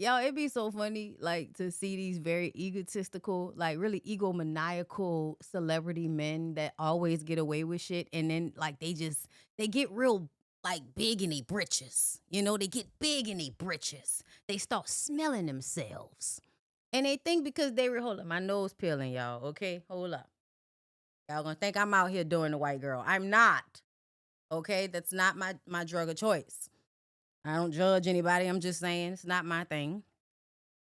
Yo, it'd be so funny, like, to see these very egotistical, like, really egomaniacal celebrity men that always get away with shit, and then, like, they get real, like, big in their britches. You know, they get big in their britches. They start smelling themselves. And they think because they were, hold up, my nose peeling, y'all, okay? Hold up. Y'all gonna think I'm out here doing the white girl. I'm not, okay? That's not my drug of choice. I don't judge anybody. I'm just saying it's not my thing.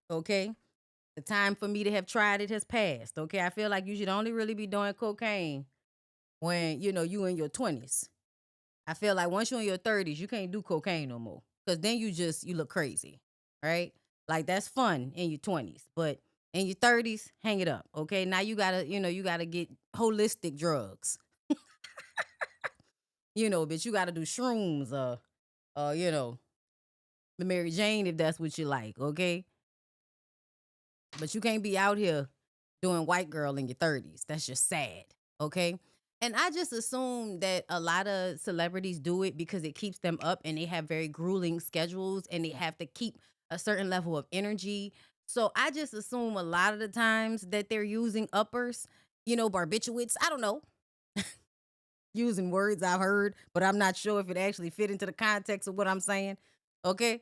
Okay. The time for me to have tried it has passed. Okay. I feel like you should only really be doing cocaine when, you in your 20s. I feel like once you're in your 30s, you can't do cocaine no more. Because then you look crazy. Right? Like that's fun in your 20s. But in your 30s, hang it up. Okay. Now you gotta get holistic drugs. Bitch, you gotta do shrooms the Mary Jane if that's what you like, okay? But you can't be out here doing white girl in your 30s. That's just sad, okay? And I just assume that a lot of celebrities do it because it keeps them up and they have very grueling schedules and they have to keep a certain level of energy. So I just assume a lot of the times that they're using uppers, barbiturates. I don't know, using words I've heard, but I'm not sure if it actually fit into the context of what I'm saying, okay?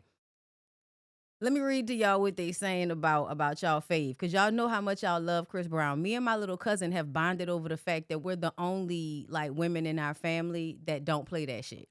Let me read to y'all what they saying about y'all fave, because y'all know how much y'all love Chris Brown. Me and my little cousin have bonded over the fact that we're the only like women in our family that don't play that shit.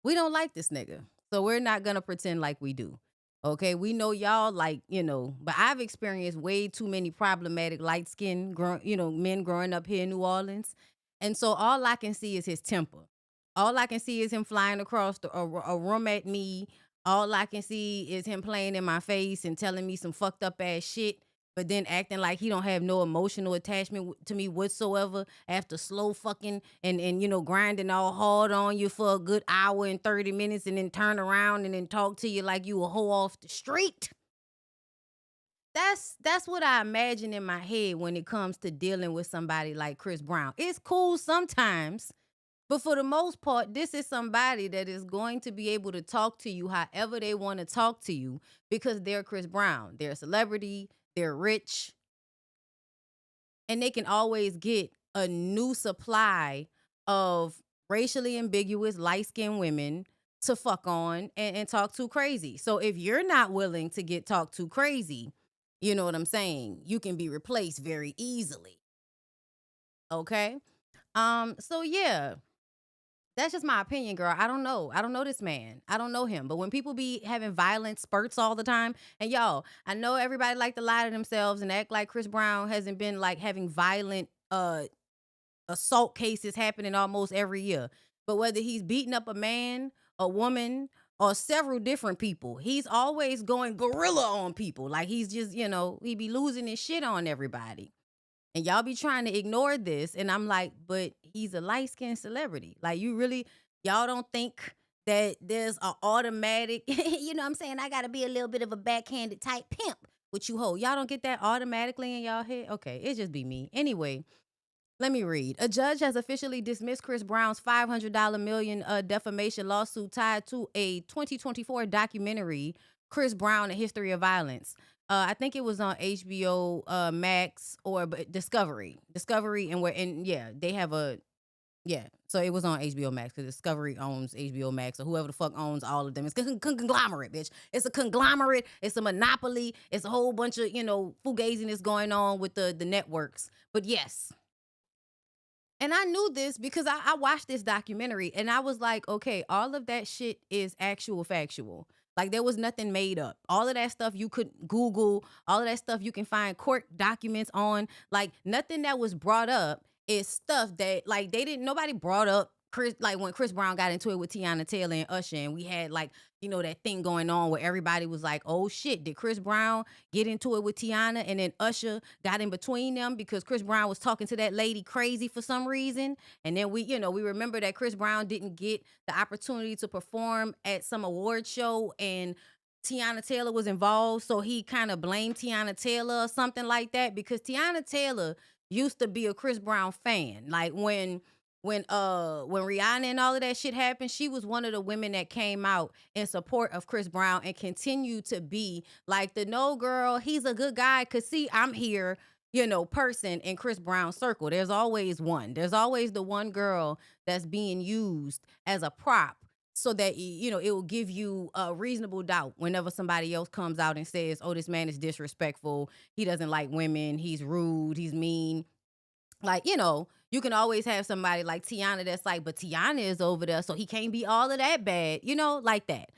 We don't like this nigga, so we're not gonna pretend like we do. Okay, we know y'all like but I've experienced way too many problematic light skinned men growing up here in New Orleans, and so all I can see is his temper. All I can see is him flying across a room at me. All I can see is him playing in my face and telling me some fucked up ass shit, but then acting like he don't have no emotional attachment to me whatsoever after slow fucking and grinding all hard on you for a good hour and 30 minutes and then turn around and then talk to you like you a hoe off the street. That's what I imagine in my head when it comes to dealing with somebody like Chris Brown. It's cool sometimes, but for the most part, this is somebody that is going to be able to talk to you however they want to talk to you because they're Chris Brown. They're a celebrity, they're rich, and they can always get a new supply of racially ambiguous light-skinned women to fuck on and talk too crazy. So if you're not willing to get talked too crazy, you know what I'm saying? You can be replaced very easily. Okay? So yeah. That's just my opinion, girl. I don't know. I don't know this man. I don't know him. But when people be having violent spurts all the time, and y'all, I know everybody like to lie to themselves and act like Chris Brown hasn't been like having violent assault cases happening almost every year. But whether he's beating up a man, a woman, or several different people, he's always going gorilla on people. Like he's just, he be losing his shit on everybody. And y'all be trying to ignore this. And I'm like, but he's a light-skinned celebrity. Like, y'all don't think that there's an automatic, you know what I'm saying? I got to be a little bit of a backhanded type pimp with you hoe. Y'all don't get that automatically in y'all head? Okay, it just be me. Anyway, let me read. A judge has officially dismissed Chris Brown's $500 million defamation lawsuit tied to a 2024 documentary, Chris Brown: A History of Violence. I think it was on HBO Max or Discovery. They have so it was on HBO Max because Discovery owns HBO Max or whoever the fuck owns all of them. It's a conglomerate, bitch. It's a conglomerate. It's a monopoly. It's a whole bunch of, fugaziness going on with the networks. But yes. And I knew this because I watched this documentary and I was like, okay, all of that shit is actual factual. Like there was nothing made up. All of that stuff you could Google, all of that stuff you can find court documents on. Like nothing that was brought up is stuff that like nobody brought up Chris, like when Chris Brown got into it with Tiana Taylor and Usher, and we had like, that thing going on where everybody was like, oh shit, did Chris Brown get into it with Tiana? And then Usher got in between them because Chris Brown was talking to that lady crazy for some reason. And then we remember that Chris Brown didn't get the opportunity to perform at some award show and Tiana Taylor was involved. So he kind of blamed Tiana Taylor or something like that because Tiana Taylor used to be a Chris Brown fan. Like when when Rihanna and all of that shit happened, she was one of the women that came out in support of Chris Brown and continued to be like the no girl, he's a good guy. Cause see, I'm here, person in Chris Brown's circle. There's always one. There's always the one girl that's being used as a prop so that, it will give you a reasonable doubt whenever somebody else comes out and says, oh, this man is disrespectful. He doesn't like women. He's rude. He's mean. Like, you can always have somebody like Tiana that's like, but Tiana is over there, so he can't be all of that bad, like that.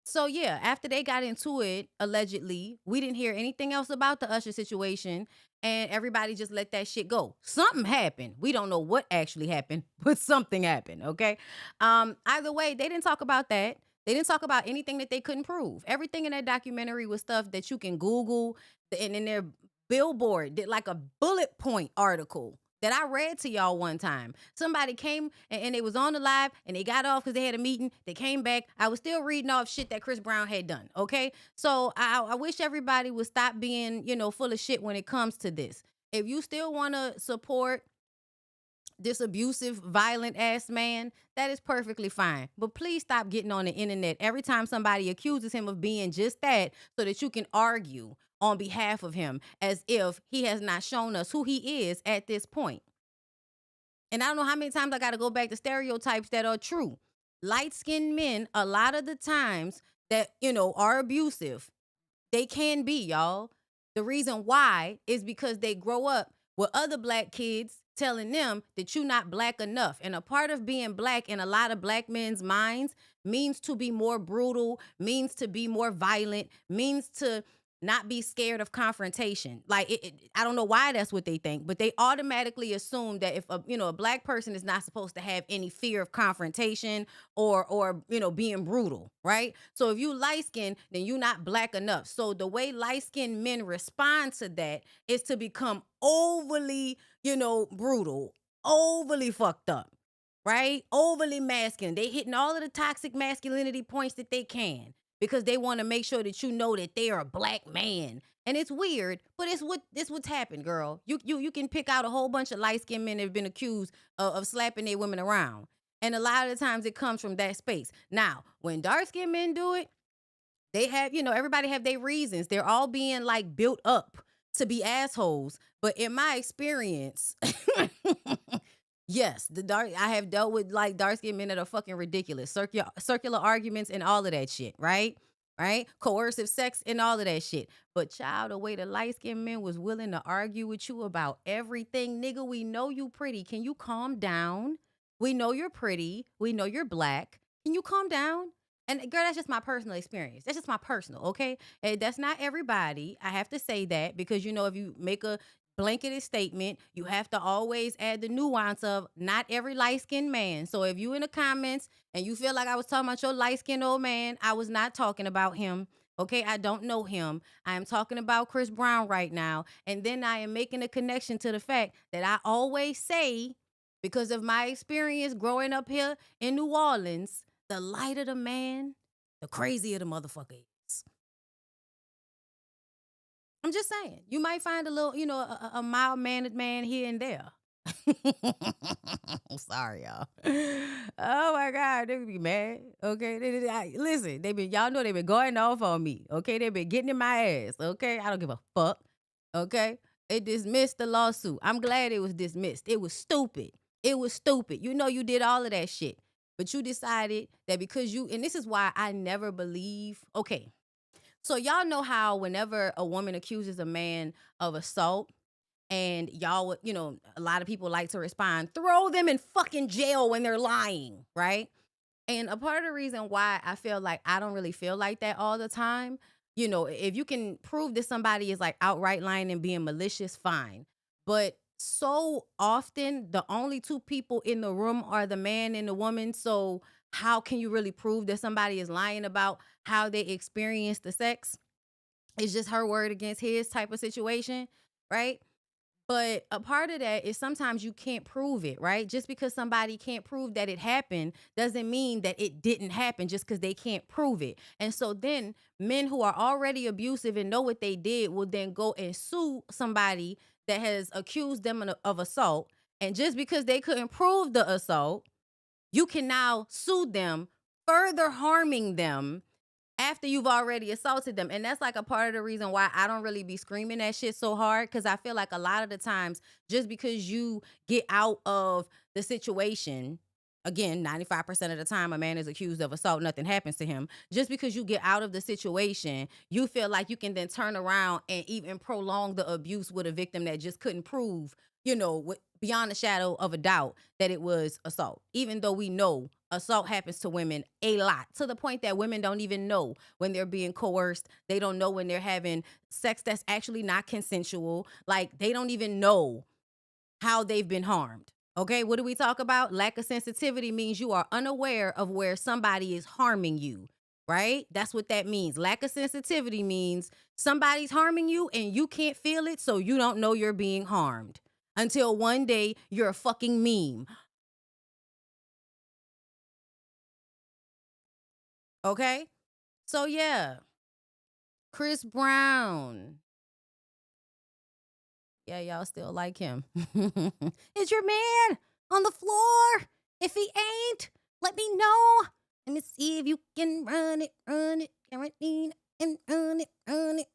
So yeah, after they got into it, allegedly, we didn't hear anything else about the Usher situation, and everybody just let that shit go. Something happened. We don't know what actually happened, but something happened, okay? Either way, they didn't talk about that. They didn't talk about anything that they couldn't prove. Everything in that documentary was stuff that you can Google, and in their Billboard did like a bullet point article that I read to y'all one time. Somebody came and they was on the live and they got off because they had a meeting. They came back. I was still reading off shit that Chris Brown had done. Okay. So I wish everybody would stop being, full of shit when it comes to this. If you still want to support this abusive, violent ass man, that is perfectly fine. But please stop getting on the internet every time somebody accuses him of being just that so that you can argue on behalf of him as if he has not shown us who he is at this point. And I don't know how many times I got to go back to stereotypes that are true. Light-skinned men, a lot of the times that, are abusive, they can be, y'all. The reason why is because they grow up with other black kids telling them that you're not black enough. And a part of being black in a lot of black men's minds means to be more brutal, means to be more violent, means to not be scared of confrontation. Like, I don't know why that's what they think, but they automatically assume that if a black person is not supposed to have any fear of confrontation or being brutal, right? So if you light skinned, then you're not black enough. So the way light skinned men respond to that is to become overly, brutal, overly fucked up, right? Overly masculine. They hitting all of the toxic masculinity points that they can, because they want to make sure that you know that they are a black man. And it's weird, but it's what's happened, girl. You can pick out a whole bunch of light-skinned men that have been accused of slapping their women around. And a lot of the times it comes from that space. Now, when dark-skinned men do it, they have, everybody have their reasons. They're all being like built up to be assholes. But in my experience, yes, I have dealt with like dark-skinned men that are fucking ridiculous. Circular arguments and all of that shit, right? Right? Coercive sex and all of that shit. But child, the way the light-skinned men was willing to argue with you about everything, nigga, we know you pretty. Can you calm down? We know you're pretty. We know you're black. Can you calm down? And girl, that's just my personal experience. That's just my personal, okay? And that's not everybody. I have to say that because, if you make a blanketed statement, you have to always add the nuance of not every light-skinned man. So if you in the comments and you feel like I was talking about your light-skinned old man, I was not talking about him. Okay, I don't know him. I am talking about Chris Brown right now. And then I am making a connection to the fact that I always say, because of my experience growing up here in New Orleans, the lighter the man, the crazier the motherfucker is. I'm just saying, you might find a little, a mild-mannered man here and there. Sorry, y'all. Oh my God, they be mad. Okay, listen, y'all know they've been going off on me. Okay, they've been getting in my ass. Okay, I don't give a fuck. Okay, they dismissed the lawsuit. I'm glad it was dismissed. It was stupid. It was stupid. You did all of that shit, but you decided that because and this is why I never believe. Okay. So y'all know how whenever a woman accuses a man of assault and y'all would, a lot of people like to respond, throw them in fucking jail when they're lying, right? And a part of the reason why I feel like I don't really feel like that all the time, if you can prove that somebody is like outright lying and being malicious, fine. But so often the only two people in the room are the man and the woman. So how can you really prove that somebody is lying about how they experienced the sex? It's just her word against his type of situation, right? But a part of that is sometimes you can't prove it, right? Just because somebody can't prove that it happened doesn't mean that it didn't happen just because they can't prove it. And so then men who are already abusive and know what they did will then go and sue somebody that has accused them of assault. And just because they couldn't prove the assault, you can now sue them, further harming them after you've already assaulted them. And that's like a part of the reason why I don't really be screaming that shit so hard, because I feel like a lot of the times, just because you get out of the situation, again, 95% of the time a man is accused of assault, nothing happens to him. Just because you get out of the situation, you feel like you can then turn around and even prolong the abuse with a victim that just couldn't prove, beyond a shadow of a doubt that it was assault. Even though we know assault happens to women a lot, to the point that women don't even know when they're being coerced. They don't know when they're having sex that's actually not consensual. Like, they don't even know how they've been harmed. Okay, what do we talk about? Lack of sensitivity means you are unaware of where somebody is harming you, right? That's what that means. Lack of sensitivity means somebody's harming you and you can't feel it, so you don't know you're being harmed. Until one day you're a fucking meme. Okay? So yeah. Chris Brown. Yeah, y'all still like him. Is your man on the floor? If he ain't, let me know. Let me see if you can run it, guarantee, and run it.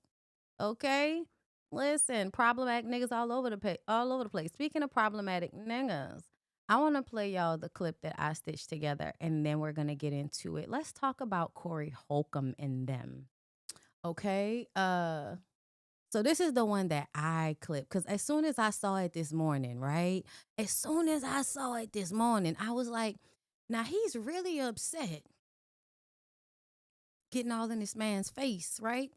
Okay? Listen, problematic niggas all over the place. Speaking of problematic niggas, I want to play y'all the clip that I stitched together, and then we're going to get into it. Let's talk about Corey Holcomb and them. Okay? So this is the one that I clipped, because as soon as I saw it this morning, right? As soon as I saw it this morning, I was like, now he's really upset. Getting all in this man's face, right?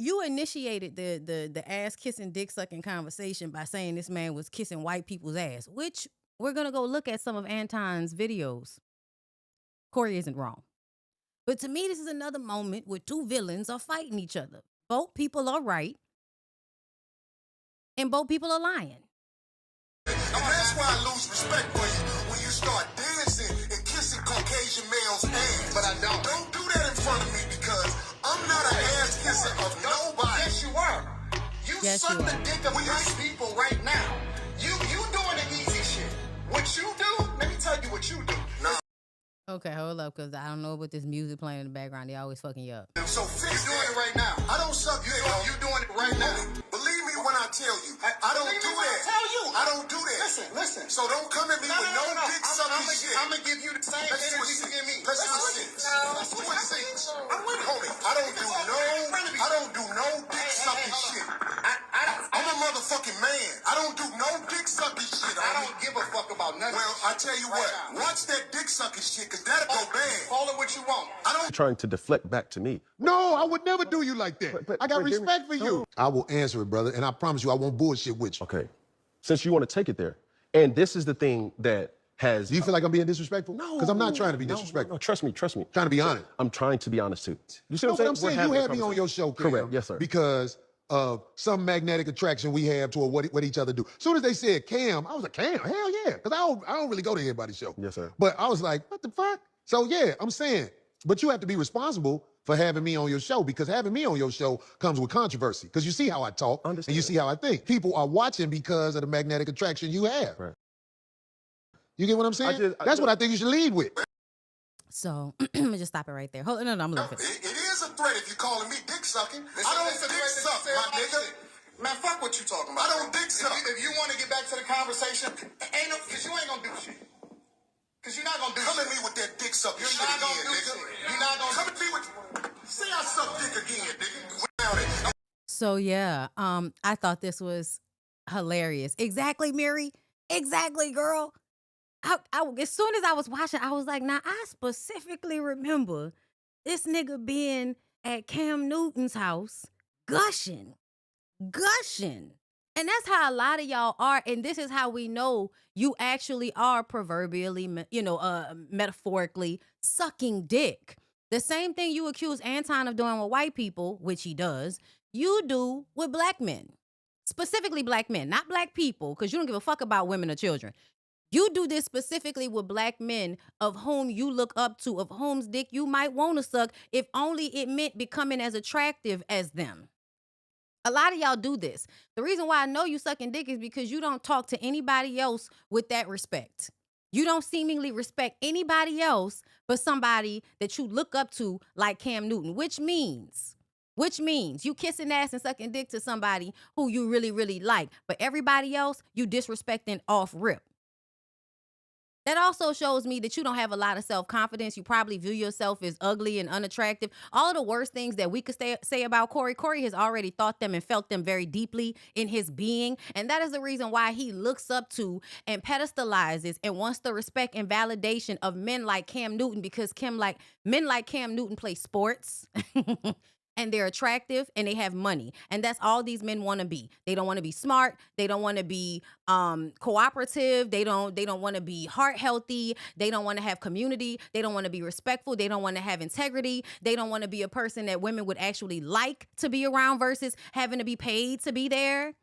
You initiated the ass kissing, dick sucking conversation by saying this man was kissing white people's ass, which we're gonna go look at some of Anton's videos. Corey isn't wrong. But to me, this is another moment where two villains are fighting each other. Both people are right, and both people are lying. And that's why I lose respect for you when you start dancing and kissing Caucasian males' ass. But I don't. Don't do that in front of me, because I'm not an ass kisser of nobody. Yes, you are. You suck the dick of white people right now. You doing the easy shit. What you do? Let me tell you what you do. No. Okay, hold up, because I don't know what this music playing in the background. They always fucking you up. So fix doing it right now. I don't suck you. You doing it right now. Believe me when I tell you. I don't do that. Tell you. I don't do that. Listen. So don't come at me with no dick sucking shit. I'm gonna give you the same energy you give me. Let's do it six. I'm with homie. I don't do no dick sucking shit. I'm a motherfucking man. I don't do no dick sucking shit. I don't give a fuck about nothing. Well, I tell you what. Watch that dick sucking shit, because that'll go bad. Call it what you want. I don't. Trying to deflect back to me. No, I would never do you like that. But I got hear me. respect for you. I will answer it, brother, and I promise you I won't bullshit with you. Okay. Since you want to take it there. And this is the thing that has... Do you feel like I'm being disrespectful? No. Because I'm not trying to be disrespectful. No, trust me. Trying to be honest. I'm trying to be honest too. You see No, what but I'm I'm saying? saying you had me on your show, Cam, Correct, yes, sir. because of some magnetic attraction we have toward what each other do. As soon as they said Cam, I was like, Cam, hell yeah. Because I don't really go to everybody's show. Yes, sir. But I was like, what the fuck? So yeah, I'm saying, but you have to be responsible for having me on your show, because having me on your show comes with controversy. Because you see how I talk and you see how I think. People are watching because of the magnetic attraction you have. Right. You get what I'm saying? That's what I think you should lead with. So I'm gonna just stop it right there. Hold on, no, I'm gonna It is a threat if you're calling me dick sucking. I don't dick suck, my nigga. Man, fuck what you talking about. I don't dick suck. If you want to get back to the conversation, because you ain't gonna do shit. Because you're not gonna do shit. Come at me with that dick sucking shit again, nigga. You're not gonna come at me with. Say I suck dick again, nigga. So yeah, I thought this was hilarious. Exactly, Mary. Exactly, girl. As soon as I was watching, I was like, now I specifically remember this nigga being at Cam Newton's house gushing. And that's how a lot of y'all are. And this is how we know you actually are proverbially, metaphorically sucking dick. The same thing you accuse Anton of doing with white people, which he does, you do with black men. Specifically black men, not black people, because you don't give a fuck about women or children. You do this specifically with black men of whom you look up to, of whom's dick you might want to suck, if only it meant becoming as attractive as them. A lot of y'all do this. The reason why I know you sucking dick is because you don't talk to anybody else with that respect. You don't seemingly respect anybody else but somebody that you look up to like Cam Newton, which means you kissing ass and sucking dick to somebody who you really, really like. But everybody else, you disrespecting off rip. That also shows me that you don't have a lot of self-confidence. You probably view yourself as ugly and unattractive. All of the worst things that we could say about Corey, Corey has already thought them and felt them very deeply in his being. And that is the reason why he looks up to and pedestalizes and wants the respect and validation of men like Cam Newton, because men like Cam Newton play sports. And they're attractive and they have money. And that's all these men want to be. They don't want to be smart. They don't want to be cooperative. They don't want to be heart healthy. They don't want to have community. They don't want to be respectful. They don't want to have integrity. They don't want to be a person that women would actually like to be around versus having to be paid to be there.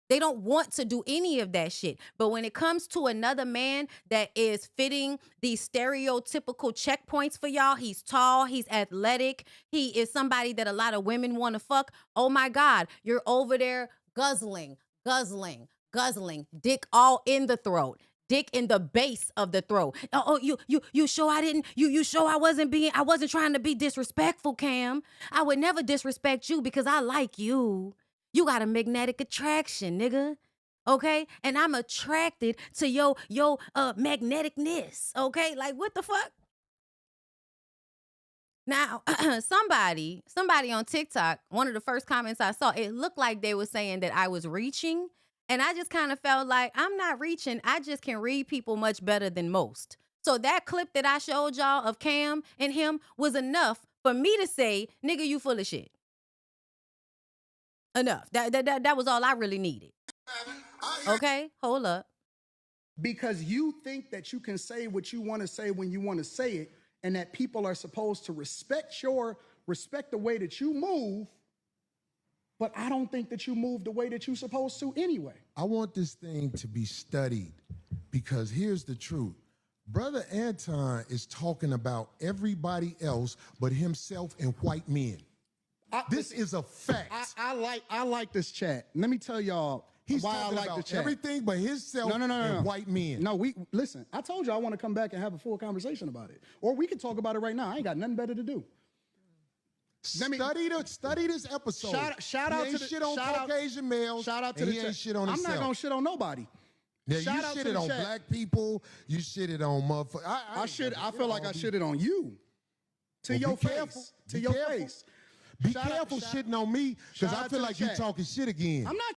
They don't want to do any of that shit. But when it comes to another man that is fitting these stereotypical checkpoints for y'all, he's tall, he's athletic, he is somebody that a lot of women want to fuck. Oh my God, you're over there guzzling, dick all in the throat. Dick in the base of the throat. Oh, you sure I didn't? You sure I wasn't trying to be disrespectful, Cam? I would never disrespect you because I like you. You got a magnetic attraction, nigga. Okay? And I'm attracted to your magneticness. Okay? Like, what the fuck? Now, somebody on TikTok, one of the first comments I saw, it looked like they were saying that I was reaching. And I just kind of felt like I'm not reaching. I just can read people much better than most. So that clip that I showed y'all of Cam and him was enough for me to say, nigga, you full of shit. Enough. That was all I really needed. Okay, hold up. Because you think that you can say what you want to say when you want to say it, and that people are supposed to respect the way that you move, but I don't think that you move the way that you're supposed to anyway. I want this thing to be studied, because here's the truth. Brother Anton is talking about everybody else but himself and white men. This is a fact. I like this chat. Let me tell y'all why I like the chat. Everything but himself and white men. No, listen. I told you I want to come back and have a full conversation about it, or we can talk about it right now. I ain't got nothing better to do. Study this episode. Shout out to the shit on Caucasian males. Shout out to the chat. Shit on I'm himself. not gonna shit on nobody. Yeah, you shitted on black people. You shitted on motherfuckers. I feel like I shitted on you. To your face. To your face. Be careful shitting on me, because I feel like you talking shit again. I'm not.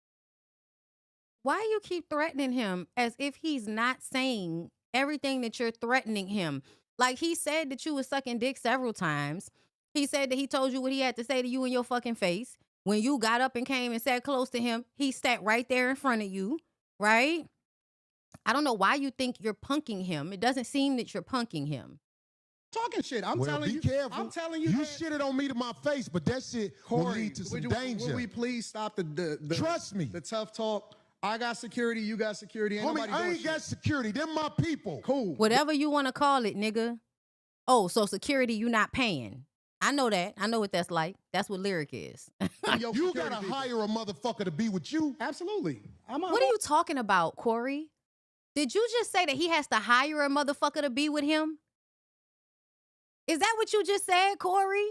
Why you keep threatening him as if he's not saying everything that you're threatening him? Like, he said that you was sucking dick several times. He said that he told you what he had to say to you in your fucking face. When you got up and came and sat close to him, he sat right there in front of you, right? I don't know why you think you're punking him. It doesn't seem that you're punking him. Talking shit. I'm telling you. Careful. I'm telling you. You shitted on me to my face, but that shit will lead to some danger. Will we please stop the Trust me. The tough talk? I got security. You got security. Ain't Homie, I ain't got security. Them my people. Cool. Whatever you want to call it, nigga. Oh, so security you not paying. I know that. I know what that's like. That's what lyric is. You gotta hire a motherfucker to be with you. Absolutely. What are you talking about, Corey? Did you just say that he has to hire a motherfucker to be with him? Is that what you just said, Corey?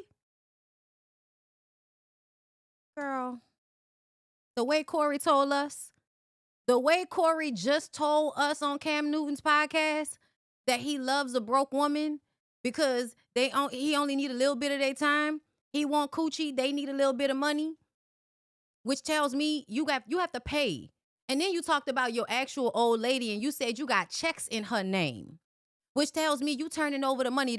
Girl, the way Corey told us, the way Corey just told us on Cam Newton's podcast that he loves a broke woman because he only need a little bit of their time. He want coochie, they need a little bit of money, which tells me you have to pay. And then you talked about your actual old lady and you said you got checks in her name, which tells me you turning over the money.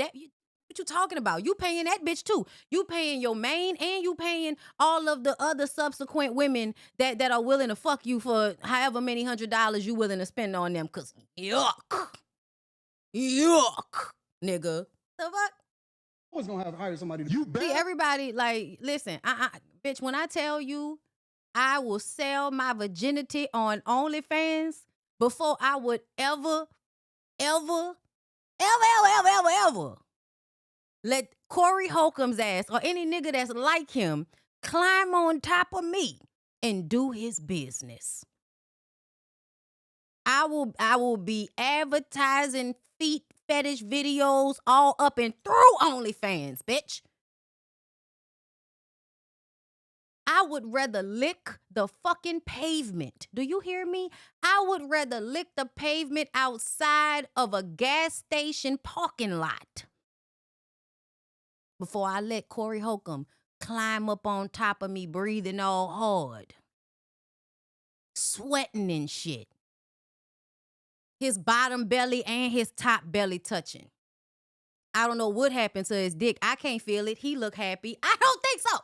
What you talking about? You paying that bitch too. You paying your main and you paying all of the other subsequent women that are willing to fuck you for however many $100s you willing to spend on them. Cause yuck, nigga. The fuck? I was gonna have to hire somebody to See, everybody, like, listen, bitch, when I tell you I will sell my virginity on OnlyFans before I would ever let Corey Holcomb's ass or any nigga that's like him climb on top of me and do his business. I will be advertising feet fetish videos all up and through OnlyFans, bitch. I would rather lick the fucking pavement. Do you hear me? I would rather lick the pavement outside of a gas station parking lot before I let Corey Holcomb climb up on top of me, breathing all hard, sweating and shit. His bottom belly and his top belly touching. I don't know what happened to his dick. I can't feel it. He look happy. I don't think so.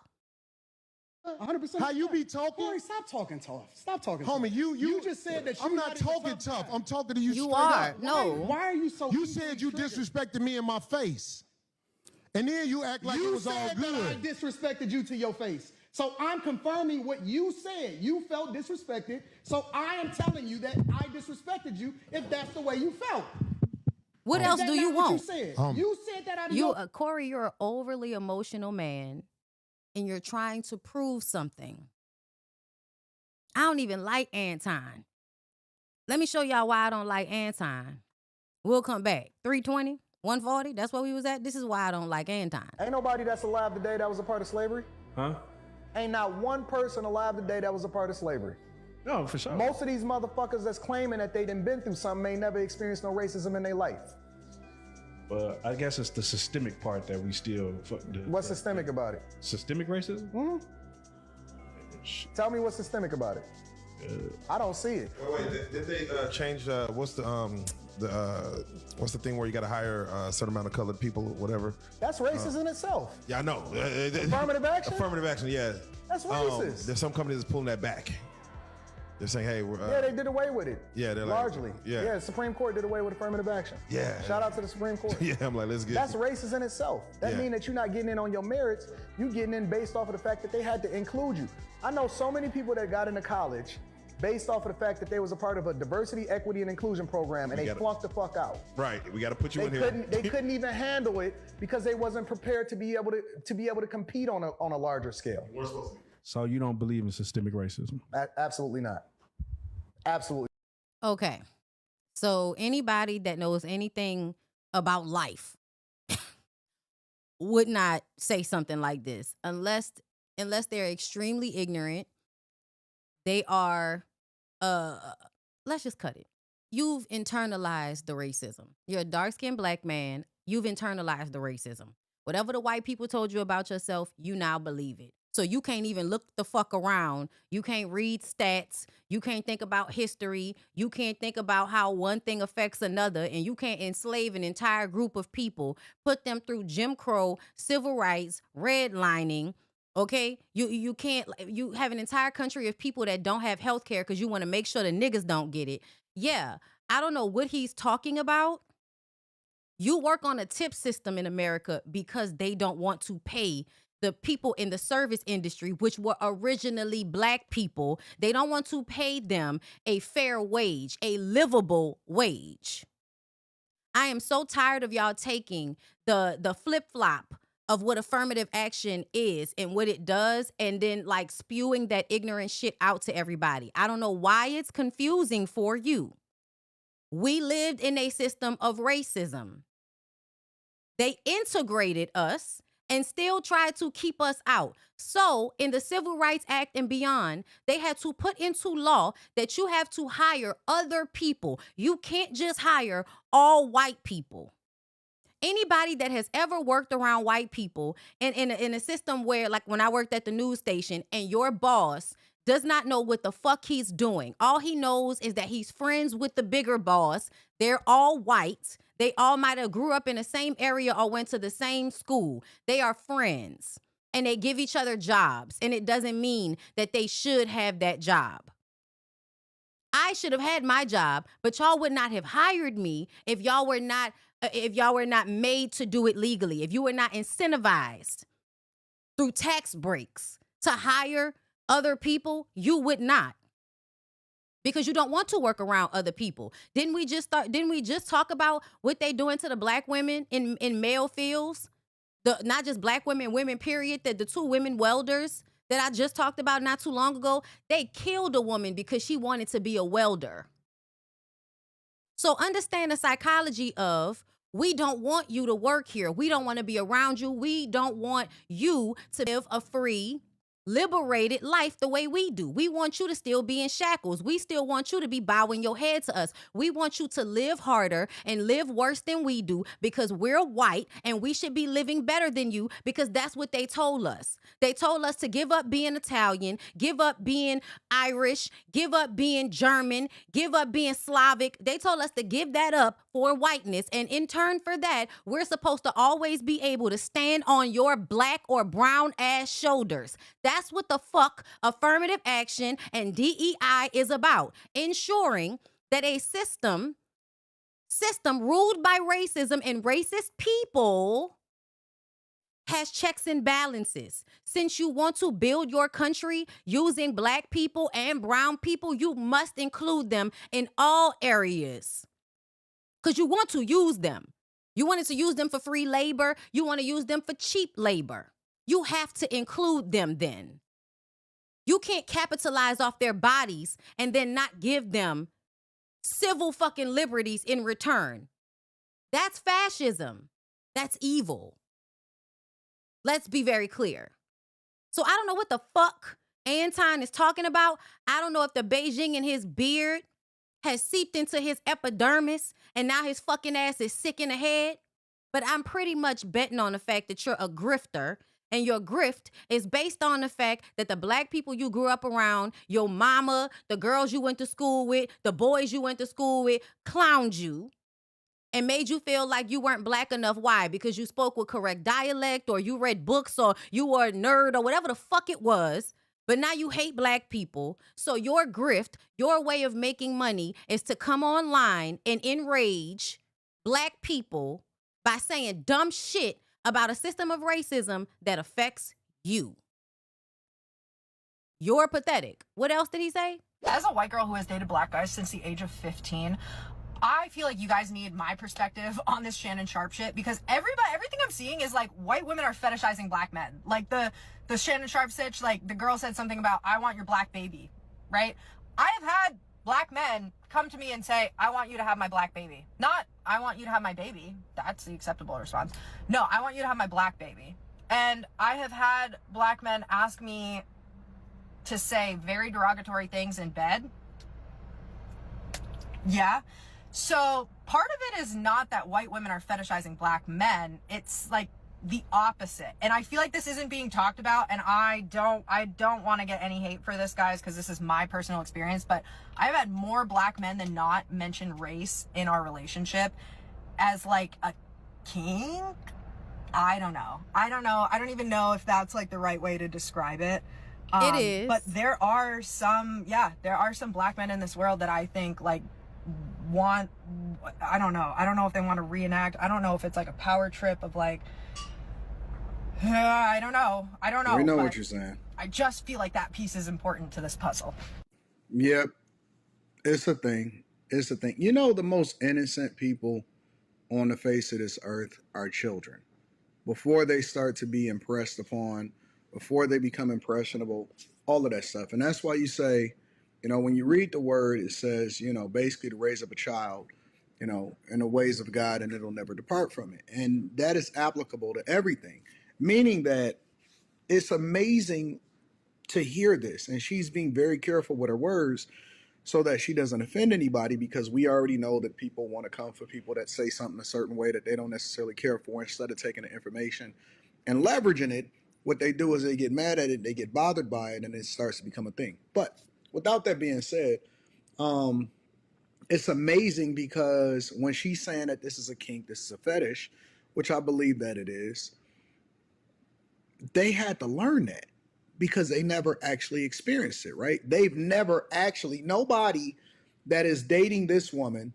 100%. How you be talking? Corey, stop talking tough. Stop talking Homie, tough. you just said that I'm you're not not in the talking tough tough. guy. I'm talking to you You straight are. up. No. Why are you so You easily said you triggered? disrespected me in my face. And then you act like You it was all said that I good. disrespected you to your face. So I'm confirming what you said. You felt disrespected. So I am telling you that I disrespected you if that's the way you felt. What Is else that do you not what want? You said, Um, you said that out of You, your... Corey, you're an overly emotional man, and you're trying to prove something. I don't even like Anton. Let me show y'all why I don't like Anton. We'll come back. 320, 140, that's where we was at. This is why I don't like Anton. Ain't nobody that's alive today that was a part of slavery. Huh? Ain't not one person alive today that was a part of slavery. No, for sure. Most of these motherfuckers that's claiming that they done been through something may never experience no racism in their life. But I guess it's the systemic part that we still. What's systemic about it? Systemic racism? Hmm? Tell me what's systemic about it. I don't see it. Wait, did they change? What's the thing where you got to hire a certain amount of colored people, whatever? That's racist in itself. Yeah, I know. Affirmative action? Affirmative action. Yeah. That's racist. There's some companies that's pulling that back. They're saying, hey, we're, Yeah, they did away with it. Yeah, they're like- largely. yeah. the Supreme Court did away with affirmative action. Yeah. Shout out to the Supreme Court. yeah, I'm like, let's get. That's racist in itself. That Yeah. means that you're not getting in on your merits. You getting in based off of the fact that they had to include you. I know so many people that got into college based off of the fact that they was a part of a diversity, equity, and inclusion program, and they flunked the fuck out. Right. We got to put you They in here. couldn't even handle it because they wasn't prepared to be able to compete on a larger scale. So you don't believe in systemic racism? Absolutely not. Absolutely. Okay. So anybody that knows anything about life would not say something like this unless they're extremely ignorant. They are let's just cut it. You've internalized the racism. You're a dark-skinned black man. You've internalized the racism. Whatever the white people told you about yourself, you now believe it. So you can't even look the fuck around. You can't read stats. You can't think about history. You can't think about how one thing affects another. And you can't enslave an entire group of people, put them through Jim Crow, civil rights, redlining. Okay? You can't, you have an entire country of people that don't have health care because you want to make sure the niggas don't get it. Yeah. I don't know what he's talking about. You work on a tip system in America because they don't want to pay the people in the service industry, which were originally black people. They don't want to pay them a fair wage, a livable wage. I am so tired of y'all taking the flip-flop of what affirmative action is and what it does and then like spewing that ignorant shit out to everybody. I don't know why it's confusing for you. We lived in a system of racism. They integrated us and still tried to keep us out. So in the Civil Rights Act and beyond, they had to put into law that you have to hire other people. You can't just hire all white people. Anybody that has ever worked around white people in a system where, like when I worked at the news station and your boss does not know what the fuck he's doing. All he knows is that he's friends with the bigger boss. They're all white. They all might have grew up in the same area or went to the same school. They are friends and they give each other jobs. And it doesn't mean that they should have that job. I should have had my job, but y'all would not have hired me if y'all were not made to do it legally, if you were not incentivized through tax breaks to hire other people. You would not. Because you don't want to work around other people. Didn't we just talk about what they doing to the black women in male fields? Not just black women, women period, the two women welders that I just talked about not too long ago, they killed a woman because she wanted to be a welder. So understand the psychology of, we don't want you to work here. We don't want to be around you. We don't want you to live a free, liberated life the way we do. We want you to still be in shackles. We still want you to be bowing your head to us. We want you to live harder and live worse than we do because we're white and we should be living better than you because that's what they told us. They told us to give up being Italian, give up being Irish, give up being German, give up being Slavic. They told us to give that up for whiteness. And in turn for that, we're supposed to always be able to stand on your black or brown ass shoulders. That's what the fuck affirmative action and DEI is about. Ensuring that a system ruled by racism and racist people has checks and balances. Since you want to build your country using black people and brown people, you must include them in all areas. Because you want to use them. You wanted to use them for free labor. You want to use them for cheap labor. You have to include them then. You can't capitalize off their bodies and then not give them civil fucking liberties in return. That's fascism. That's evil. Let's be very clear. So I don't know what the fuck Anton is talking about. I don't know if the Beijing in his beard has seeped into his epidermis and now his fucking ass is sick in the head. But I'm pretty much betting on the fact that you're a grifter, and your grift is based on the fact that the black people you grew up around, your mama, the girls you went to school with, the boys you went to school with, clowned you and made you feel like you weren't black enough. Why? Because you spoke with correct dialect or you read books or you were a nerd or whatever the fuck it was. But now you hate black people. So your grift, your way of making money is to come online and enrage black people by saying dumb shit about a system of racism that affects you. You're pathetic. What else did he say? As a white girl who has dated black guys since the age of 15, I feel like you guys need my perspective on this Shannon Sharp shit, because everything I'm seeing is like white women are fetishizing black men. Like the Shannon Sharp stitch, like the girl said something about, I want your black baby, right? I have had black men come to me and say, I want you to have my black baby. Not, I want you to have my baby. That's the acceptable response. No, I want you to have my black baby. And I have had black men ask me to say very derogatory things in bed. Yeah. So part of it is not that white women are fetishizing black men. It's like the opposite. And I feel like this isn't being talked about, and I don't want to get any hate for this, guys, because this is my personal experience, but I've had more black men than not mention race in our relationship as like a kink. I don't know. I don't even know if that's like the right way to describe it. It is. But there are some black men in this world that I think like want, I don't know if they want to reenact. I don't know if it's like a power trip of like, I don't know. We know what you're saying. I just feel like that piece is important to this puzzle. Yep. It's a thing. It's a thing. You know, the most innocent people on the face of this earth are children. Before they start to be impressed upon, before they become impressionable, all of that stuff. And that's why you say, you know, when you read the word, it says, you know, basically to raise up a child, you know, in the ways of God, and it'll never depart from it. And that is applicable to everything, meaning that it's amazing to hear this. And she's being very careful with her words so that she doesn't offend anybody, because we already know that people want to come for people that say something a certain way that they don't necessarily care for. Instead of taking the information and leveraging it, what they do is they get mad at it, they get bothered by it, and it starts to become a thing. But without that being said, it's amazing because when she's saying that this is a kink, this is a fetish, which I believe that it is, they had to learn that because they never actually experienced it, right? They've never actually, nobody that is dating this woman,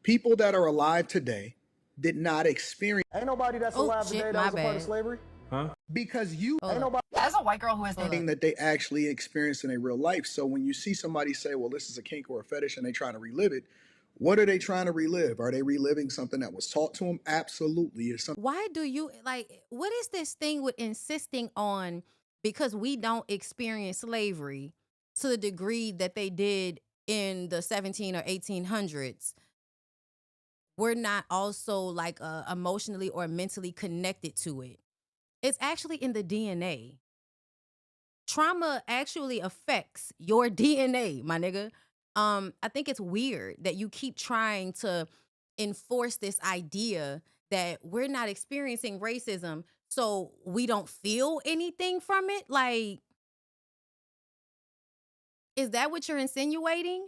people that are alive today, did not experience. Ain't nobody that's alive today that was a part of slavery. Huh? Because you ain't nobody. As a white girl who has dated that they actually experienced in a real life. So when you see somebody say, well, this is a kink or a fetish, and they trying to relive it, what are they trying to relive? Are they reliving something that was taught to them? Absolutely. Why do you, like, what is this thing with insisting on because we don't experience slavery to the degree that they did in the 17 or 1800s, we're not also like emotionally or mentally connected to it. It's actually in the DNA. Trauma actually affects your DNA, my nigga. I think it's weird that you keep trying to enforce this idea that we're not experiencing racism, so we don't feel anything from it. Like, is that what you're insinuating?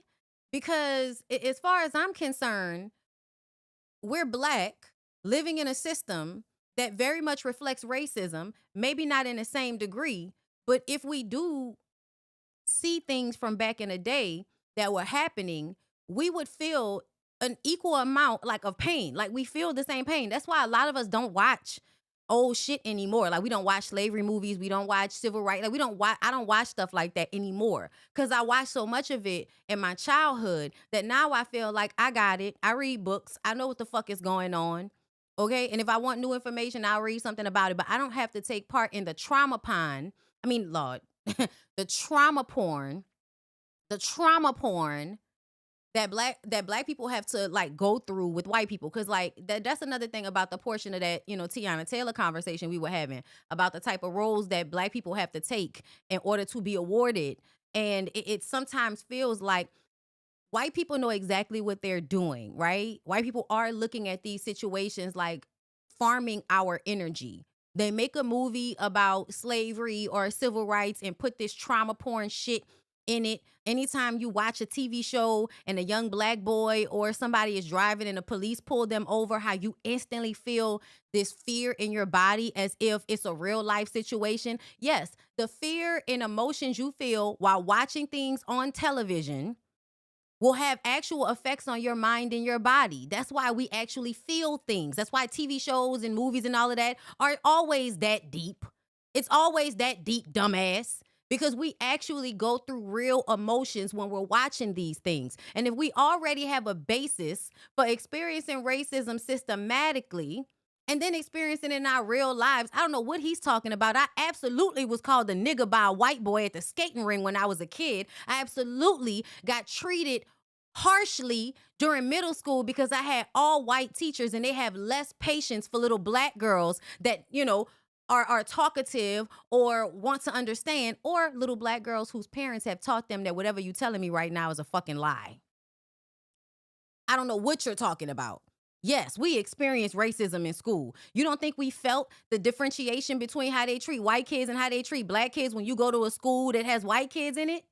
Because as far as I'm concerned, we're Black living in a system that very much reflects racism, maybe not in the same degree, but if we do see things from back in the day that were happening, we would feel an equal amount like of pain. Like, we feel the same pain. That's why a lot of us don't watch old shit anymore. Like, we don't watch slavery movies. We don't watch civil rights. Like, I don't watch stuff like that anymore because I watched so much of it in my childhood that now I feel like I got it. I read books. I know what the fuck is going on. Okay. And if I want new information, I'll read something about it, but I don't have to take part in the trauma porn. I mean, Lord, the trauma porn that black people have to like go through with white people. Cause like that's another thing about the portion of that, Tiana Taylor conversation we were having about the type of roles that black people have to take in order to be awarded. And it sometimes feels like white people know exactly what they're doing, right? White people are looking at these situations like farming our energy. They make a movie about slavery or civil rights and put this trauma porn shit in it. Anytime you watch a TV show and a young Black boy or somebody is driving and the police pull them over, how you instantly feel this fear in your body as if it's a real life situation. Yes, the fear and emotions you feel while watching things on television will have actual effects on your mind and your body. That's why we actually feel things. That's why TV shows and movies and all of that are always that deep. It's always that deep, dumbass, because we actually go through real emotions when we're watching these things. And if we already have a basis for experiencing racism systematically and then experiencing it in our real lives, I don't know what he's talking about. I absolutely was called a nigga by a white boy at the skating ring when I was a kid. I absolutely got treated harshly during middle school because I had all white teachers and they have less patience for little Black girls that, are talkative or want to understand, or little Black girls whose parents have taught them that whatever you're telling me right now is a fucking lie. I don't know what you're talking about. Yes, we experience racism in school. You don't think we felt the differentiation between how they treat white kids and how they treat Black kids when you go to a school that has white kids in it?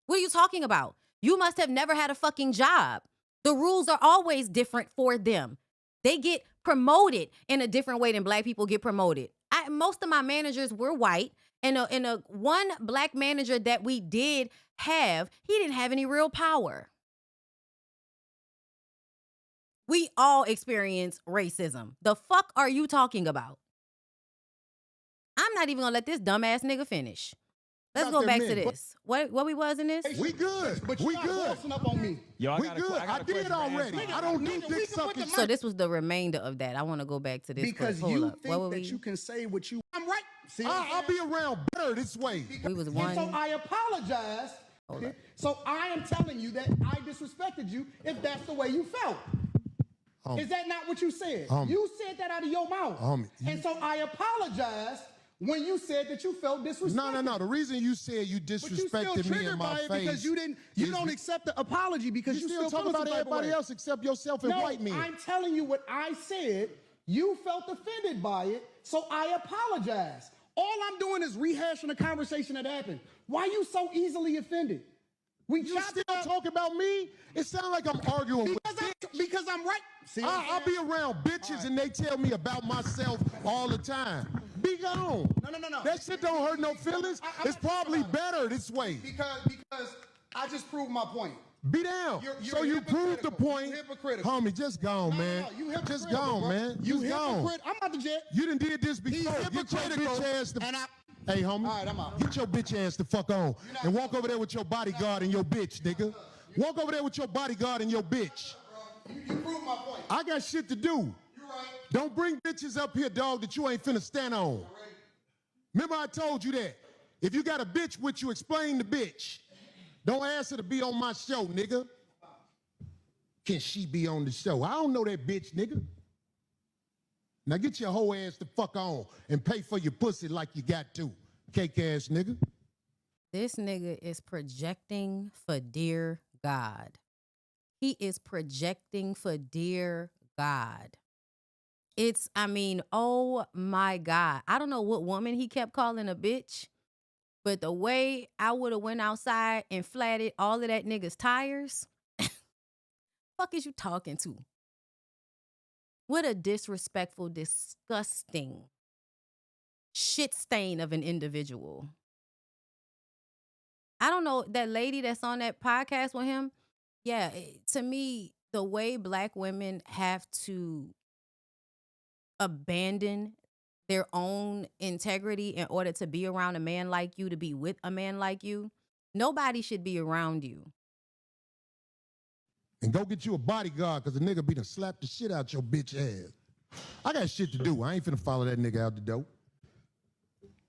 What are you talking about? You must have never had a fucking job. The rules are always different for them. They get promoted in a different way than Black people get promoted. Most of my managers were white, and a one Black manager that we did have, he didn't have any real power. We all experience racism. The fuck are you talking about? I'm not even gonna let this dumbass nigga finish. Let's go back to this. What we was in this? We good. But We good. Up on me. Yo, We good. I did already. I don't do dick sucking. So this was the remainder of that. I want to go back to this. Because Hold you up. think that you can say what you... I'm right. See, I'll be around better this way. We was and one. so I apologize. Okay? So I am telling you that I disrespected you if that's the way you felt. Is that not what you said? You said that out of your mouth. And so I apologize when you said that you felt disrespected. No. The reason you said you disrespected me in my face because you don't accept the apology because you still talking about everybody else except yourself and white men. I'm telling you what I said. You felt offended by it, so I apologize. All I'm doing is rehashing a conversation that happened. Why are you so easily offended? You still talking about me? It sounds like I'm arguing because I'm right. See, I'll be around bitches and they tell me about myself all the time. Be gone. No. That shit don't hurt no feelings. It's probably better this way. Because I just proved my point. Be down. So you proved the point. Homie, just gone, man. Just gone, man. You gone. I'm not the jet. You done did this before. Get your bitch ass the... Hey, homie, all right, I'm out. Get your bitch ass the fuck on and walk over there with your bodyguard and your bitch, nigga. Walk over there with your bodyguard and your bitch. You proved my point. I got shit to do. You're right. Don't bring bitches up here, dog, that you ain't finna stand on. Remember I told you that. If you got a bitch with you, explain the bitch. Don't ask her to be on my show, nigga. Can she be on the show? I don't know that bitch, nigga. Now get your whole ass the fuck on and pay for your pussy like you got to. Cake ass nigga. This nigga is projecting for dear God. He is projecting for dear God. Oh my God. I don't know what woman he kept calling a bitch, but the way I would have went outside and flatted all of that nigga's tires, fuck is you talking to? What a disrespectful, disgusting shit stain of an individual. I don't know, that lady that's on that podcast with him, yeah, to me, the way Black women have to abandon their own integrity in order to be around a man like you, to be with a man like you, nobody should be around you. And go get you a bodyguard, because the nigga be done slap the shit out your bitch ass. I got shit to do. I ain't finna follow that nigga out the door.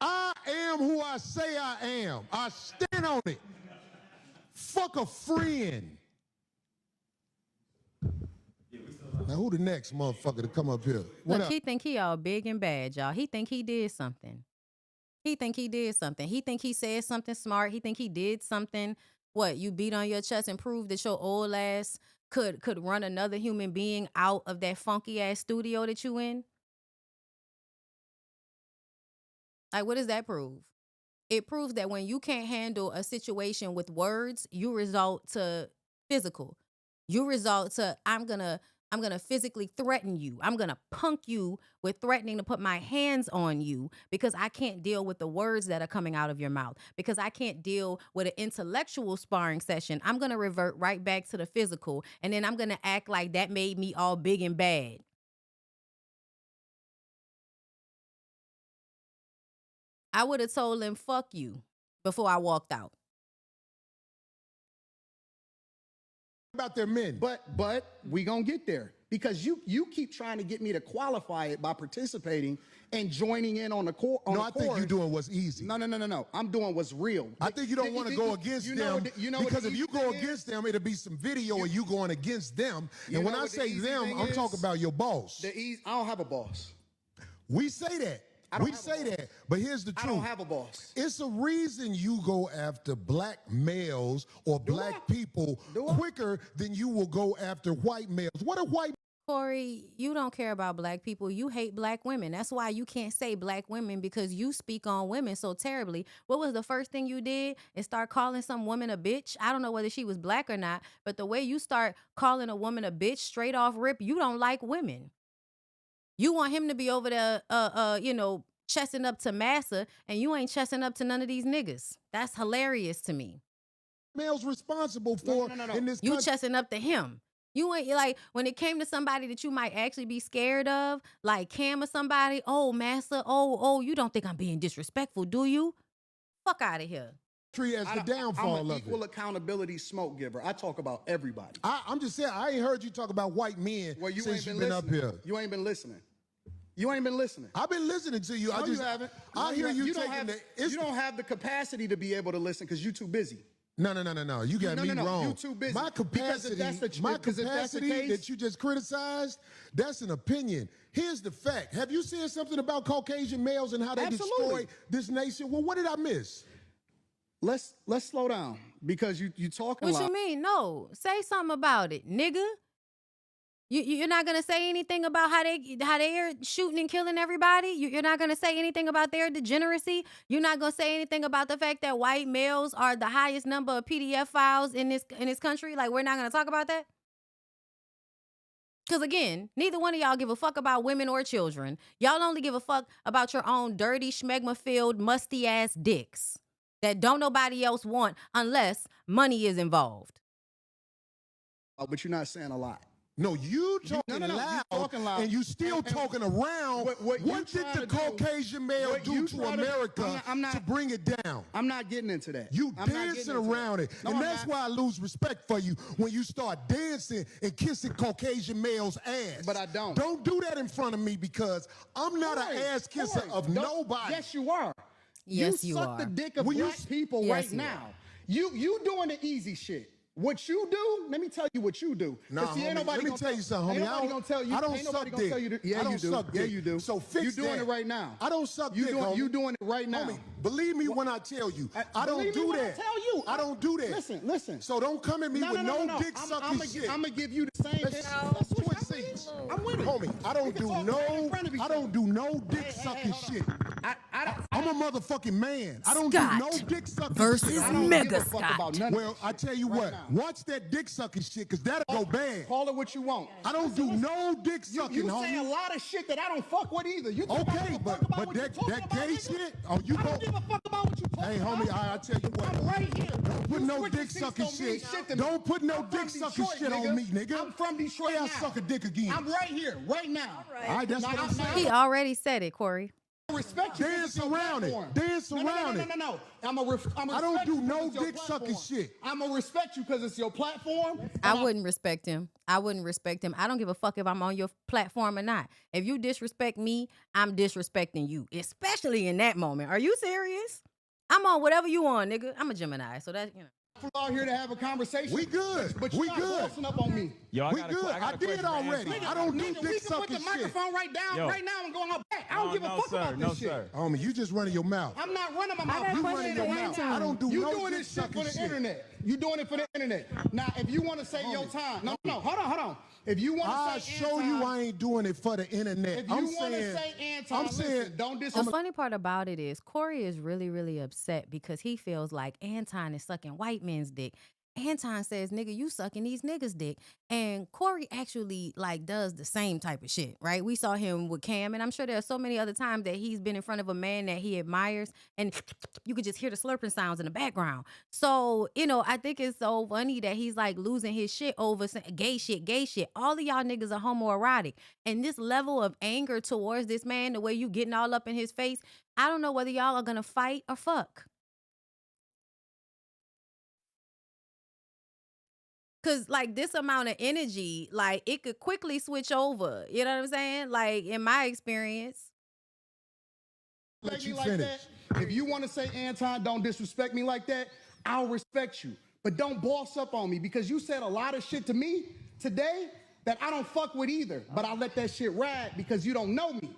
I am who I say I am. I stand on it. Fuck a friend. Now who the next motherfucker to come up here? Look, he think he all big and bad, y'all. He think he did something. He think he did something. He think he said something smart. He think he did something. What, you beat on your chest and prove that your old ass could run another human being out of that funky ass studio that you in? Like, what does that prove? It proves that when you can't handle a situation with words, you resort to physical. You resort to, I'm gonna physically threaten you. I'm gonna punk you with threatening to put my hands on you because I can't deal with the words that are coming out of your mouth, because I can't deal with an intellectual sparring session. I'm gonna revert right back to the physical, and then I'm gonna act like that made me all big and bad. I would have told him, fuck you, before I walked out. About their men. But we gonna get there, because you keep trying to get me to qualify it by participating and joining in on the core. No, I think you're doing what's easy. No. I'm doing what's real. I think you don't want to go against them, because if you go against them, it'll be some video of you going against them. And when I say them, I'm talking about your boss. I don't have a boss. We say that. We say that, but here's the truth. I don't have a boss. It's a reason you go after black males or black people quicker than you will go after white males. What are white? Corey, you don't care about black people. You hate black women. That's why you can't say black women, because you speak on women so terribly. What was the first thing you did? Is start calling some woman a bitch? I don't know whether she was black or not, but the way you start calling a woman a bitch straight off rip, you don't like women. You want him to be over there, chesting up to Massa, and you ain't chesting up to none of these niggas. That's hilarious to me. Males responsible for in this you country. chesting up to him. You ain't, like, when it came to somebody that you might actually be scared of, like Cam or somebody, oh, Massa, you don't think I'm being disrespectful, do you? Fuck out of here. As the downfall I'm an of equal it. accountability smoke giver. I talk about everybody. I'm just saying, I ain't heard you talk about white men since you've been up here. You ain't been listening. You ain't been listening. I've been listening to you. No, you haven't. I hear you taking you don't have the capacity to be able to listen because you're too busy. No. You got me wrong. You're too busy. My capacity that you just criticized, that's an opinion. Here's the fact. Have you said something about Caucasian males and how they destroy this nation? Well, what did I miss? Let's slow down, because you talking. What you mean? No, say something about it, nigga. You're not gonna say anything about how they're shooting and killing everybody. You're not gonna say anything about their degeneracy. You're not gonna say anything about the fact that white males are the highest number of PDF files in this country. Like, we're not gonna talk about that. Because again, neither one of y'all give a fuck about women or children. Y'all only give a fuck about your own dirty, schmegma-filled, musty-ass dicks that don't nobody else want unless money is involved. Oh, but you're not saying a lot. No, you talking loud, and you still talking around. What did the Caucasian male do to America to bring it down? I'm not getting into that. You dancing around it. And that's why I lose respect for you when you start dancing and kissing Caucasian males' ass. But I don't. Don't do that in front of me, because I'm not an ass kisser of nobody. Yes, you are. Yes, you you suck are. the dick of Will you- black people Yes, right you now. You doing the easy shit. What you do, let me tell you what you do. Nah, 'Cause see, homie, ain't nobody let me gonna tell you something, Ain't homie. nobody gonna tell you. I don't Ain't nobody suck gonna dick. tell you. I Yeah, don't you do. suck Yeah, dick. you do. So fix You doing that. it right now. I don't suck You dick, doing, homie. you doing it right now. Homie, believe me when I tell you, I don't Believe me do when that. I tell you. I don't do that. Listen. So don't come at me with no dick sucking shit. I'm gonna give you the same. Let's switch seats. I'm with it. Homie, I don't do no dick sucking shit. I'm a motherfucking man. I don't do no Scott dick sucking versus shit. I don't Mega give a fuck Scott. about none of Well, this I shit tell you right what, now. watch that dick sucking shit, cause that'll go bad. Call it what you want. I don't do no dick You sucking, say a homie. lot of shit that I don't fuck with either. You talk Okay, about but what you talking that about, gay nigga? shit, oh, you I go. don't give a fuck about what you talking Hey, about. homie, I tell you what. I'm right here. Don't put You no switching dick seats sucking don't mean shit. to me. Don't put no I'm from dick sucking Detroit, shit on me, nigga. I'm from Detroit Hey, I now. suck a dick again. I'm right here, right now. All right, that's what I'm saying. He already said it, Corey. Respect you. Dance around it. Dance around it. No. I don't do no dick sucking shit. I'm gonna respect you because it's your platform. I wouldn't respect him. I don't give a fuck if I'm on your platform or not. If you disrespect me, I'm disrespecting you, especially in that moment. Are you serious? I'm on whatever you on, nigga. I'm a Gemini, so that, you know. We're out here to have a conversation. We good. But We you're good. not bossing up on me. Yo, We good. I did already. I don't do Nigga, dick we can put sucking the shit. microphone right down, Yo. right now, and go on our back. I don't give a fuck about this shit. Homie, you just running your mouth. I'm not running my mouth. You I'm running saying your it right mouth. now. I don't do You no doing dick this shit for sucking the shit. internet. You doing it for the internet. Now, if you want to say your time, no, hold on. If you want I'll to say show Anton, you I ain't doing it for the internet. if you I'm want to saying, say Anton, I'm saying, listen, don't The disrespect. funny part about it is Corey is really, really upset because he feels like Anton is sucking white men's dick. Anton says, nigga, you sucking these niggas' dick. And Corey actually like does the same type of shit, right? We saw him with Cam, and I'm sure there are so many other times that he's been in front of a man that he admires, and you could just hear the slurping sounds in the background. So, you know, I think it's so funny that he's like losing his shit over gay shit. All of y'all niggas are homoerotic. And this level of anger towards this man, the way you getting all up in his face, I don't know whether y'all are gonna fight or fuck. Cause like this amount of energy, like it could quickly switch over. You know what I'm saying? Like in my experience. let you like finish. that. If you want to say Anton, don't disrespect me like that, I'll respect you. But don't boss up on me because you said a lot of shit to me today that I don't fuck with either. But I let that shit ride because you don't know me.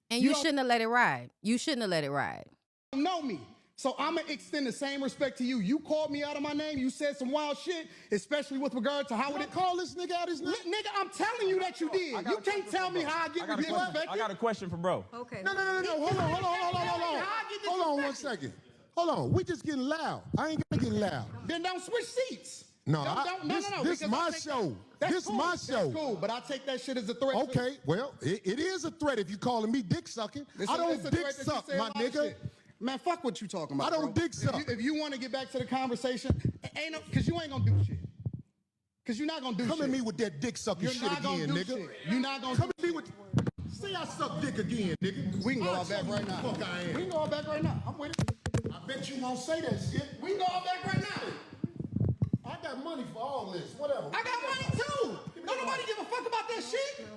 And you shouldn't have let it ride. You shouldn't have let it ride. You don't know me. So I'm going to extend the same respect to you. You called me out of my name. You said some wild shit, especially with regard to how it call this nigga out his name. Nigga, I'm telling you that you did. You can't tell me how I get respected. I got a question for bro. Okay. No. Hold on. Hold on 1 second. Hold on. We just getting loud. I ain't gonna get loud. Then don't switch seats. No, No. this because my I take- show. That's This cool. my show. That's cool, but I take that shit as a threat. Okay, well, it is a threat if you calling me dick sucking. I don't dick suck, my nigga. Man, fuck what you talking about. I don't bro. dick suck. If you want to get back to the conversation, ain't no, because you ain't gonna do shit. Because you're not gonna do shit. Come at me with that dick sucking You're shit not gonna again, do nigga. shit. You're not gonna Come do at me with. Say I suck dick again, nigga. We can go I'll out back show you right who now. the fuck I am. We can go out back right now. I'm with it. I bet you won't say that shit. We can go out back right now. I got money for all this. Whatever. I got money too. Don't nobody give a fuck about that shit.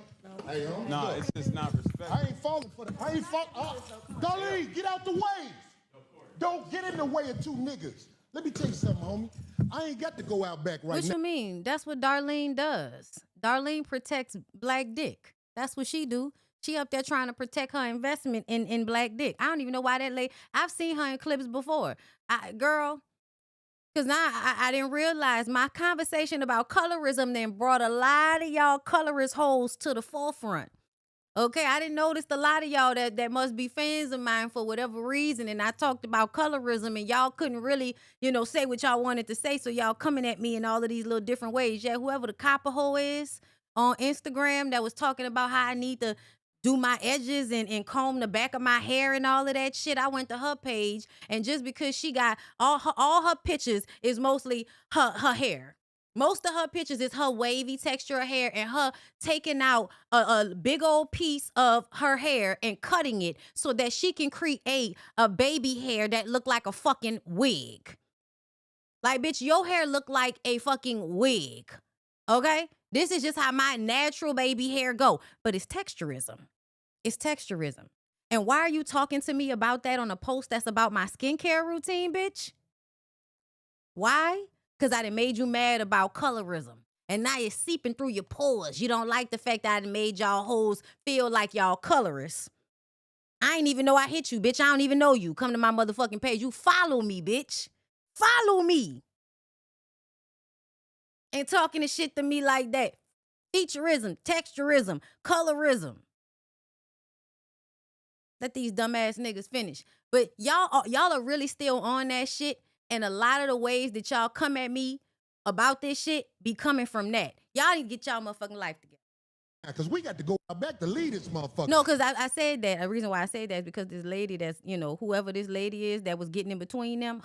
Hey, homie, No, look, it's just not respect. I ain't falling for that. I ain't falling. Darlene, get out the way. Don't get in the way of two niggas. Let me tell you something, homie. I ain't got to go out back right What now. you mean? That's what Darlene does. Darlene protects black dick. That's what she do. She up there trying to protect her investment in black dick. I don't even know why that lady. I've seen her in clips before. Girl, because now I didn't realize my conversation about colorism then brought a lot of y'all colorist hoes to the forefront. Okay, I didn't notice a lot of y'all that must be fans of mine for whatever reason. And I talked about colorism and y'all couldn't really, say what y'all wanted to say. So y'all coming at me in all of these little different ways. Yeah, whoever the copper hoe is on Instagram that was talking about how I need to do my edges and comb the back of my hair and all of that shit. I went to her page, and just because she got all her pictures is mostly her hair. Most of her pictures is her wavy texture of hair and her taking out a big old piece of her hair and cutting it so that she can create a baby hair that look like a fucking wig. Like, bitch, your hair look like a fucking wig. Okay? This is just how my natural baby hair go. But it's texturism. It's texturism. And why are you talking to me about that on a post that's about my skincare routine, bitch? Why? Because I done made you mad about colorism. And now you're seeping through your pores. You don't like the fact that I done made y'all hoes feel like y'all colorists. I ain't even know I hit you, bitch. I don't even know you. Come to my motherfucking page. You follow me, bitch. Follow me. And talking the shit to me like that. Featureism, texturism, colorism. Let these dumbass niggas finish. But y'all are really still on that shit. And a lot of the ways that y'all come at me about this shit be coming from that. Y'all need to get y'all motherfucking life together. Because we got to go back to lead this motherfucker. No, because I said that. The reason why I said that is because this lady that's, whoever this lady is that was getting in between them,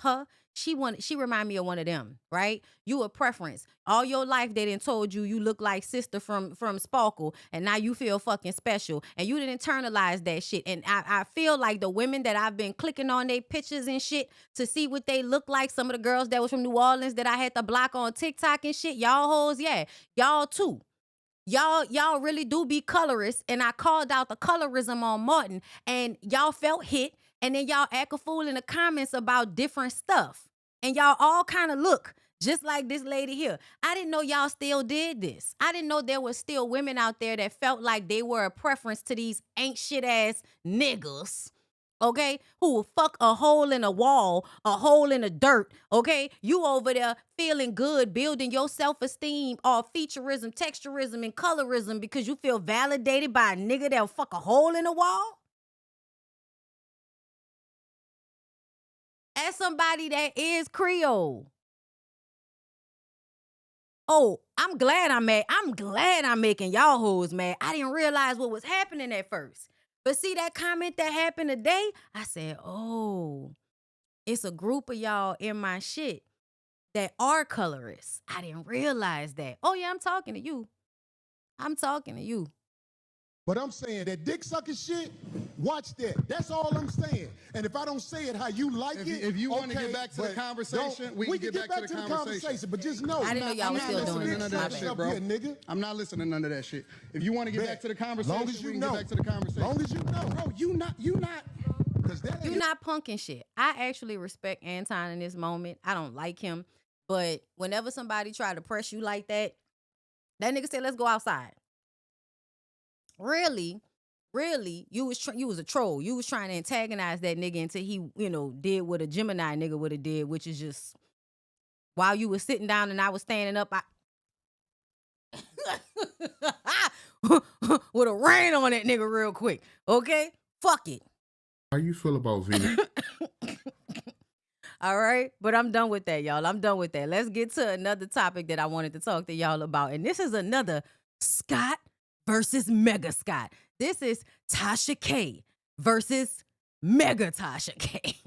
she remind me of one of them, right? You a preference. All your life they done told you look like sister from Sparkle, and now you feel fucking special. And you didn't internalize that shit. And I feel like the women that I've been clicking on their pictures and shit to see what they look like, some of the girls that was from New Orleans that I had to block on TikTok and shit, y'all hoes, yeah, y'all too. Y'all really do be colorists, and I called out the colorism on Martin, and y'all felt hit, and then y'all act a fool in the comments about different stuff. And y'all all kind of look just like this lady here. I didn't know y'all still did this. I didn't know there was still women out there that felt like they were a preference to these ain't shit ass niggas. Okay, who will fuck a hole in a wall, a hole in the dirt, okay? You over there feeling good, building your self-esteem off featureism, texturism, and colorism because you feel validated by a nigga that'll fuck a hole in a wall? As somebody that is Creole. Oh, I'm glad I'm making y'all hoes mad. I didn't realize what was happening at first. But see that comment that happened today? I said, oh, it's a group of y'all in my shit that are colorists. I didn't realize that. Oh, yeah, I'm talking to you. But I'm saying that dick sucking shit, watch that. That's all I'm saying. And if I don't say it how you like If you want to get back to the conversation, we can get back to the conversation. But just know, I didn't know y'all was still doing none of that shit, bro. Nigga. I'm not listening to none of that shit. If you want to get back to the conversation, long as you we can know. get back to the conversation. Long as you know. Bro, you not. You're not punking shit. I actually respect Anton in this moment. I don't like him. But whenever somebody try to press you like that nigga said, let's go outside. Really, you was a troll. You was trying to antagonize that nigga until he, did what a Gemini nigga would have did, which is just, while you was sitting down and I was standing up, would have ran on that nigga real quick. Okay? Fuck it. How you feel about Venus? All right, but I'm done with that, y'all. I'm done with that. Let's get to another topic that I wanted to talk to y'all about. And this is another Scott versus Mega Scott. This is Tasha K versus Mega Tasha K.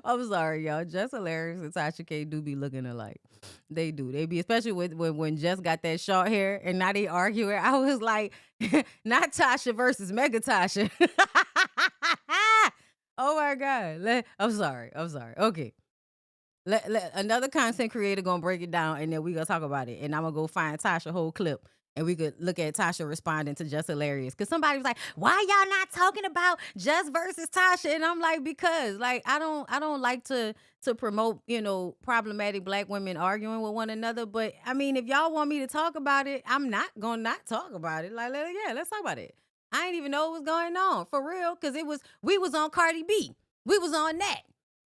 I'm sorry, y'all. Jess Hilarious and Tasha K do be looking alike. They do. They be, especially when Jess got that short hair and now they arguing. I was like, not Tasha versus Mega Tasha. Oh my God. I'm sorry. Okay. Another content creator gonna break it down and then we gonna talk about it. And I'm gonna go find Tasha whole clip and we could look at Tasha responding to Just Hilarious. Cause somebody was like, why y'all not talking about Just versus Tasha? And I'm like, because like I don't like to promote, problematic black women arguing with one another. But I mean, if y'all want me to talk about it, I'm not gonna not talk about it. Like, let's talk about it. I didn't even know what was going on for real. Cause we was on Cardi B. We was on that.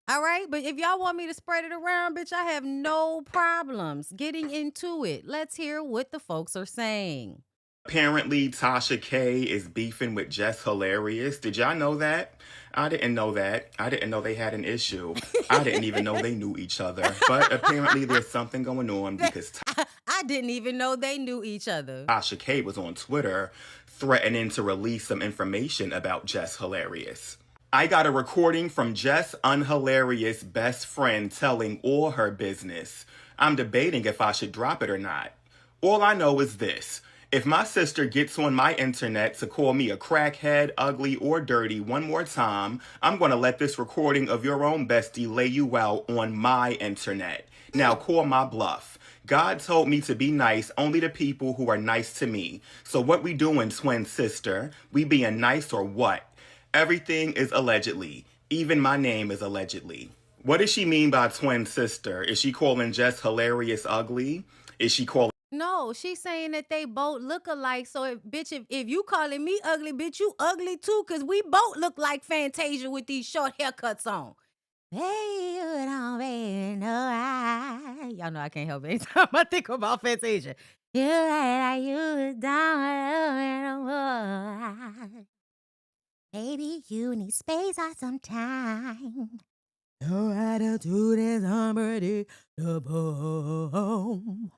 All right, but if y'all want me to spread it around, bitch, I have no problems getting into it. Let's hear what the folks are saying. Apparently, Tasha K is beefing with Jess Hilarious. Did y'all know that? I didn't know that. I didn't know they had an issue. I didn't even know they knew each other. But apparently there's something going on because I didn't even know they knew each other. Tasha K was on Twitter threatening to release some information about Jess Hilarious. I got a recording from Jess Unhilarious' best friend telling all her business. I'm debating if I should drop it or not. All I know is this. If my sister gets on my internet to call me a crackhead, ugly, or dirty one more time, I'm going to let this recording of your own bestie lay you out on my internet. Now call my bluff. God told me to be nice only to people who are nice to me. So what we doing, twin sister? We being nice or what? Everything is allegedly. Even my name is allegedly. What does she mean by twin sister? Is she calling Jess hilarious ugly? Is she calling... No, she's saying that they both look alike. So, if you calling me ugly, bitch, you ugly too, because we both look like Fantasia with these short haircuts on. Hey, you don't really know y'all know I can't help it anytime I think about Fantasia. You like you down. Maybe you need space or some time. No attitude is unpredictable.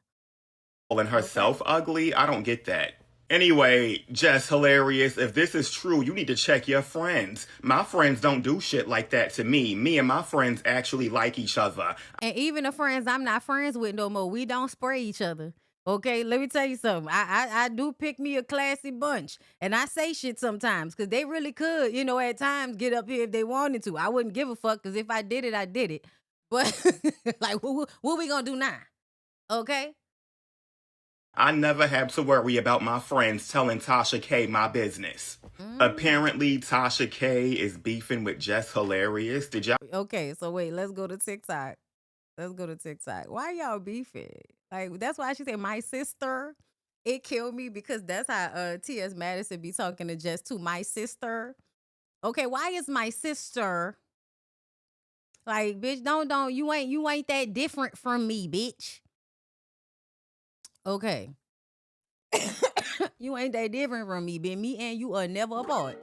calling herself ugly? I don't get that. Anyway, Jess hilarious. If this is true, you need to check your friends. My friends don't do shit like that to me. Me and my friends actually like each other. And even the friends I'm not friends with no more, we don't spray each other. Okay, let me tell you something. I do pick me a classy bunch. And I say shit sometimes because they really could, at times get up here if they wanted to. I wouldn't give a fuck because if I did it, I did it. But like, what we gonna do now? Okay? I never had to worry about my friends telling Tasha K my business. Apparently, Tasha K is beefing with Jess hilarious. Did y'all... Okay, so wait, let's go to TikTok. Why y'all beefing? Like, that's why she said my sister. It killed me because that's how T.S. Madison be talking to Jess too. My sister. Okay, why is my sister? Like, bitch, don't you ain't that different from me, bitch. Okay. You ain't that different from me, bitch. Me and you are never apart.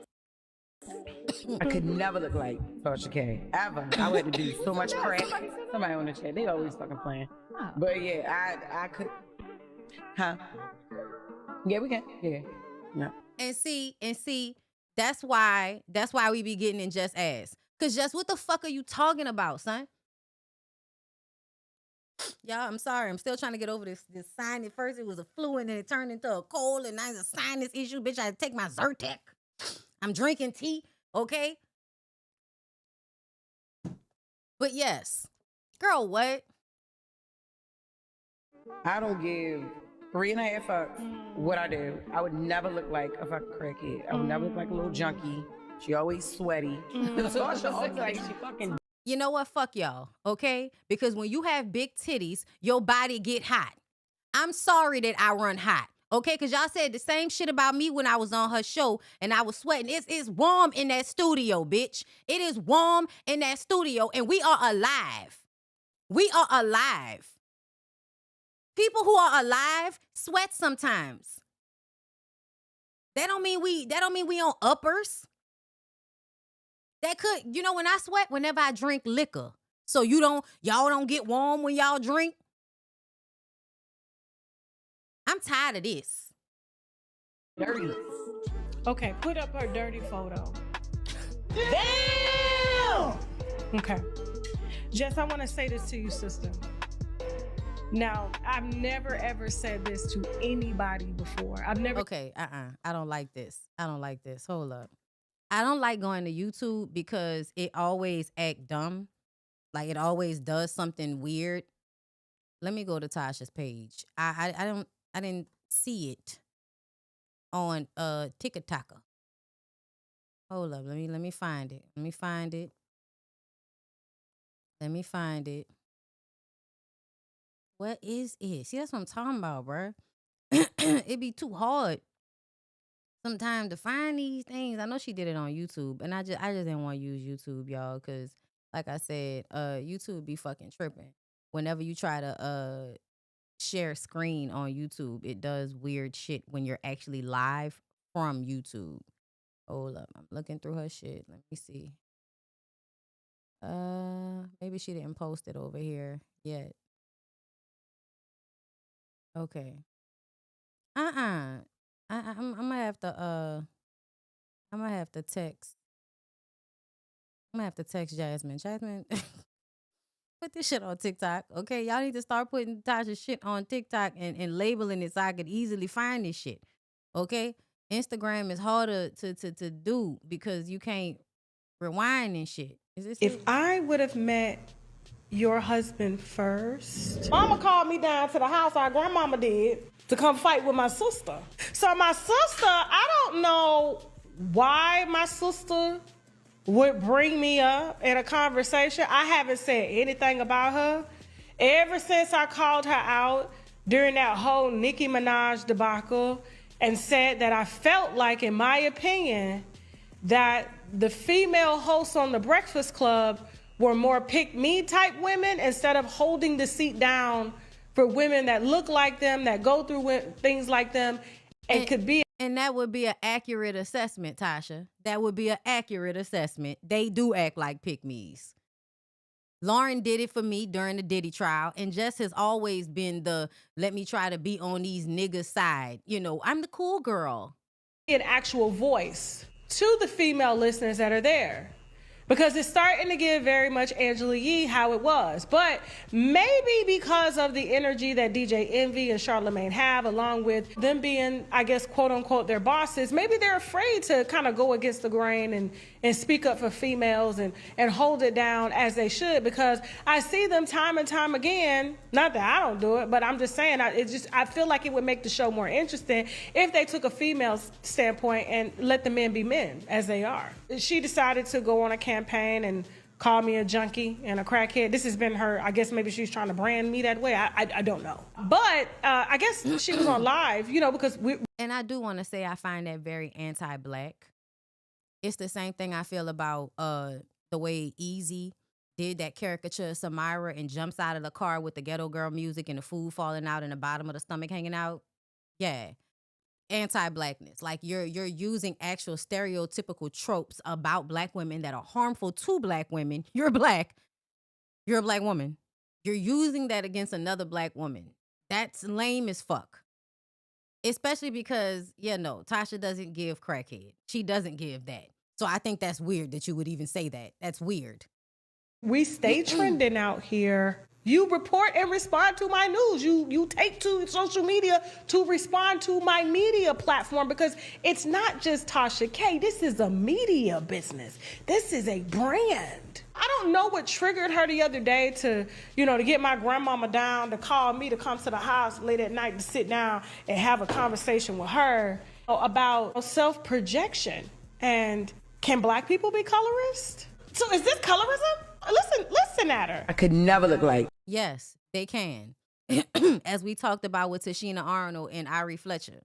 I could never look like Tasha K. Ever. I would have to do so much crack. Somebody on the chat, they always fucking playing. But yeah, I could. Huh? Yeah, we can. Yeah. And see, that's why we be getting in Jess' ass. Cause Jess, what the fuck are you talking about, son? Y'all, I'm sorry. I'm still trying to get over this sinus. At first it was a flu and then it turned into a cold and now it's a sinus issue. Bitch, I had to take my Zyrtec. I'm drinking tea, okay? But yes. Girl, what? I don't give 3.5 fucks what I do. I would never look like a fucking crackhead. I would never look like a little junkie. She always sweaty. Tasha always like she fucking... You know what? Fuck y'all, okay? Because when you have big titties, your body get hot. I'm sorry that I run hot, okay? Because y'all said the same shit about me when I was on her show and I was sweating. It's warm in that studio, bitch. It is warm in that studio and we are alive. We are alive. People who are alive sweat sometimes. That don't mean we on uppers. That could, when I sweat, whenever I drink liquor. So y'all don't get warm when y'all drink. I'm tired of this. Dirty. Okay, put up her dirty photo. Damn! Okay. Jess, I want to say this to you, sister. Now, I've never, ever said this to anybody before. Okay, I don't like this. Hold up. I don't like going to YouTube because it always act dumb. Like it always does something weird. Let me go to Tasha's page. I didn't see it on TikTok. Hold up, let me find it. Let me find it. What is it? See, that's what I'm talking about, bruh. It be too hard sometimes to find these things. I know she did it on YouTube, and I just didn't want to use YouTube, y'all, because like I said, YouTube be fucking tripping. Whenever you try to share screen on YouTube, it does weird shit when you're actually live from YouTube. Hold up, I'm looking through her shit. Let me see. Maybe she didn't post it over here yet. Okay. I'm gonna have to text. I'm gonna have to text Jasmine. Jasmine, put this shit on TikTok. Okay, y'all need to start putting Tasha's shit on TikTok and labeling it so I could easily find this shit. Okay? Instagram is harder to do because you can't rewind and shit. Is this If it? I would have met your husband first. Mama called me down to the house, our grandmama did, to come fight with my sister. So my sister, I don't know why my sister would bring me up in a conversation. I haven't said anything about her. Ever since I called her out during that whole Nicki Minaj debacle and said that I felt like, in my opinion, that the female hosts on The Breakfast Club were more pick-me type women instead of holding the seat down for women that look like them, that go through things like them, and could be. And that would be an accurate assessment, Tasha. That would be an accurate assessment. They do act like pick-me's. Lauren did it for me during the Diddy trial, and Jess has always been the, let me try to be on these niggas' side. You know, I'm the cool girl. An actual voice to the female listeners that are there. Because it's starting to give very much Angela Yee how it was. But maybe because of the energy that DJ Envy and Charlamagne have, along with them being, I guess, quote unquote, their bosses, maybe they're afraid to kind of go against the grain and speak up for females and hold it down as they should. Because I see them time and time again, not that I don't do it, but I'm just saying, I feel like it would make the show more interesting if they took a female standpoint and let the men be men as they are. She decided to go on a campaign and call me a junkie and a crackhead. This has been her, I guess maybe she's trying to brand me that way. I don't know. But I guess she was on live, you know, because we. And I do want to say I find that very anti-black. It's the same thing I feel about the way Easy did that caricature of Samira and jumps out of the car with the ghetto girl music and the food falling out and the bottom of the stomach hanging out. Yeah. Anti-blackness. Like you're using actual stereotypical tropes about black women that are harmful to black women. You're black. You're a black woman. You're using that against another black woman. That's lame as fuck. Especially because, Tasha doesn't give crackhead. She doesn't give that. So I think that's weird that you would even say that. That's weird. We stay trending out here. You report and respond to my news. You take to social media to respond to my media platform, because it's not just Tasha K. This is a media business. This is a brand. I don't know what triggered her the other day to get my grandmama down, to call me to come to the house late at night to sit down and have a conversation with her about self-projection. And can black people be colorist? So is this colorism? Listen at her. I could never look like. Yes, they can. As we talked about with Tashina Arnold and Ari Fletcher.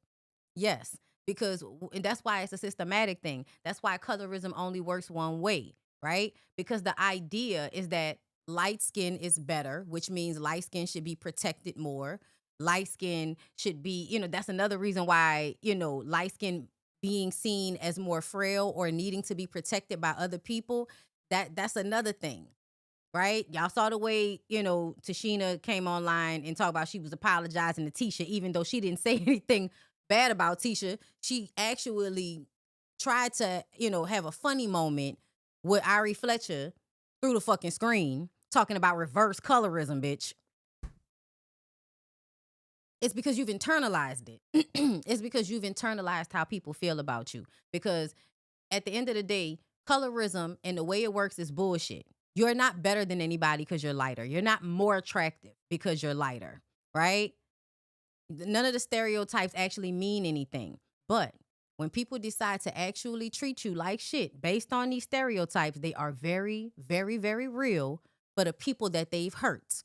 Yes, and that's why it's a systematic thing. That's why colorism only works one way, right? Because the idea is that light skin is better, which means light skin should be protected more. Light skin should be, that's another reason why, light skin being seen as more frail or needing to be protected by other people. That's another thing, right? Y'all saw the way, Tashina came online and talked about she was apologizing to Tisha, even though she didn't say anything bad about Tisha. She actually tried to, have a funny moment with Ari Fletcher through the fucking screen, talking about reverse colorism, bitch. It's because you've internalized it. It's because you've internalized how people feel about you. Because at the end of the day, colorism and the way it works is bullshit. You're not better than anybody because you're lighter. You're not more attractive because you're lighter, right? None of the stereotypes actually mean anything. But when people decide to actually treat you like shit based on these stereotypes, they are very, very, very real for the people that they've hurt.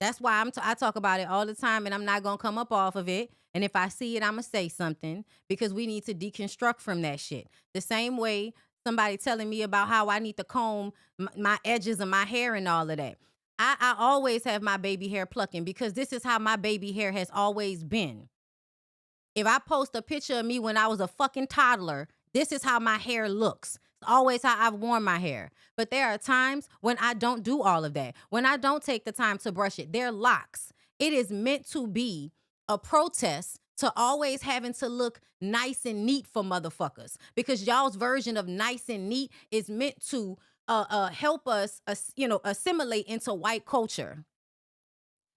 That's why I talk about it all the time, and I'm not going to come up off of it. And if I see it, I'm going to say something, because we need to deconstruct from that shit. The same way somebody telling me about how I need to comb my edges of my hair and all of that. I always have my baby hair plucking, because this is how my baby hair has always been. If I post a picture of me when I was a fucking toddler, this is how my hair looks. It's always how I've worn my hair. But there are times when I don't do all of that. When I don't take the time to brush it. They're locks. It is meant to be a protest to always having to look nice and neat for motherfuckers. Because y'all's version of nice and neat is meant to help us, assimilate into white culture.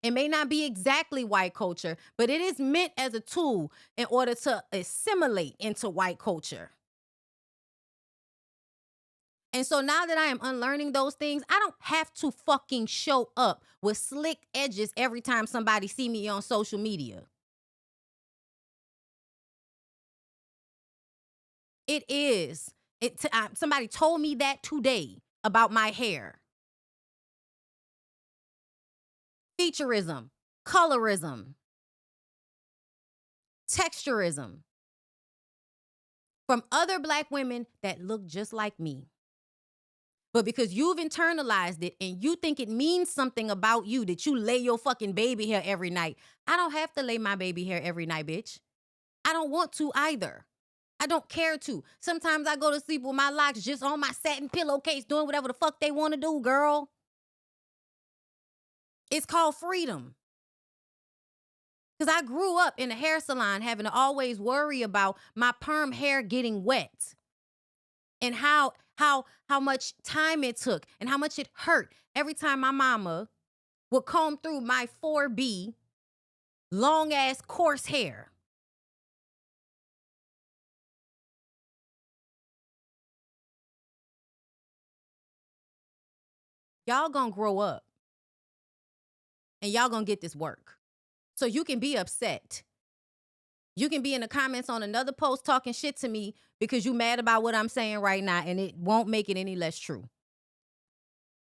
It may not be exactly white culture, but it is meant as a tool in order to assimilate into white culture. And so now that I am unlearning those things, I don't have to fucking show up with slick edges every time somebody see me on social media. It is. Somebody told me that today about my hair. Featureism, colorism, texturism from other black women that look just like me. But because you've internalized it and you think it means something about you that you lay your fucking baby hair every night, I don't have to lay my baby hair every night, bitch. I don't want to either. I don't care to. Sometimes I go to sleep with my locks just on my satin pillowcase doing whatever the fuck they want to do, girl. It's called freedom. Because I grew up in a hair salon having to always worry about my perm hair getting wet and how much time it took and how much it hurt every time my mama would comb through my 4B long-ass coarse hair. Y'all gonna grow up and y'all gonna get this work. So you can be upset. You can be in the comments on another post talking shit to me because you mad about what I'm saying right now, and it won't make it any less true.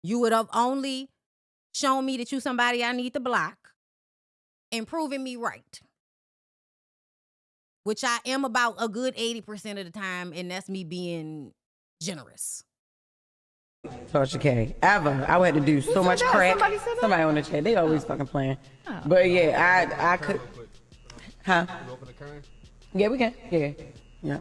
You would have only shown me that you somebody I need to block and proven me right. Which I am about a good 80% of the time, and that's me being generous. Tasha K. Ever. I had to do so much crack. Somebody on the chat. They always fucking playing. Oh. But yeah, I could. Huh? Yeah, we can. Yeah.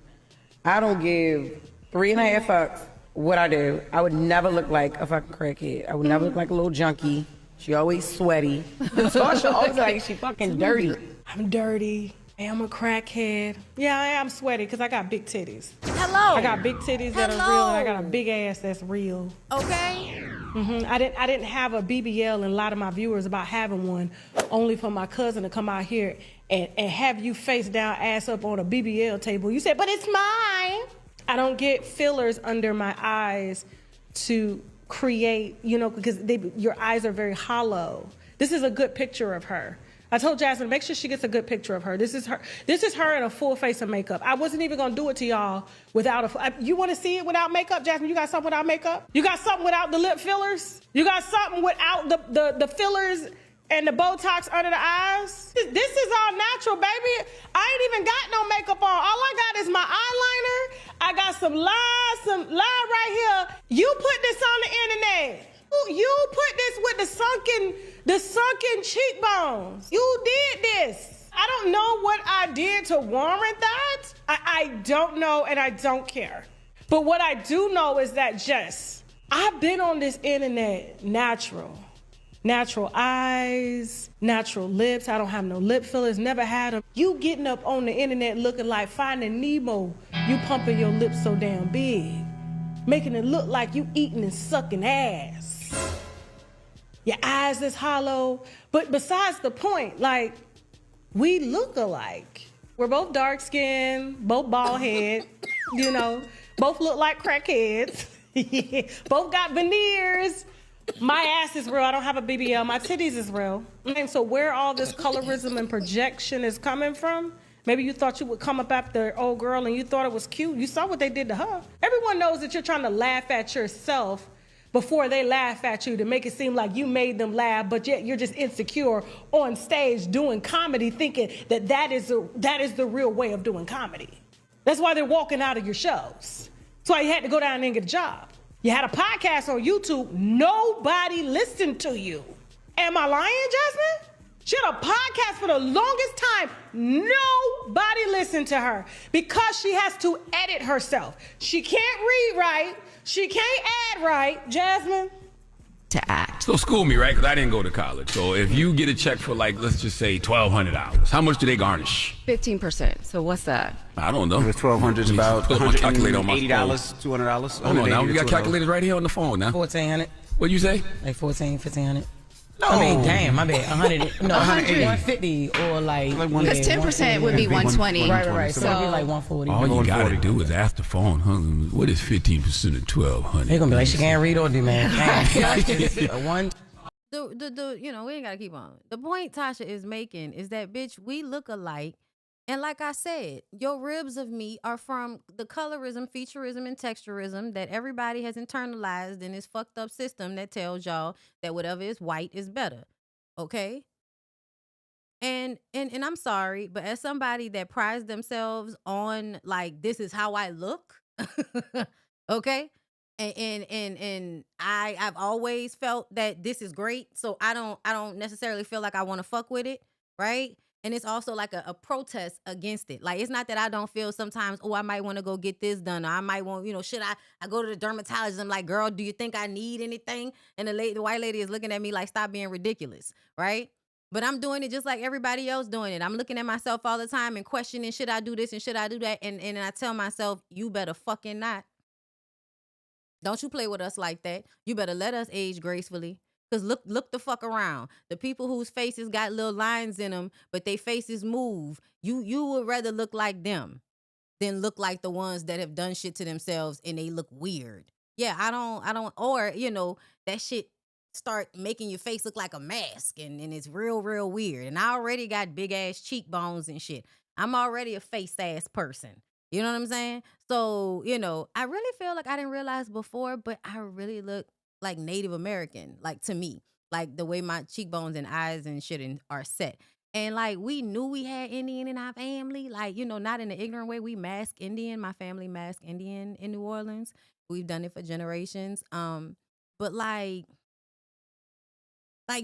I don't give 3.5 fucks what I do. I would never look like a fucking crackhead. I would never look like a little junkie. She always sweaty. Tasha always like she fucking dirty. I'm dirty. I'm a crackhead. Yeah, I am sweaty because I got big titties. Hello. I got big titties that are real, and I got a big ass that's real. Okay. I didn't have a BBL, and a lot of my viewers about having one, only for my cousin to come out here and have you face down, ass up on a BBL table. You said, but it's mine. I don't get fillers under my eyes to create, because your eyes are very hollow. This is a good picture of her. I told Jasmine, make sure she gets a good picture of her. This is her in a full face of makeup. I wasn't even gonna do it to y'all without you wanna see it without makeup, Jasmine? You got something without makeup? You got something without the lip fillers? You got something without the fillers and the Botox under the eyes? This is all natural, baby. I ain't even got no makeup on. All I got is my eyeliner. I got some line right here. You put this on the internet. You put this with the sunken cheekbones. You did this. I don't know what I did to warrant that. I don't know, and I don't care. But what I do know is that, Jess, I've been on this internet natural. Natural eyes, natural lips. I don't have no lip fillers, never had them. You getting up on the internet looking like Finding Nemo. You pumping your lips so damn big, making it look like you eating and sucking ass. Your eyes is hollow. But besides the point, like, we look alike. We're both dark skinned, both bald head, both look like crackheads. Both got veneers. My ass is real. I don't have a BBL. My titties is real. And so where all this colorism and projection is coming from, maybe you thought you would come up after old girl and you thought it was cute. You saw what they did to her. Everyone knows that you're trying to laugh at yourself before they laugh at you to make it seem like you made them laugh, but yet you're just insecure on stage doing comedy, thinking that is the real way of doing comedy. That's why they're walking out of your shows. That's why you had to go down there and get a job. You had a podcast on YouTube. Nobody listened to you. Am I lying, Jasmine? She had a podcast for the longest time. Nobody listened to her because she has to edit herself. She can't read right. She can't add right. Jasmine? To act. So school me, right? Because I didn't go to college. So if you get a check for, like, let's just say $1,200, how much do they garnish? 15%. So what's that? I don't know. It was $1,200 is about $180, $200. Hold on now. We got calculators right here on the phone now. 1,400. What'd you say? Like 1,400, 1,500. No. I mean, damn, my bad. 100, no, 150 or like. Because 10% would be 120. Right. So it'd be like 140. All you gotta do is ask the phone, huh? What is 15% of 1200? They're gonna be like, she can't read or do, man. The you know, we ain't gotta keep on. The point Tasha is making is that, bitch, we look alike. And like I said, your ribs of meat are from the colorism, featureism, and texturism that everybody has internalized in this fucked up system that tells y'all that whatever is white is better. Okay? And I'm sorry, but as somebody that prides themselves on like, this is how I look, okay? And I've always felt that this is great, so I don't necessarily feel like I want to fuck with it, right? And it's also like a protest against it. Like, it's not that I don't feel sometimes, oh, I might want to go get this done, or I might want, you know, should I go to the dermatologist? I'm like, girl, do you think I need anything? And the white lady is looking at me like, stop being ridiculous, right? But I'm doing it just like everybody else doing it. I'm looking at myself all the time and questioning, should I do this and should I do that? And I tell myself, you better fucking not. Don't you play with us like that. You better let us age gracefully. Because look the fuck around. The people whose faces got little lines in them, but they faces move. You would rather look like them than look like the ones that have done shit to themselves and they look weird. Yeah, I don't, or, you know, that shit start making your face look like a mask and it's real weird. And I already got big ass cheekbones and shit. I'm already a face ass person. You know what I'm saying? So, you know, I really feel like I didn't realize before, but I really look like Native American, like to me, like the way my cheekbones and eyes and shit are set. And like, we knew we had Indian in our family, like, you know, not in an ignorant way. We mask Indian. My family mask Indian in New Orleans. We've done it for generations. But like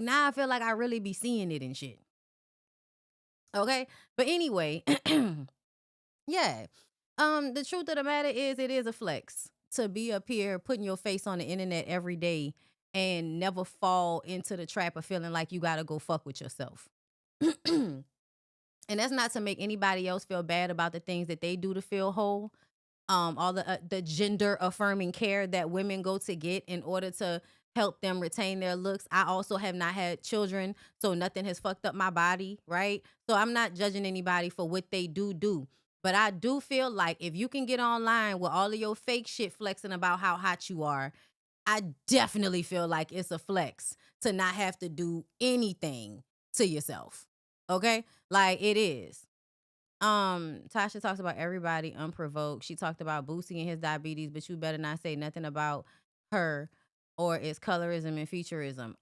now I feel like I really be seeing it and shit. Okay. But anyway, yeah. The truth of the matter is, it is a flex to be up here putting your face on the internet every day and never fall into the trap of feeling like you gotta go fuck with yourself. And that's not to make anybody else feel bad about the things that they do to feel whole. All the gender affirming care that women go to get in order to help them retain their looks. I also have not had children, so nothing has fucked up my body, right? So I'm not judging anybody for what they do. But I do feel like if you can get online with all of your fake shit flexing about how hot you are, I definitely feel like it's a flex to not have to do anything to yourself. Okay? Like, it is. Tasha talks about everybody unprovoked. She talked about Boosie and his diabetes, but you better not say nothing about her or its colorism and featureism.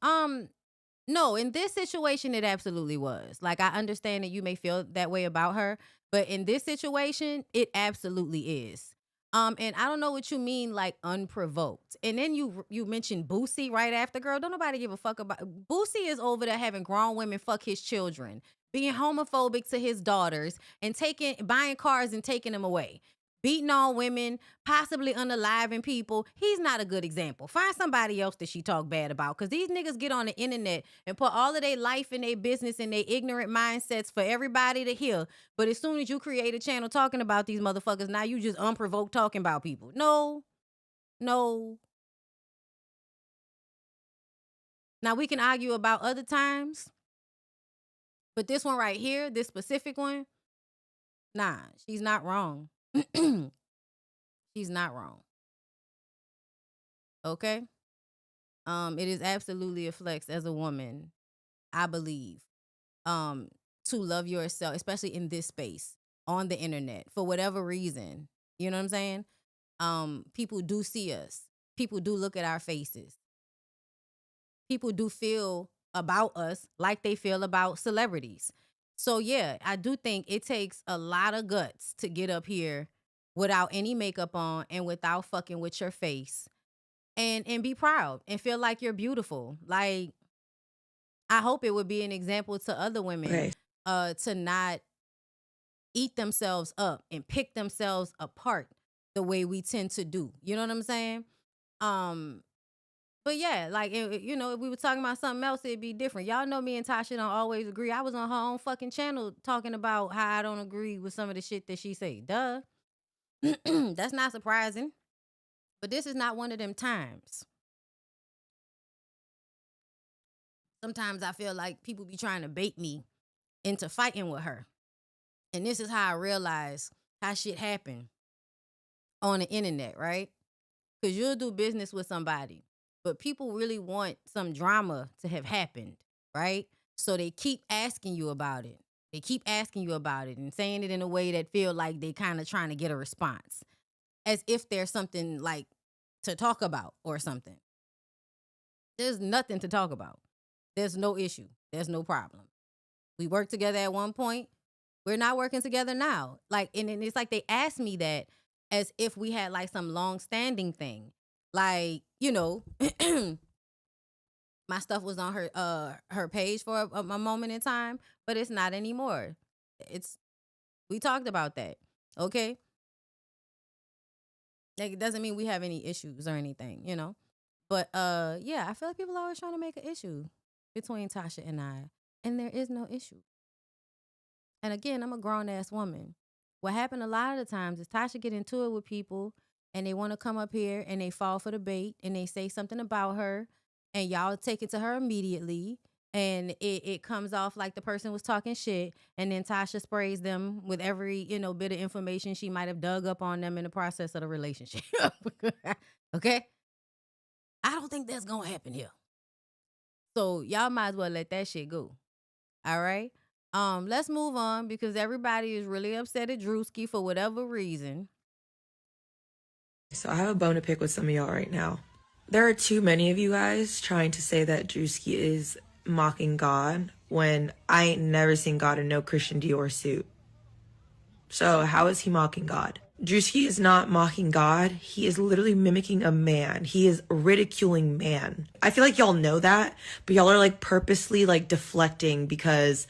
No, in this situation, it absolutely was. Like, I understand that you may feel that way about her, but in this situation, it absolutely is. And I don't know what you mean, like, unprovoked. And then you mentioned Boosie right after, girl. Don't nobody give a fuck about. Boosie is over there having grown women fuck his children, being homophobic to his daughters, and buying cars and taking them away. Beating on women, possibly unaliving people. He's not a good example. Find somebody else that she talk bad about, because these niggas get on the internet and put all of their life and their business and their ignorant mindsets for everybody to hear. But as soon as you create a channel talking about these motherfuckers, now you just unprovoked talking about people. No. Now we can argue about other times, but this one right here, this specific one, nah, she's not wrong. She's not wrong. Okay? It is absolutely a flex as a woman, I believe, to love yourself, especially in this space, on the internet, for whatever reason. You know what I'm saying? People do see us. People do look at our faces. People do feel about us like they feel about celebrities. So yeah, I do think it takes a lot of guts to get up here without any makeup on and without fucking with your face and be proud and feel like you're beautiful. Like, I hope it would be an example to other women to not eat themselves up and pick themselves apart the way we tend to do. You know what I'm saying? But yeah, like, you know, if we were talking about something else, it'd be different. Y'all know me and Tasha don't always agree. I was on her own fucking channel talking about how I don't agree with some of the shit that she say. Duh. That's not surprising. But this is not one of them times. sometimes I feel like people be trying to bait me into fighting with her. And this is how I realize how shit happen on the internet, right? Because you'll do business with somebody, but people really want some drama to have happened, right? So they keep asking you about it. They keep asking you about it and saying it in a way that feel like they kind of trying to get a response, as if there's something like to talk about or something. There's nothing to talk about. There's no issue. There's no problem. We worked together at one point. We're not working together now. Like, and it's like they asked me that as if we had like some long-standing thing. Like, you know, my stuff was on her page for a moment in time, but it's not anymore. We talked about that, okay? Like, it doesn't mean we have any issues or anything, you know? But yeah, I feel like people are always trying to make an issue between Tasha and I, and there is no issue. And again, I'm a grown-ass woman. What happened a lot of the times is Tasha get into it with people, and they want to come up here, and they fall for the bait, and they say something about her, and y'all take it to her immediately, and it comes off like the person was talking shit, and then Tasha sprays them with every, you know, bit of information she might have dug up on them in the process of the relationship. Okay? I don't think that's going to happen here. So y'all might as well let that shit go. All right? Let's move on because everybody is really upset at Drewski for whatever reason. So I have a bone to pick with some of y'all right now. There are too many of you guys trying to say that Drewski is mocking God when I ain't never seen God in no Christian Dior suit. So how is he mocking God? Drewski is not mocking God. He is literally mimicking a man. He is ridiculing man. I feel like y'all know that, but y'all are like purposely like deflecting because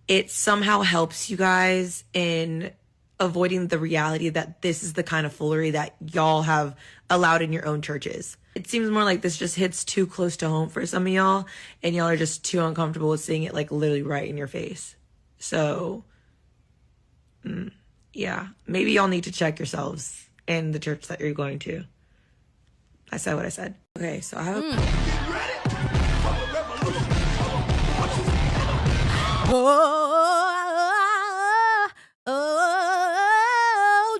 it somehow helps you guys in avoiding the reality that this is the kind of foolery that y'all have allowed in your own churches. It seems more like this just hits too close to home for some of y'all, and y'all are just too uncomfortable with seeing it like literally right in your face. So, yeah, maybe y'all need to check yourselves in the church that you're going to. I said what I said. Okay, so I have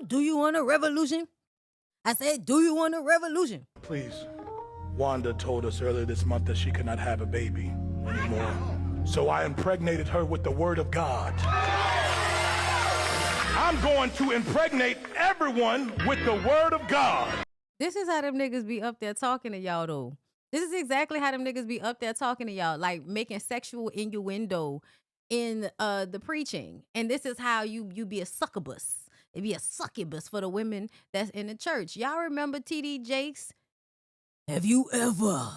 Do you want a revolution? I said, do you want a revolution? Please. Wanda told us earlier this month that she could not have a baby anymore. So I impregnated her with the word of God. I'm going to impregnate everyone with the word of God. This is how them niggas be up there talking to y'all, though. This is exactly how them niggas be up there talking to y'all, like making sexual innuendo in the preaching. And this is how you be a succubus. It be a succubus for the women that's in the church. Y'all remember TD Jakes? Have you ever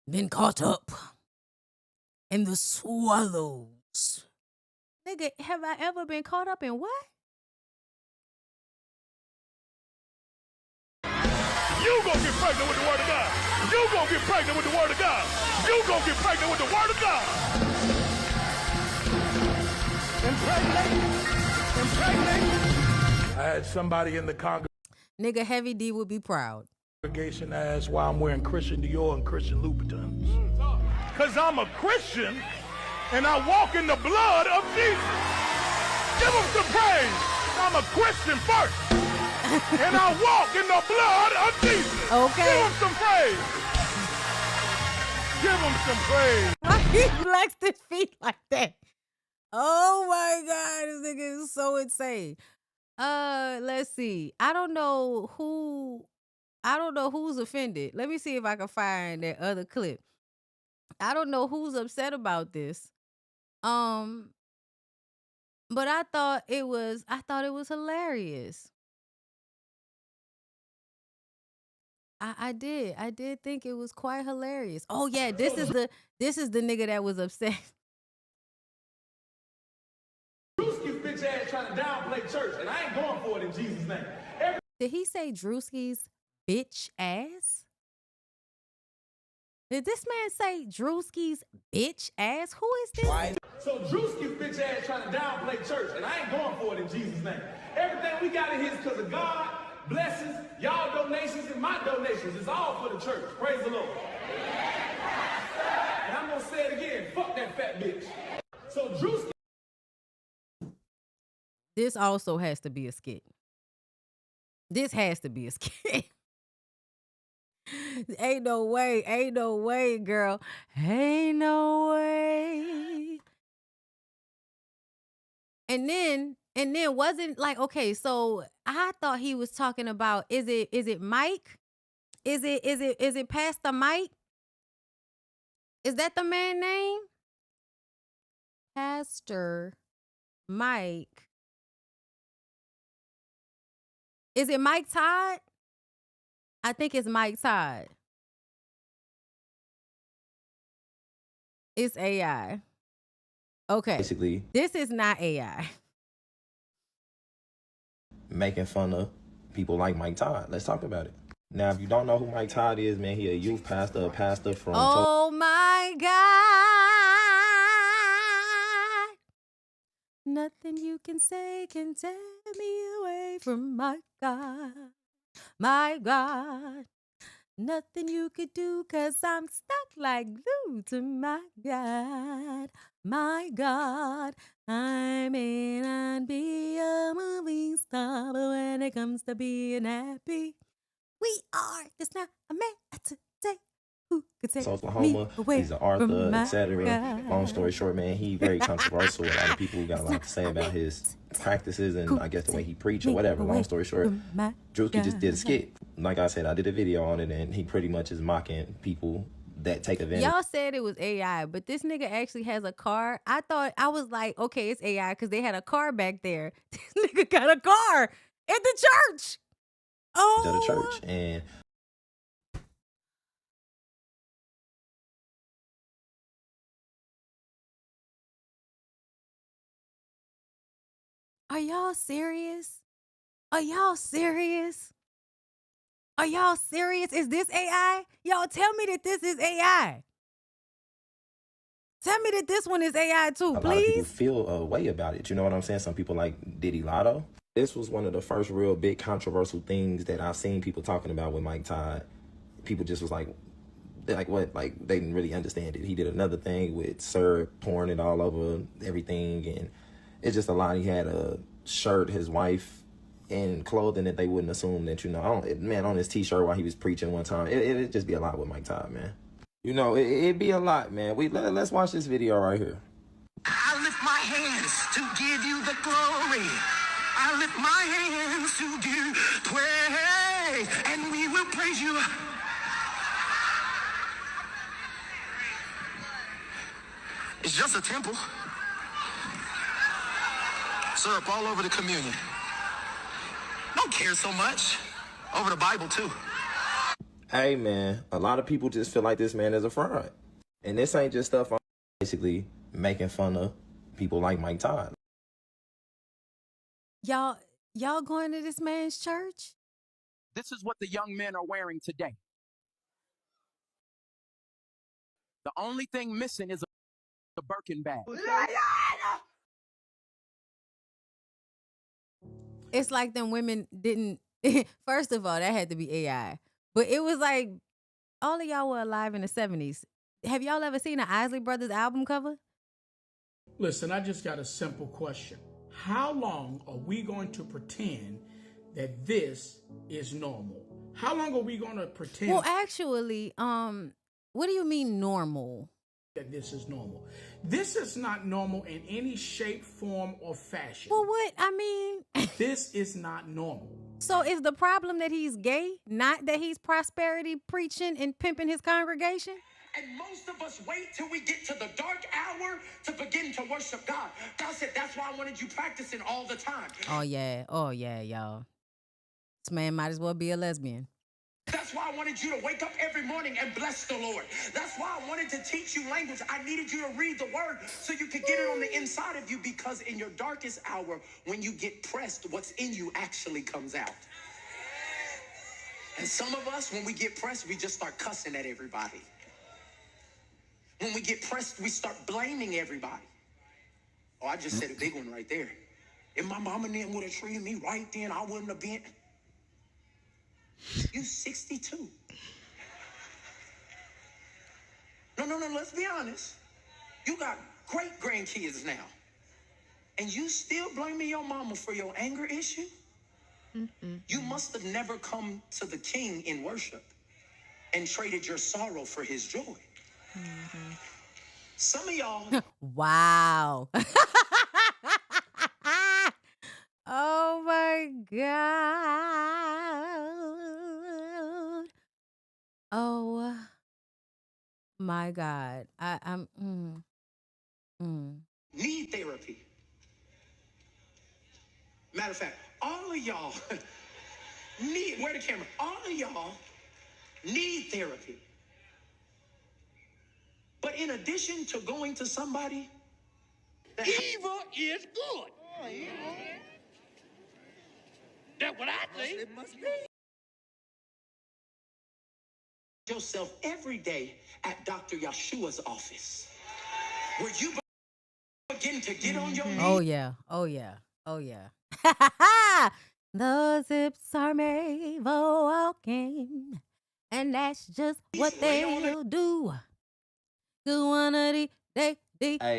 been caught up in the swallows? Nigga, have I ever been caught up in what? You gonna get pregnant with the word of God. You gonna get pregnant with the word of God. You gonna get pregnant with the word of God. Impregnate. I had somebody in the congregation. Nigga, Heavy D would be proud. Asked why I'm wearing Christian Dior and Christian Louboutins. Cause I'm a Christian and I walk in the blood of Jesus. Give him some praise. I'm a Christian first. And I walk in the blood of Jesus. Okay. Give him some praise. Give him some praise. Why he flexed his feet like that? Oh my God, this nigga is so insane. Let's see. I don't know who's offended. Let me see if I can find that other clip. I don't know who's upset about this. But I thought it was hilarious. I did think it was quite hilarious. Oh yeah, this is the nigga that was upset. Drewski's bitch ass trying to downplay church, and I ain't going for it in Jesus' name. Did he say Drewski's bitch ass? Did this man say Drewski's bitch ass? Who is this? So Drewski's bitch ass trying to downplay church, and I ain't going for it in Jesus' name. Everything we got in here is because of God, blessings, y'all donations, and my donations. It's all for the church. Praise the Lord. And I'm gonna say it again. Fuck that fat bitch. So Drewski. This also has to be a skit. This has to be a skit. Ain't no way, girl. Ain't no way. And then wasn't like, okay, so I thought he was talking about, is it Mike? Is it Pastor Mike? Is that the man name? Pastor Mike. Is it Mike Todd? I think it's Mike Todd. It's AI. Okay. Basically, this is not AI. Making fun of people like Mike Todd. Let's talk about it. Now, if you don't know who Mike Todd is, man, he a youth pastor, a pastor from... Oh, my God. Nothing you can say can tear me away from my God. My God. Nothing you could do, 'cause I'm stuck like glue to my God. My God. I may not be a movie star, but when it comes to being happy, we are. It's not a man today who could take Oklahoma, me away he's an author, from my etc. God. Long story short, man, he very controversial. A lot of people got a lot to say about his practices and I guess the way he preach or whatever. Long story short, Drewski just did a skit. Like I said, I did a video on it and he pretty much is mocking people that take advantage. Y'all said it was AI, but this nigga actually has a car. I was like, okay, it's AI because they had a car back there. This nigga got a car at the church. Oh, to the church. And are y'all serious? Are y'all serious? Are y'all serious? Is this AI? Y'all tell me that this is AI. Tell me that this one is AI too, a lot of please. people feel a way about it. You know what I'm saying? Some people like Diddy Lotto. This was one of the first real big controversial things that I've seen people talking about with Mike Todd. People just was like what? Like they didn't really understand it. He did another thing with Sir pouring it all over everything, and it's just a lot. He had a shirt, his wife, and clothing that they wouldn't assume that, you know, on his t-shirt while he was preaching one time. It'd just be a lot with Mike Todd, man. You know, it'd be a lot, man. Let's watch this video right here. I lift my hands to give you the glory. I lift my hands to give praise, and we will praise you. It's just a temple. Syrup all over the communion. Don't care so much. Over the Bible, too. Hey, man, a lot of people just feel like this man is a fraud. And this ain't just stuff I'm basically making fun of people like Mike Todd. Y'all going to this man's church? This is what the young men are wearing today. The only thing missing is a Birkin bag. It's like them women didn't. First of all, that had to be AI. But it was like all of y'all were alive in the 70s. Have y'all ever seen an Isley Brothers album cover? Listen, I just got a simple question. How long are we going to pretend that this is normal? How long are we going to pretend? Well, actually, what do you mean normal? That this is normal. This is not normal in any shape, form, or fashion. Well, what? I mean... This is not normal. So is the problem that he's gay, not that he's prosperity preaching and pimping his congregation? And most of us wait till we get to the dark hour to begin to worship God. God said, that's why I wanted you practicing all the time. Oh, yeah, y'all. This man might as well be a lesbian. That's why I wanted you to wake up every morning and bless the Lord. That's why I wanted to teach you language. I needed you to read the word so you could get it on the inside of you, because in your darkest hour, when you get pressed, what's in you actually comes out. And some of us, when we get pressed, we just start cussing at everybody. When we get pressed, we start blaming everybody. Oh, I just said a big one right there. If my mama didn't would have treated me right then, I wouldn't have been. You 62. No, let's be honest. You got great grandkids now. And you still blaming your mama for your anger issue? You must have never come to the king in worship and traded your sorrow for his joy. Some of y'all. Wow. Oh my God. Oh my God. I'm Need therapy. Matter of fact, all of y'all need, where the camera? All of y'all need therapy. But in addition to going to somebody, Evil is good. That's what I think. It must be. yourself every day at Dr. Yeshua's office, where you begin to get on your knees. Oh yeah. Oh yeah. Oh yeah. The zips are made for walking, and that's just what they'll do. Cause one of these they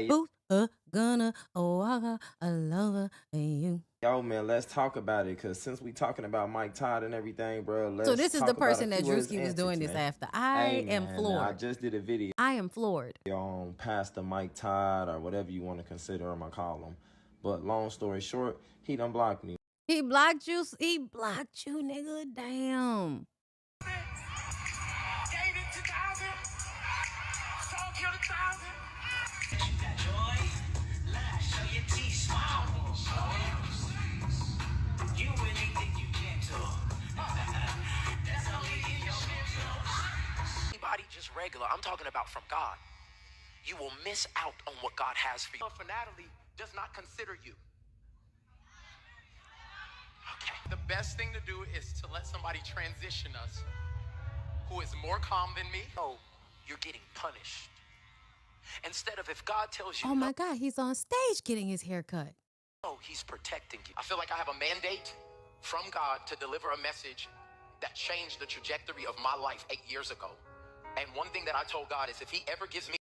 boots are gonna walk all over you. Yo, man, let's talk about it, because since we talking about Mike Todd and everything, bro, let's So this is talk the about person a that few of his Drewski was doing antics, this man. after. I am man, floored. I just did a video I am floored. on Pastor Mike Todd, or whatever you want to consider him or call him. But long story short, he done blocked me. He blocked you. He blocked you, nigga. Damn. Anybody just regular, I'm talking about from God. You will miss out on what God has for you. For Natalie does not consider you. Okay. The best thing to do is to let somebody transition us who is more calm than me. Oh, you're getting punished. Instead of, if God tells you Oh my God, he's on stage getting his hair cut. no, he's protecting you. I feel like I have a mandate from God to deliver a message that changed the trajectory of my life 8 years ago. And one thing that I told God is, if he ever gives me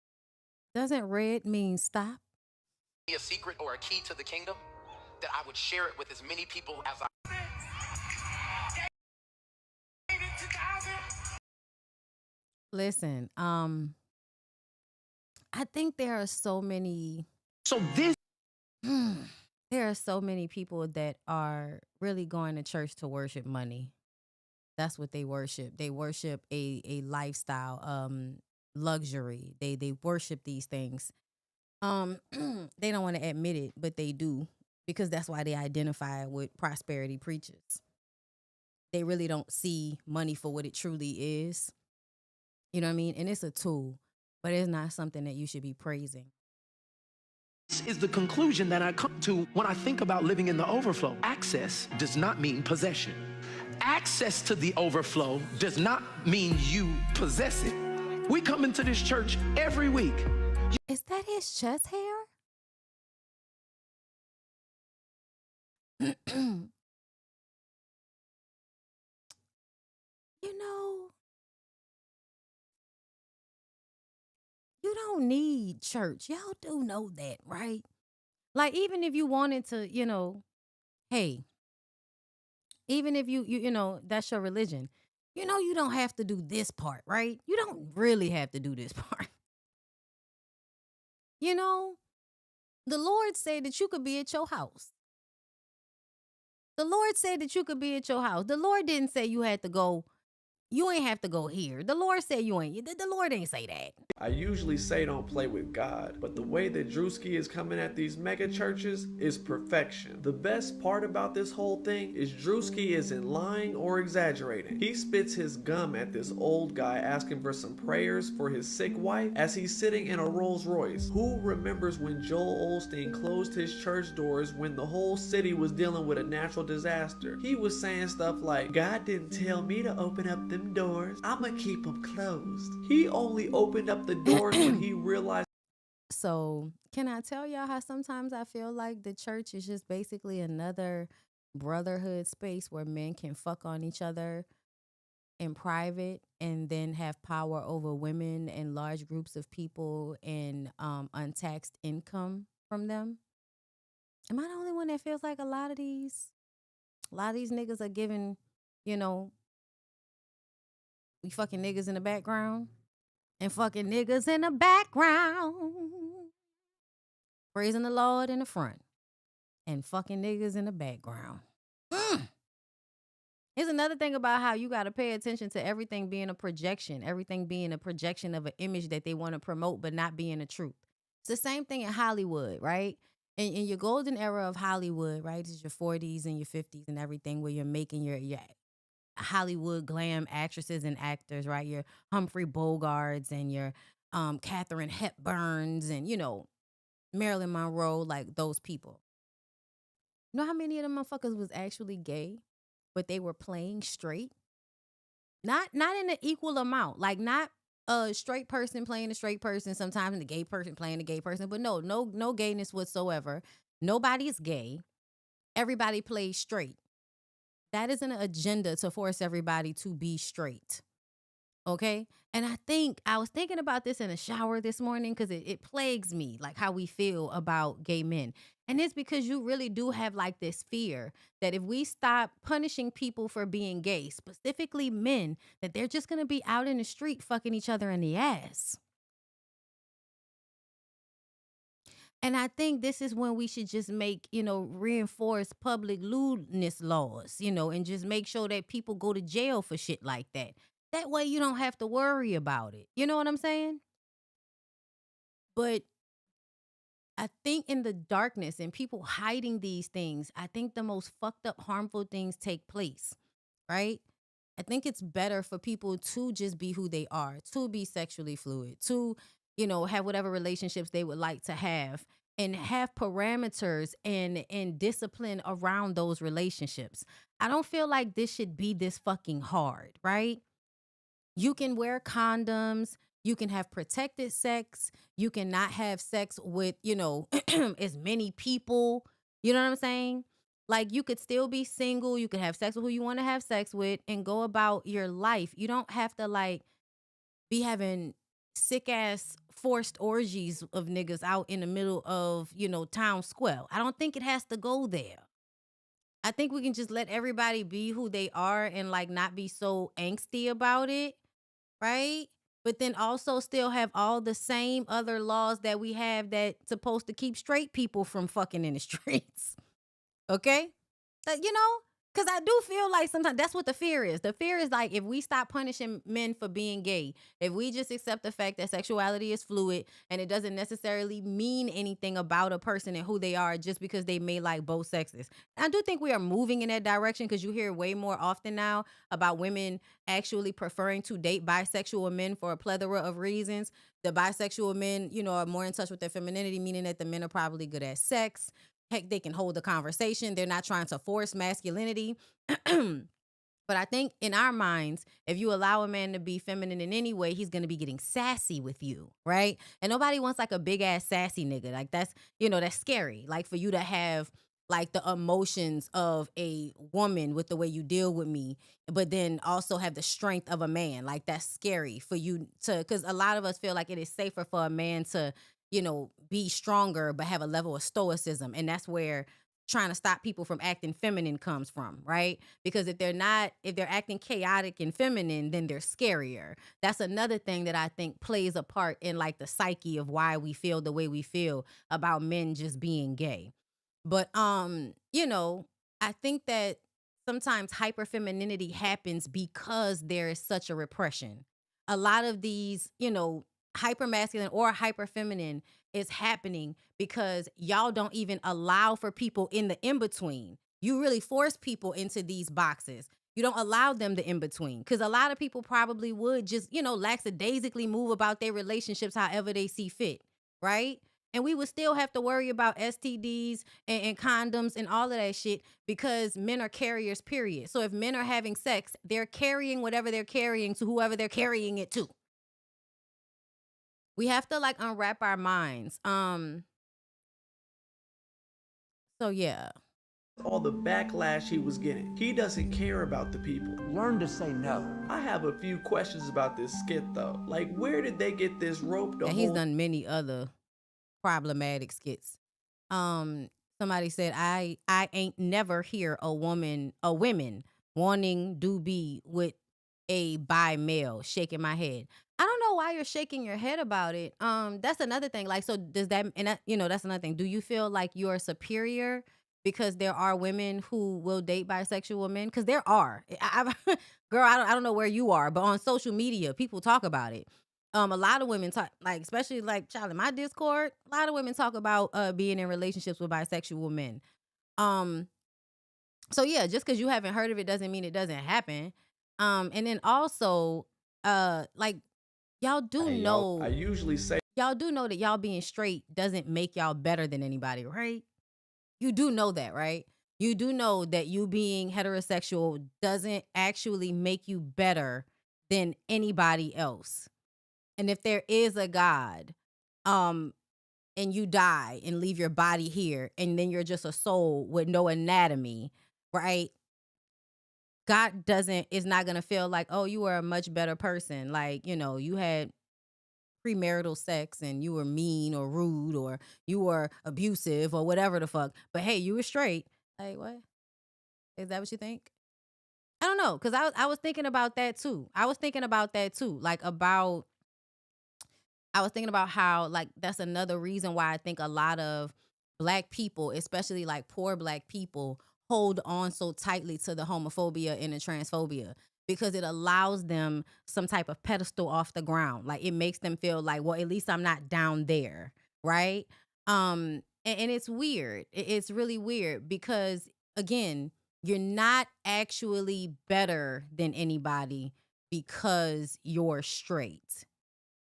Doesn't red mean stop? a secret or a key to the kingdom, that I would share it with as many people as I. Listen, I think there are so many. So this. There are so many people that are really going to church to worship money. That's what they worship. They worship a lifestyle, luxury. They worship these things. They don't want to admit it, but they do, because that's why they identify with prosperity preachers. They really don't see money for what it truly is. You know what I mean? And it's a tool, but it's not something that you should be praising. This is the conclusion that I come to when I think about living in the overflow. Access does not mean possession. Access to the overflow does not mean you possess it. We come into this church every week. Is that his chest hair? You know, you don't need church. Y'all do know that, right? Like, even if you wanted to, hey, even if you know, that's your religion, you don't have to do this part, right? You don't really have to do this part. The Lord said that you could be at your house. The Lord said that you could be at your house. The Lord didn't say you had to go. You ain't have to go here. The Lord said you ain't. The Lord ain't say that. I usually say don't play with God, but the way that Drewski is coming at these mega churches is perfection. The best part about this whole thing is Drewski isn't lying or exaggerating. He spits his gum at this old guy asking for some prayers for his sick wife as he's sitting in a Rolls Royce. Who remembers when Joel Osteen closed his church doors when the whole city was dealing with a natural disaster? He was saying stuff like, God didn't tell me to open up them doors. I'ma keep them closed. He only opened up the doors when he realized. So, can I tell y'all how sometimes I feel like the church is just basically another brotherhood space where men can fuck on each other in private and then have power over women and large groups of people and untaxed income from them? Am I the only one that feels like a lot of these niggas are giving, you know, we fucking niggas in the background and fucking niggas in the background, praising the Lord in the front and fucking niggas in the background. Here's another thing about how you got to pay attention to everything being a projection, everything being a projection of an image that they want to promote but not being the truth. It's the same thing in Hollywood, right? In your golden era of Hollywood, right? It's your 40s and your 50s and everything where you're making your Hollywood glam actresses and actors, right? Your Humphrey Bogarts and your Katharine Hepburns and, you know, Marilyn Monroe, like those people. You know how many of them motherfuckers was actually gay, but they were playing straight? Not in an equal amount. Like not a straight person playing a straight person, sometimes the gay person playing a gay person, but no gayness whatsoever. Nobody is gay. Everybody plays straight. That isn't an agenda to force everybody to be straight. Okay? And I was thinking about this in the shower this morning because it plagues me, like how we feel about gay men. And it's because you really do have like this fear that if we stop punishing people for being gay, specifically men, that they're just going to be out in the street fucking each other in the ass. And I think this is when we should just make, you know, reinforce public lewdness laws, you know, and just make sure that people go to jail for shit like that. That way you don't have to worry about it. You know what I'm saying? But I think in the darkness and people hiding these things, I think the most fucked up, harmful things take place, right? I think it's better for people to just be who they are, to be sexually fluid, to, you know, have whatever relationships they would like to have and have parameters and discipline around those relationships. I don't feel like this should be this fucking hard, right? You can wear condoms. You can have protected sex. You cannot have sex with, you know, as many people. You know what I'm saying? Like you could still be single. You could have sex with who you want to have sex with and go about your life. You don't have to like be having sick ass forced orgies of niggas out in the middle of, you know, town square. I don't think it has to go there. I think we can just let everybody be who they are and like not be so angsty about it. Right? But then also still have all the same other laws that we have that's supposed to keep straight people from fucking in the streets. Okay? You know? Because I do feel like sometimes that's what the fear is. The fear is like if we stop punishing men for being gay, if we just accept the fact that sexuality is fluid and it doesn't necessarily mean anything about a person and who they are just because they may like both sexes. I do think we are moving in that direction because you hear way more often now about women actually preferring to date bisexual men for a plethora of reasons. The bisexual men, you know, are more in touch with their femininity, meaning that the men are probably good at sex. Heck, they can hold a conversation. They're not trying to force masculinity. But I think in our minds, if you allow a man to be feminine in any way, he's going to be getting sassy with you, right? And nobody wants like a big ass sassy nigga. Like that's, you know, that's scary. Like for you to have like the emotions of a woman with the way you deal with me, but then also have the strength of a man. Like that's scary for you to, because a lot of us feel like it is safer for a man to, you know, be stronger, but have a level of stoicism. And that's where trying to stop people from acting feminine comes from, right? Because if they're acting chaotic and feminine, then they're scarier. That's another thing that I think plays a part in like the psyche of why we feel the way we feel about men just being gay. But, you know, I think that sometimes hyperfemininity happens because there is such a repression. A lot of these, you know, hypermasculine or hyperfeminine is happening because y'all don't even allow for people in the in-between. You really force people into these boxes. You don't allow them the in-between because a lot of people probably would just, you know, lackadaisically move about their relationships however they see fit, right? And we would still have to worry about STDs and condoms and all of that shit because men are carriers, period. So if men are having sex, they're carrying whatever they're carrying to whoever they're carrying it to. We have to like unwrap our minds. So yeah. all the backlash he was getting. He doesn't care about the people. Learn to say no. I have a few questions about this skit though. Like, where did they get this rope to And hold? he's done many other problematic skits. Somebody said, I ain't never hear a women wanting to be with a bi male, shaking my head. I don't know why you're shaking your head about it. That's another thing. Like, so does that, and that, that's another thing. Do you feel like you're superior because there are women who will date bisexual men? Because there are. Girl, I don't know where you are, but on social media, people talk about it. A lot of women talk, like, especially like child in my Discord, a lot of women talk about being in relationships with bisexual men. So yeah, just because you haven't heard of it doesn't mean it doesn't happen. And then also, like, y'all do know. I usually say y'all do know that y'all being straight doesn't make y'all better than anybody, right? You do know that, right? You do know that you being heterosexual doesn't actually make you better than anybody else. And if there is a God, and you die and leave your body here, and then you're just a soul with no anatomy, right? God is not going to feel like, oh, you were a much better person. Like, you had premarital sex and you were mean or rude or you were abusive or whatever the fuck. But hey, you were straight. Like, what? Is that what you think? I don't know. Cause I was thinking about that too. Like I was thinking about how, like, that's another reason why I think a lot of Black people, especially like poor Black people, hold on so tightly to the homophobia and the transphobia, because it allows them some type of pedestal off the ground. Like, it makes them feel like, well, at least I'm not down there, right? And it's weird. It's really weird because, again, you're not actually better than anybody because you're straight.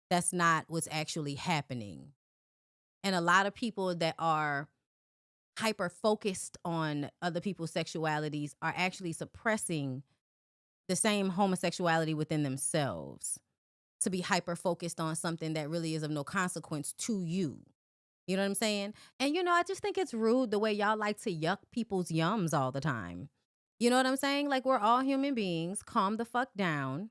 That's not what's actually happening. And a lot of people that are hyper focused on other people's sexualities are actually suppressing the same homosexuality within themselves to be hyper focused on something that really is of no consequence to you. You know what I'm saying? And, I just think it's rude the way y'all like to yuck people's yums all the time. You know what I'm saying? Like, we're all human beings. Calm the fuck down.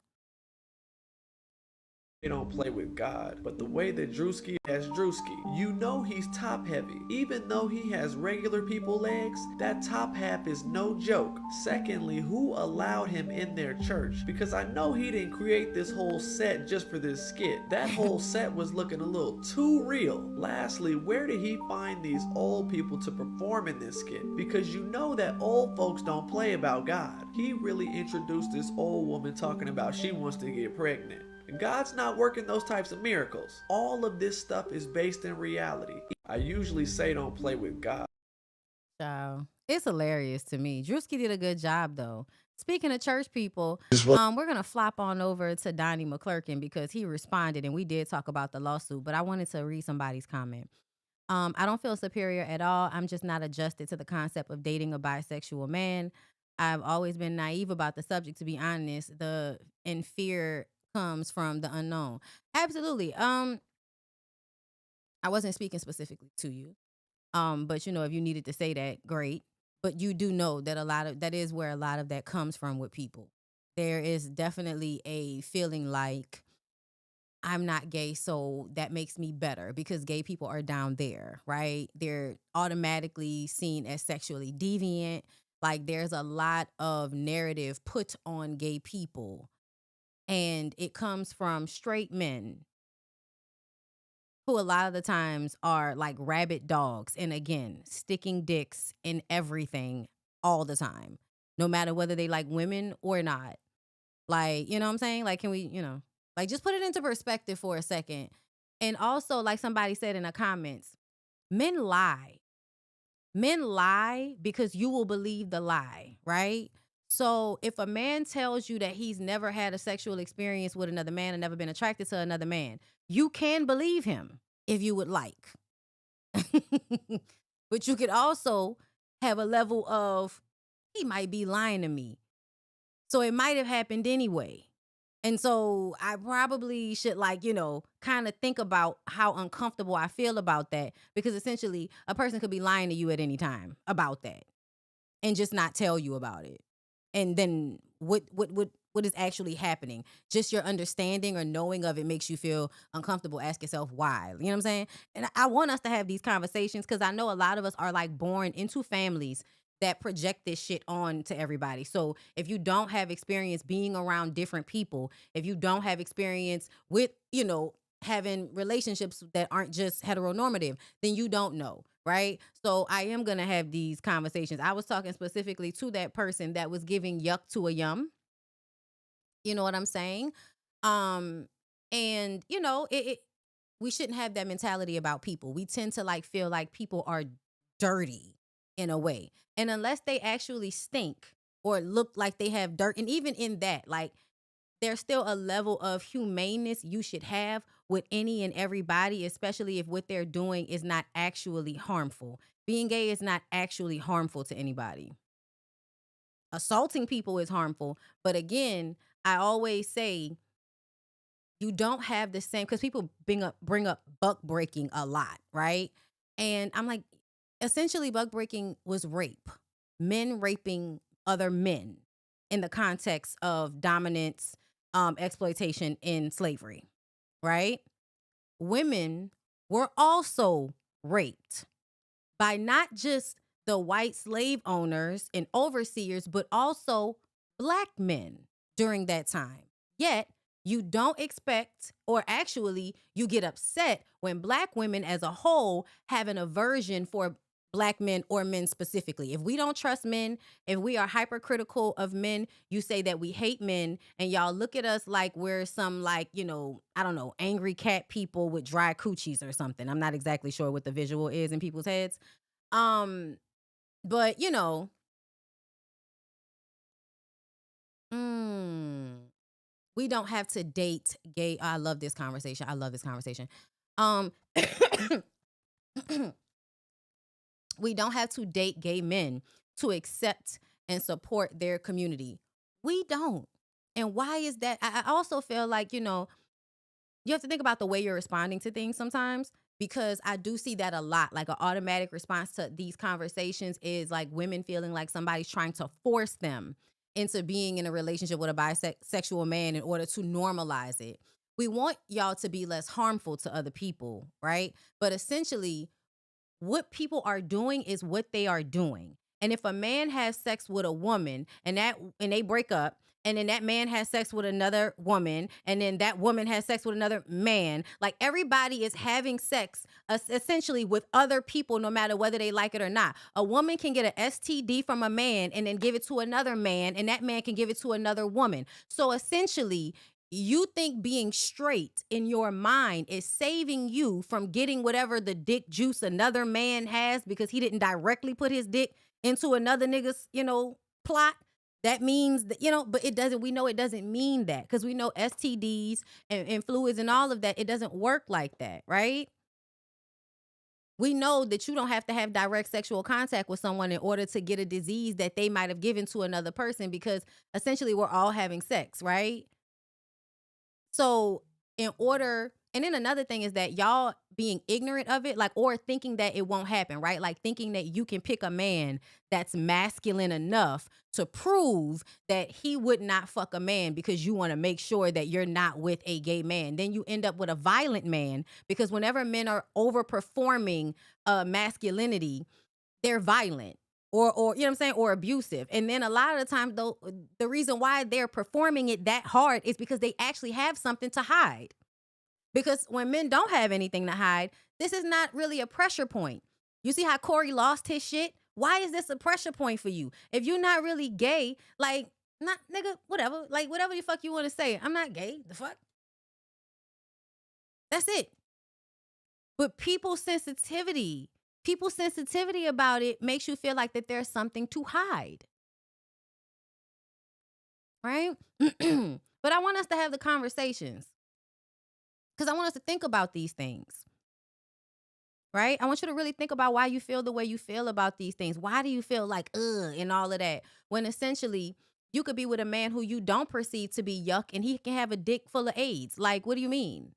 They don't play with God, but the way that Drewski has Drewski, he's top heavy. Even though he has regular people legs, that top half is no joke. Secondly, who allowed him in their church? Because I know he didn't create this whole set just for this skit. That whole set was looking a little too real. Lastly, where did he find these old people to perform in this skit? Because that old folks don't play about God. He really introduced this old woman talking about she wants to get pregnant. God's not working those types of miracles. All of this stuff is based in reality. I usually say don't play with God. Child, it's hilarious to me. Drewski did a good job, though. Speaking of church people, we're going to flop on over to Donnie McClurkin because he responded, and we did talk about the lawsuit, but I wanted to read somebody's comment. I don't feel superior at all. I'm just not adjusted to the concept of dating a bisexual man. I've always been naive about the subject, to be honest. And fear comes from the unknown. Absolutely. I wasn't speaking specifically to you. But if you needed to say that, great. But you do know that that is where a lot of that comes from with people. There is definitely a feeling like I'm not gay, so that makes me better because gay people are down there, right? They're automatically seen as sexually deviant. Like, there's a lot of narrative put on gay people. And it comes from straight men who a lot of the times are like rabid dogs. And again, sticking dicks in everything all the time, no matter whether they like women or not. Like, you know what I'm saying? Like, can we, like, just put it into perspective for a second. And also, like somebody said in the comments, men lie. Men lie because you will believe the lie, right? So if a man tells you that he's never had a sexual experience with another man and never been attracted to another man, you can believe him if you would like. But you could also have a level of, he might be lying to me. So it might have happened anyway. And so I probably should, kind of think about how uncomfortable I feel about that, because essentially a person could be lying to you at any time about that. and just not tell you about it? And then what is actually happening? Just your understanding or knowing of it makes you feel uncomfortable. Ask yourself why. You know what I'm saying? And I want us to have these conversations because I know a lot of us are like born into families that project this shit on to everybody. So if you don't have experience being around different people, if you don't have experience with, you know, having relationships that aren't just heteronormative, then you don't know, right? So I am going to have these conversations. I was talking specifically to that person that was giving yuck to a yum. You know what I'm saying? And you know, we shouldn't have that mentality about people. We tend to like feel like people are dirty in a way. And unless they actually stink or look like they have dirt, and even in that, like there's still a level of humaneness you should have with any and everybody, especially if what they're doing is not actually harmful. Being gay is not actually harmful to anybody. Assaulting people is harmful. But again, I always say you don't have the same, because people bring up buck breaking a lot, right? And I'm like, essentially buck breaking was rape. Men raping other men in the context of dominance, exploitation in slavery, right? Women were also raped by not just the white slave owners and overseers, but also black men during that time. Yet, you don't expect, or actually you get upset when black women as a whole have an aversion for black men or men specifically. If we don't trust men, if we are hypercritical of men, you say that we hate men, and y'all look at us like we're some, like, you know, I don't know, angry cat people with dry coochies or something. I'm not exactly sure what the visual is in people's heads. But you know, we don't have to date gay. I love this conversation. We don't have to date gay men to accept and support their community. We don't. And why is that? I also feel like, you know, you have to think about the way you're responding to things sometimes, because I do see that a lot. Like an automatic response to these conversations is like women feeling like somebody's trying to force them into being in a relationship with a bisexual man in order to normalize it. We want y'all to be less harmful to other people, right? But essentially, what people are doing is what they are doing. And if a man has sex with a woman and they break up, and then that man has sex with another woman, and then that woman has sex with another man, like everybody is having sex essentially with other people, no matter whether they like it or not. A woman can get an STD from a man and then give it to another man, and that man can give it to another woman. So essentially, you think being straight in your mind is saving you from getting whatever the dick juice another man has because he didn't directly put his dick into another nigga's, you know, plot. That means that, you know, but it doesn't, we know it doesn't mean that, because we know STDs and fluids and all of that, it doesn't work like that, right? We know that you don't have to have direct sexual contact with someone in order to get a disease that they might have given to another person, because essentially we're all having sex, right? So in order, and then another thing is that y'all being ignorant of it, like, or thinking that it won't happen, right? Like thinking that you can pick a man that's masculine enough to prove that he would not fuck a man because you want to make sure that you're not with a gay man. Then you end up with a violent man, because whenever men are overperforming masculinity, they're violent. Or you know what I'm saying, or abusive. And then a lot of the time, though, the reason why they're performing it that hard is because they actually have something to hide. Because when men don't have anything to hide, this is not really a pressure point. You see how Corey lost his shit? Why is this a pressure point for you? If you're not really gay, like, not, nigga, whatever. Like, whatever the fuck you want to say. I'm not gay. The fuck? That's it. But people's sensitivity about it makes you feel like that there's something to hide. Right? But I want us to have the conversations, because I want us to think about these things. Right? I want you to really think about why you feel the way you feel about these things. Why do you feel like, and all of that? When essentially you could be with a man who you don't perceive to be yuck, and he can have a dick full of AIDS. Like, what do you mean?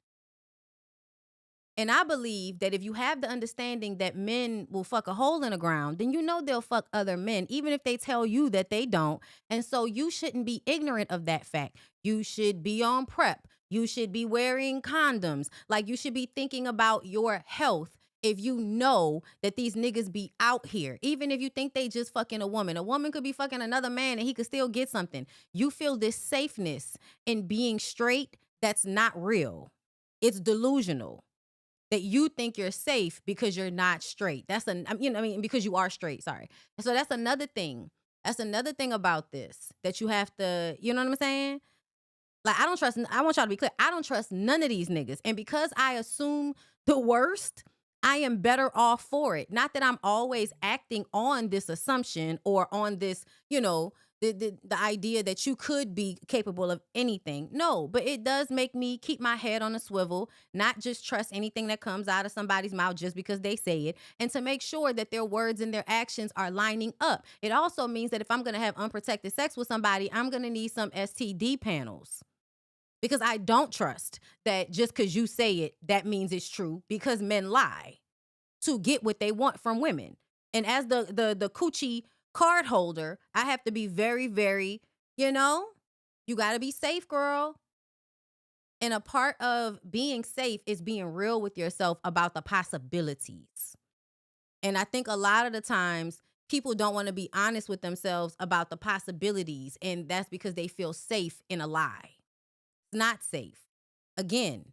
And I believe that if you have the understanding that men will fuck a hole in the ground, then you know they'll fuck other men, even if they tell you that they don't. And so you shouldn't be ignorant of that fact. You should be on PrEP. You should be wearing condoms. Like, you should be thinking about your health if you know that these niggas be out here. Even if you think they just fucking a woman. A woman could be fucking another man and he could still get something. You feel this safeness in being straight that's not real. It's delusional. That you think you're safe because you're not straight. Because you are straight, sorry. So that's another thing. That's another thing about this that you have to, you know what I'm saying? Like, I want y'all to be clear. I don't trust none of these niggas. And because I assume the worst, I am better off for it. Not that I'm always acting on this assumption or on this, the idea that you could be capable of anything. No, but it does make me keep my head on a swivel, not just trust anything that comes out of somebody's mouth just because they say it, and to make sure that their words and their actions are lining up. It also means that if I'm going to have unprotected sex with somebody, I'm going to need some STD panels. Because I don't trust that just because you say it, that means it's true, because men lie to get what they want from women. And as the coochie card holder, I have to be very, very, you got to be safe, girl. And a part of being safe is being real with yourself about the possibilities. And I think a lot of the times people don't want to be honest with themselves about the possibilities. And that's because they feel safe in a lie. It's not safe. Again,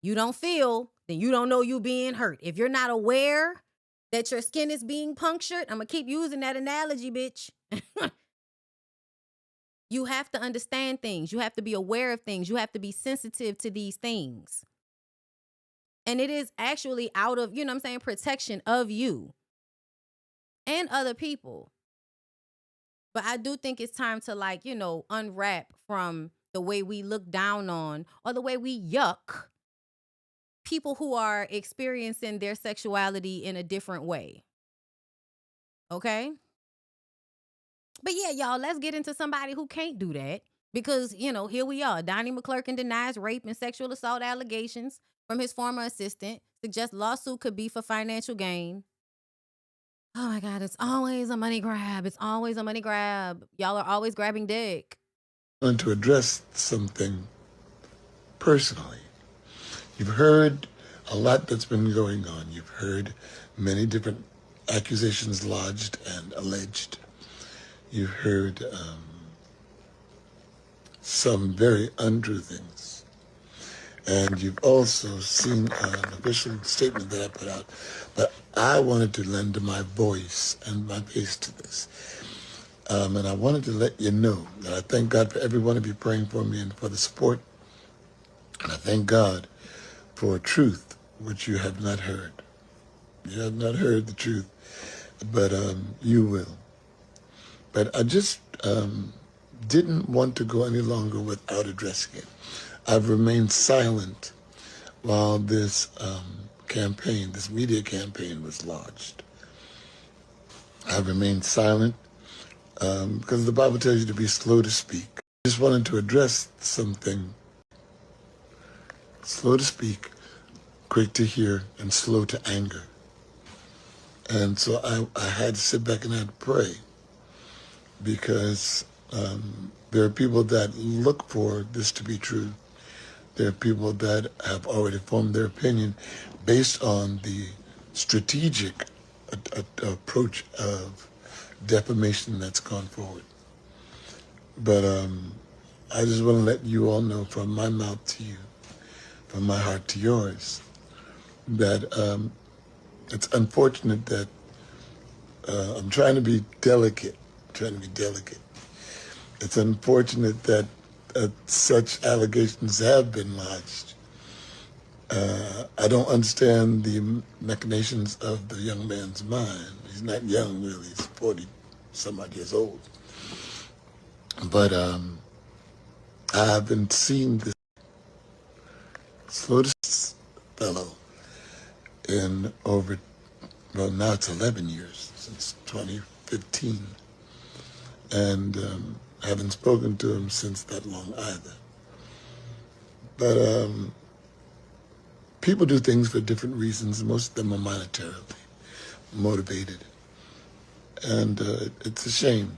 you don't feel, then you don't know you being hurt. If you're not aware that your skin is being punctured, I'm going to keep using that analogy, bitch. You have to understand things. You have to be aware of things. You have to be sensitive to these things. And it is actually out of, protection of you and other people. But I do think it's time to unwrap from the way we look down on or the way we yuck people who are experiencing their sexuality in a different way. Okay? But yeah, y'all, let's get into somebody who can't do that. Because, here we are. Donnie McClurkin denies rape and sexual assault allegations from his former assistant. Suggests lawsuit could be for financial gain. Oh my God, it's always a money grab. It's always a money grab. Y'all are always grabbing dick. I want to address something personally. You've heard a lot that's been going on. You've heard many different accusations lodged and alleged. You've heard some very untrue things. And you've also seen an official statement that I put out. But I wanted to lend my voice and my face to this. And I wanted to let you know that I thank God for every one of you praying for me and for the support. And I thank God for truth, which you have not heard. You have not heard the truth, but you will. But I just didn't want to go any longer without addressing it. I've remained silent while this campaign, this media campaign was launched. I've remained silent because the Bible tells you to be slow to speak. I just wanted to address something. Slow to speak, quick to hear, and slow to anger. And so I had to sit back and I had to pray because there are people that look for this to be true. There are people that have already formed their opinion based on the strategic approach of defamation that's gone forward. But I just want to let you all know from my mouth to you, from my heart to yours, that it's unfortunate that I'm trying to be delicate, It's unfortunate that such allegations have been lodged. I don't understand the machinations of the young man's mind. He's not young, really. He's 40-some-odd years old. But I haven't seen this slow fellow in over, well, now it's 11 years, since 2015. And I haven't spoken to him since that long either. But people do things for different reasons. Most of them are monetarily motivated. And it's a shame.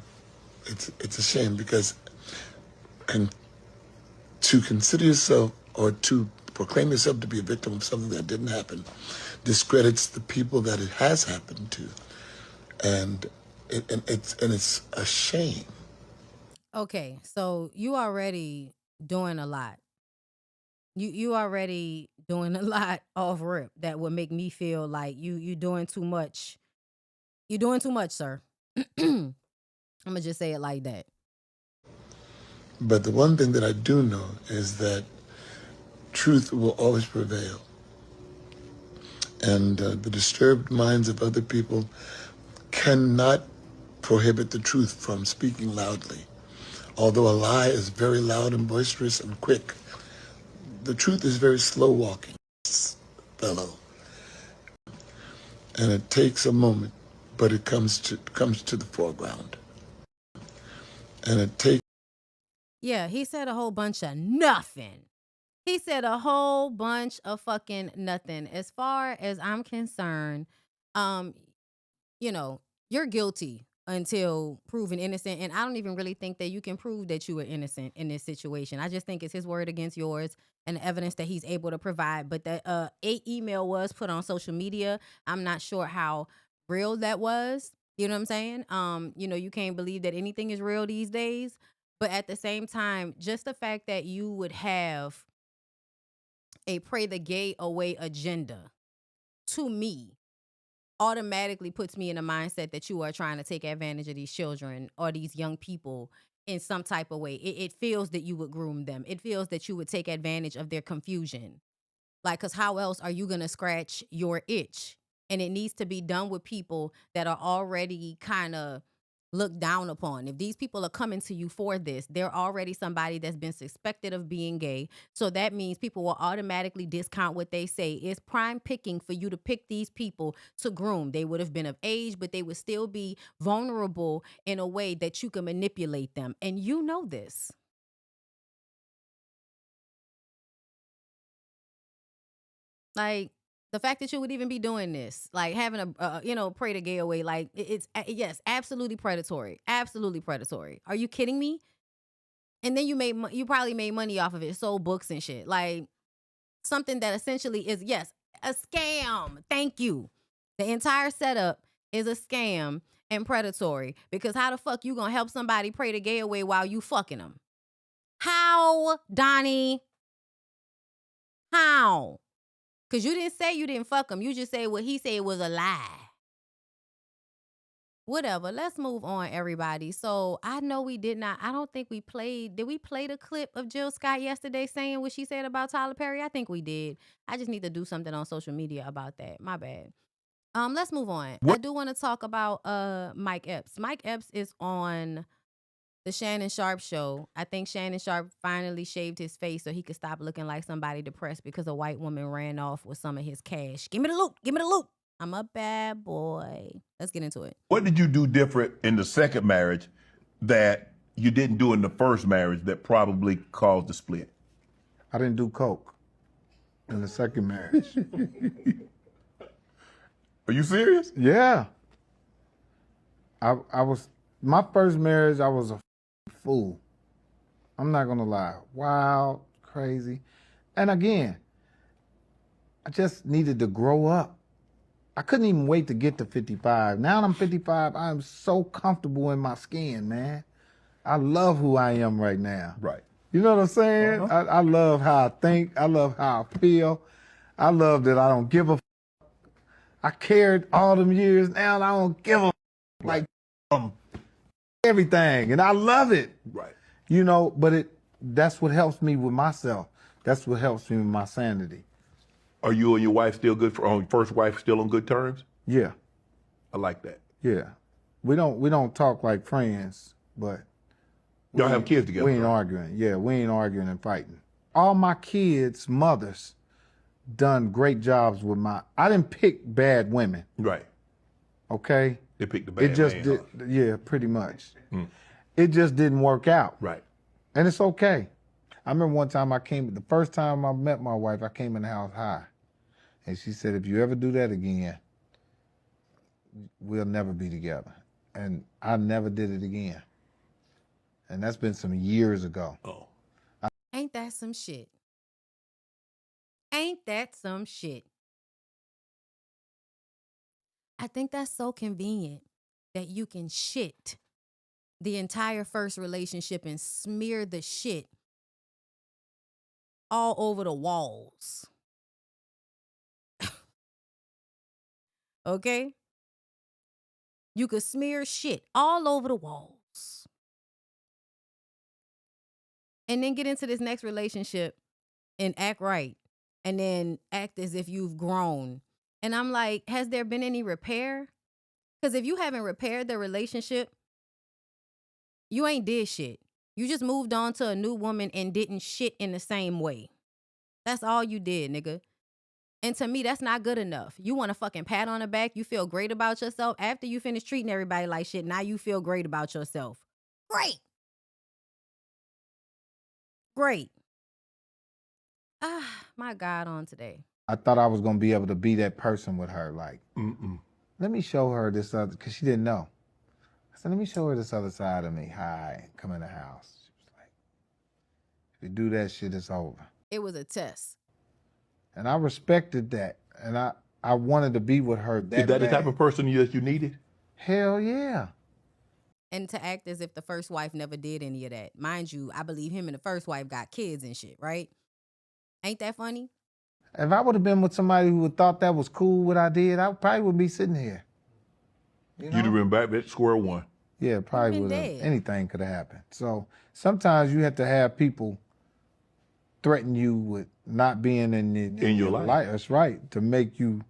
It's a shame because to consider yourself or to proclaim yourself to be a victim of something that didn't happen discredits the people that it has happened to. And it's a shame. Okay, so you already doing a lot. You already doing a lot off rip that would make me feel like you doing too much. You're doing too much, sir. I'm gonna just say it like that. But the one thing that I do know is that truth will always prevail. And the disturbed minds of other people cannot prohibit the truth from speaking loudly. Although a lie is very loud and boisterous and quick, the truth is very slow walking, fellow. And it takes a moment, but it comes to the foreground. And it takes. Yeah, he said a whole bunch of nothing. He said a whole bunch of fucking nothing. As far as I'm concerned, you know, you're guilty until proven innocent. And I don't even really think that you can prove that you were innocent in this situation. I just think it's his word against yours and the evidence that he's able to provide. But that a email was put on social media. I'm not sure how real that was. You know what I'm saying? You know, you can't believe that anything is real these days. But at the same time, just the fact that you would have a pray the gay away agenda, to me, automatically puts me in a mindset that you are trying to take advantage of these children or these young people in some type of way. It feels that you would groom them. It feels that you would take advantage of their confusion. Like, because how else are you going to scratch your itch? And it needs to be done with people that are already kind of looked down upon. If these people are coming to you for this, they're already somebody that's been suspected of being gay. So that means people will automatically discount what they say. It's prime picking for you to pick these people to groom. They would have been of age, but they would still be vulnerable in a way that you can manipulate them. And you know this. Like, the fact that you would even be doing this, like having a, pray the gay away, like it's yes, absolutely predatory. Absolutely predatory. Are you kidding me? And then you probably made money off of it, sold books and shit. Like something that essentially is, yes, a scam. Thank you. The entire setup is a scam and predatory, because how the fuck you gonna help somebody pray the gay away while you fucking them? How, Donnie? How? Because you didn't say you didn't fuck him. You just say what he said was a lie. Whatever. Let's move on, everybody. So I know we did not. I don't think we played. Did we play the clip of Jill Scott yesterday saying what she said about Tyler Perry? I think we did. I just need to do something on social media about that. My bad. Let's move on. I do want to talk about Mike Epps. Mike Epps is on the Shannon Sharp show. I think Shannon Sharp finally shaved his face so he could stop looking like somebody depressed because a white woman ran off with some of his cash. Give me the loot. Give me the loot. I'm a bad boy. Let's get into it. What did you do different in the second marriage that you didn't do in the first marriage that probably caused the split? I didn't do coke in the second marriage. Are you serious? Yeah. I was, my first marriage, I was a fool. I'm not gonna lie. Wild, crazy. And again, I just needed to grow up. I couldn't even wait to get to 55. Now that I'm 55, I'm so comfortable in my skin, man. I love who I am right now. Right. You know what I'm saying? I love how I think. I love how I feel. I love that I don't give a f. I cared all them years. Now I don't give a f. Like everything. And I love it. Right. You know, but that's what helps me with myself. That's what helps me with my sanity. Are you and your wife still good your first wife still on good terms? Yeah. I like that. Yeah. We don't talk like friends, but y'all have kids together. We ain't arguing. Yeah, we ain't arguing and fighting. All my kids' mothers done great jobs with I didn't pick bad women. Right. Okay? They picked the bad man. Yeah, pretty much. It just didn't work out. Right. And it's okay. I remember one time the first time I met my wife, I came in the house high. And she said, if you ever do that again, we'll never be together. And I never did it again. And that's been some years ago. Oh. Ain't that some shit? Ain't that some shit? I think that's so convenient that you can shit the entire first relationship and smear the shit all over the walls. Okay? You could smear shit all over the walls. And then get into this next relationship and act right. And then act as if you've grown. And I'm like, has there been any repair? Because if you haven't repaired the relationship, you ain't did shit. You just moved on to a new woman and didn't shit in the same way. That's all you did, nigga. And to me, that's not good enough. You want a fucking pat on the back. You feel great about yourself. After you finish treating everybody like shit, now you feel great about yourself. Great. Great. Ah, my God, on today. I thought I was going to be able to be that person with her. Like, let me show her this other, because she didn't know. I said, let me show her this other side of me. Hi, come in the house. She was like, if you do that shit, it's over. It was a test. And I respected that. And I wanted to be with her that Is that bad. the type of person that you needed? Hell yeah. And to act as if the first wife never did any of that. Mind you, I believe him and the first wife got kids and shit, right? Ain't that funny? If I would have been with somebody who would thought that was cool what I did, I probably would be sitting here. You'd have been back at square one. Yeah, probably been would have. dead. Anything could have happened. So sometimes you have to have people threaten you with not being in your life. That's right. To make you,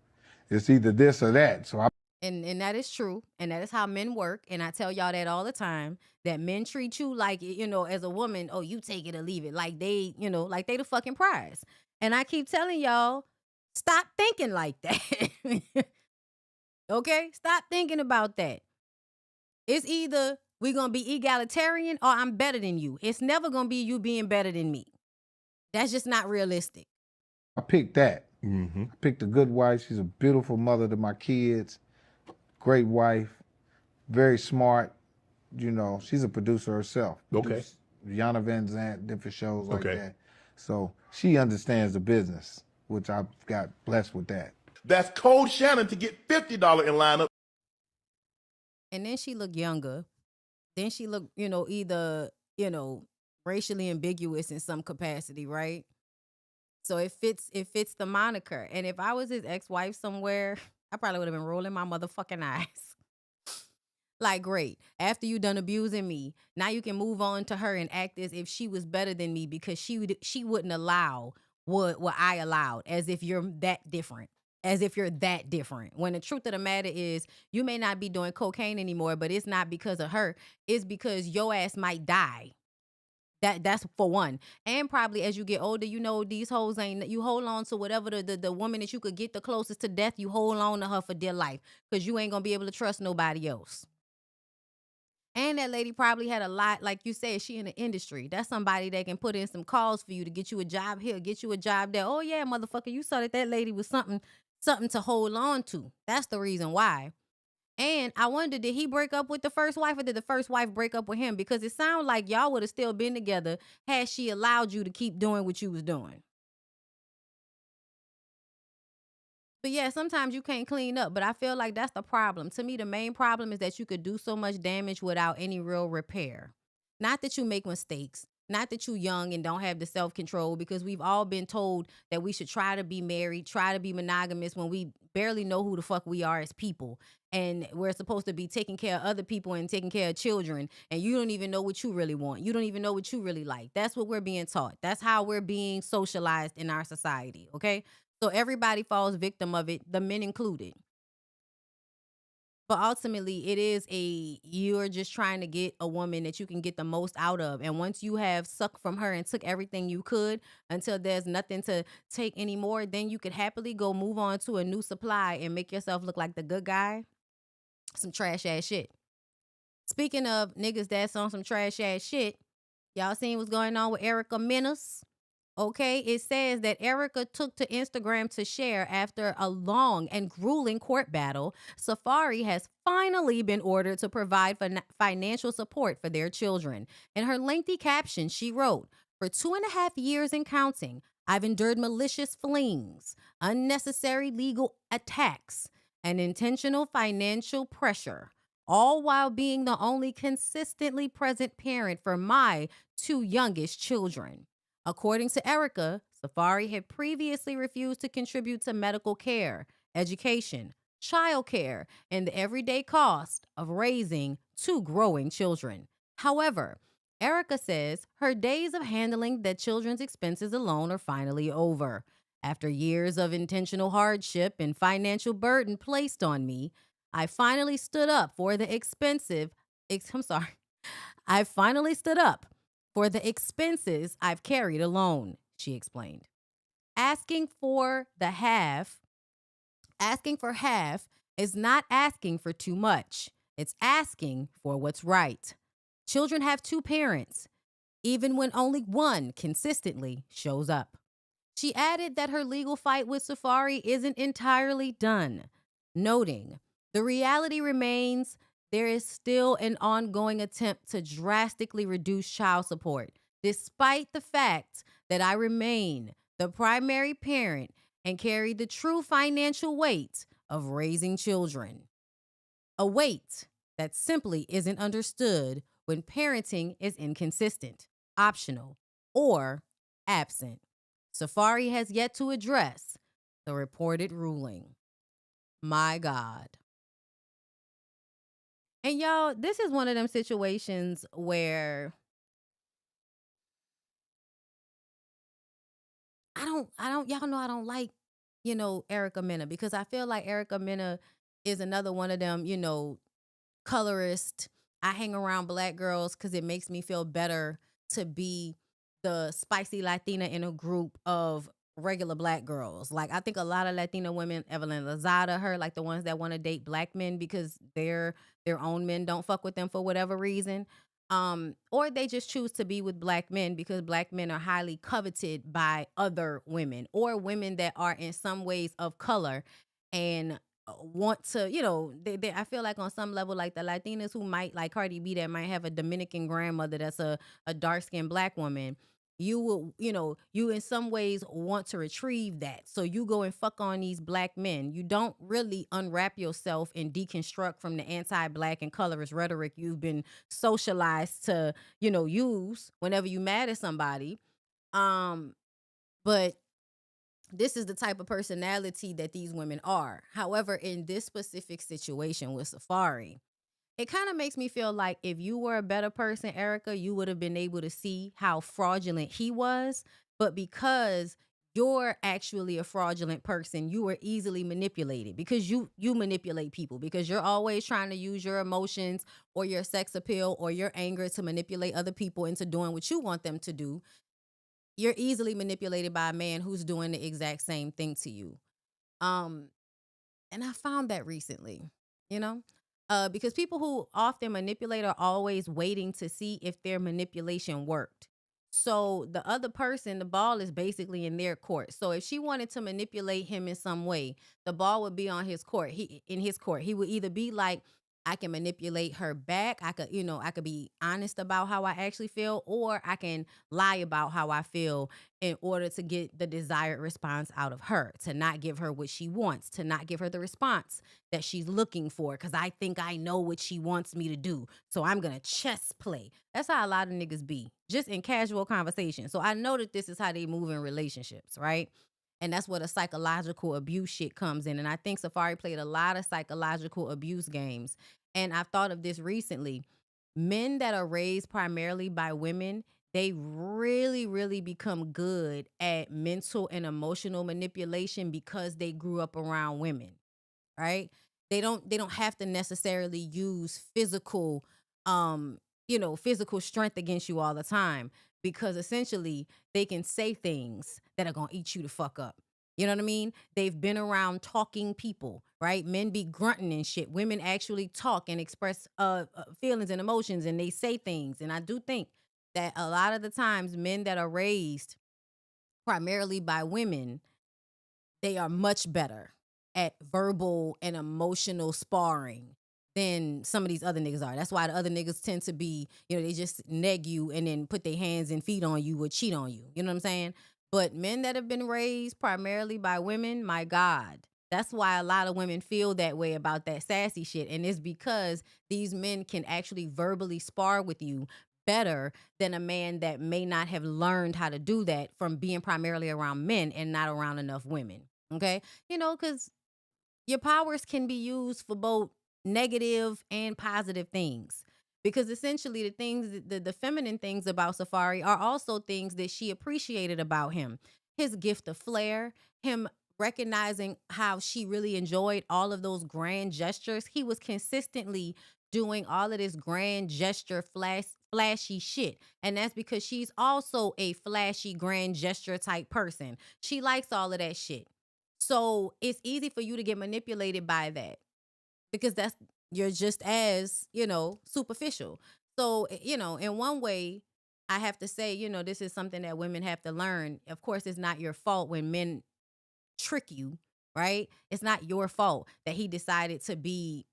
it's either this or that. So And that is true. And that is how men work. And I tell y'all that all the time, that men treat you like, you know, as a woman, oh, you take it or leave it. Like they, you know, like they the fucking prize. And I keep telling y'all, stop thinking like that. Okay? Stop thinking about that. It's either we're going to be egalitarian or I'm better than you. It's never going to be you being better than me. That's just not realistic. I picked that. Mm-hmm. I picked a good wife. She's a beautiful mother to my kids. Great wife. Very smart. You know, she's a producer herself. Okay. Yana Van Zant, different shows like that. So she understands the business, which I've got blessed with that. That's Code Shannon to get $50 in lineup. And then she looked younger. Then she looked, you know, either, you know, racially ambiguous in some capacity, right? So it fits the moniker. And if I was his ex-wife somewhere, I probably would have been rolling my motherfucking eyes. Like, great. After you done abusing me, now you can move on to her and act as if she was better than me because she wouldn't allow what I allowed, as if you're that different. As if you're that different. When the truth of the matter is, you may not be doing cocaine anymore, but it's not because of her. It's because your ass might die. That's for one. And probably as you get older, you know, these hoes ain't, you hold on to whatever the woman that you could get the closest to death, you hold on to her for dear life because you ain't going to be able to trust nobody else. And that lady probably had a lot, like you said, she in the industry. That's somebody that can put in some calls for you to get you a job here, get you a job there. Oh yeah, motherfucker, you saw that lady was something to hold on to. That's the reason why. And I wonder, did he break up with the first wife or did the first wife break up with him? Because it sounds like y'all would have still been together had she allowed you to keep doing what you was doing. But yeah, sometimes you can't clean up, but I feel like that's the problem. To me, the main problem is that you could do so much damage without any real repair. Not that you make mistakes, not that you're young and don't have the self-control, because we've all been told that we should try to be married, try to be monogamous when we barely know who the fuck we are as people. And we're supposed to be taking care of other people and taking care of children, and you don't even know what you really want. You don't even know what you really like. That's what we're being taught. That's how we're being socialized in our society, okay? So everybody falls victim of it, the men included. But ultimately, it is you're just trying to get a woman that you can get the most out of. And once you have sucked from her and took everything you could until there's nothing to take anymore, then you could happily go move on to a new supply and make yourself look like the good guy. Some trash ass shit. Speaking of niggas that's on some trash ass shit, y'all seen what's going on with Erica Menace? Okay, it says that Erica took to Instagram to share after a long and grueling court battle. Safari has finally been ordered to provide financial support for their children. In her lengthy caption, she wrote, "For 2.5 years and counting, I've endured malicious flings, unnecessary legal attacks, and intentional financial pressure, all while being the only consistently present parent for my 2 youngest children." According to Erica, Safari had previously refused to contribute to medical care, education, childcare, and the everyday cost of raising 2 growing children. However, Erica says her days of handling the children's expenses alone are finally over. After years of intentional hardship and financial burden placed on me, I finally stood up for the I finally stood up for the expenses I've carried alone, she explained. Asking for half is not asking for too much. It's asking for what's right. Children have 2 parents, even when only one consistently shows up. She added that her legal fight with Safari isn't entirely done, noting the reality remains there is still an ongoing attempt to drastically reduce child support, despite the fact that I remain the primary parent and carry the true financial weight of raising children. A weight that simply isn't understood when parenting is inconsistent, optional, or absent. Safari has yet to address the reported ruling. My God. And y'all, this is one of them situations where y'all know I don't like, Erica Mena, because I feel like Erica Mena is another one of them, colorist. I hang around black girls because it makes me feel better to be the spicy Latina in a group of regular black girls. Like, I think a lot of Latina women, Evelyn Lozada, her, like the ones that want to date black men because their own men don't fuck with them for whatever reason. Or they just choose to be with black men because black men are highly coveted by other women or women that are in some ways of color and want to, I feel like on some level, like the Latinas who might, like Cardi B, that might have a Dominican grandmother that's a dark-skinned black woman, you will, you in some ways want to retrieve that. So you go and fuck on these black men. You don't really unwrap yourself and deconstruct from the anti-black and colorist rhetoric you've been socialized to, use whenever you mad at somebody. But this is the type of personality that these women are. However, in this specific situation with Safari, it kind of makes me feel like if you were a better person, Erica, you would have been able to see how fraudulent he was. But because you're actually a fraudulent person, you were easily manipulated because you manipulate people because you're always trying to use your emotions or your sex appeal or your anger to manipulate other people into doing what you want them to do. You're easily manipulated by a man who's doing the exact same thing to you. And I found that recently, because people who often manipulate are always waiting to see if their manipulation worked. So the other person, the ball is basically in their court. So if she wanted to manipulate him in some way, the ball would be on his court. He would either be like, I can manipulate her back. I could be honest about how I actually feel, or I can lie about how I feel in order to get the desired response out of her, to not give her what she wants, to not give her the response that she's looking for, because I think I know what she wants me to do. So I'm going to chess play. That's how a lot of niggas be, just in casual conversation. So I know that this is how they move in relationships, right? And that's where the psychological abuse shit comes in. And I think Safari played a lot of psychological abuse games. And I've thought of this recently. Men that are raised primarily by women, they really, really become good at mental and emotional manipulation because they grew up around women, right? They don't have to necessarily use physical strength against you all the time, because essentially they can say things that are going to eat you the fuck up. You know what I mean? They've been around talking people, right? Men be grunting and shit. Women actually talk and express feelings and emotions, and they say things. And I do think that a lot of the times men that are raised primarily by women, they are much better at verbal and emotional sparring than some of these other niggas are. That's why the other niggas tend to be, they just neg you and then put their hands and feet on you or cheat on you. You know what I'm saying? But men that have been raised primarily by women, my God, that's why a lot of women feel that way about that sassy shit. And it's because these men can actually verbally spar with you better than a man that may not have learned how to do that from being primarily around men and not around enough women. Okay? Because your powers can be used for both negative and positive things. Because essentially the things, the feminine things about Safari are also things that she appreciated about him. His gift of flair, him recognizing how she really enjoyed all of those grand gestures. He was consistently doing all of this grand gesture, flashy shit. And that's because she's also a flashy, grand gesture type person. She likes all of that shit. So it's easy for you to get manipulated by that because you're just as, superficial. So, in one way, I have to say, this is something that women have to learn. Of course, it's not your fault when men trick you, right? It's not your fault that he decided to be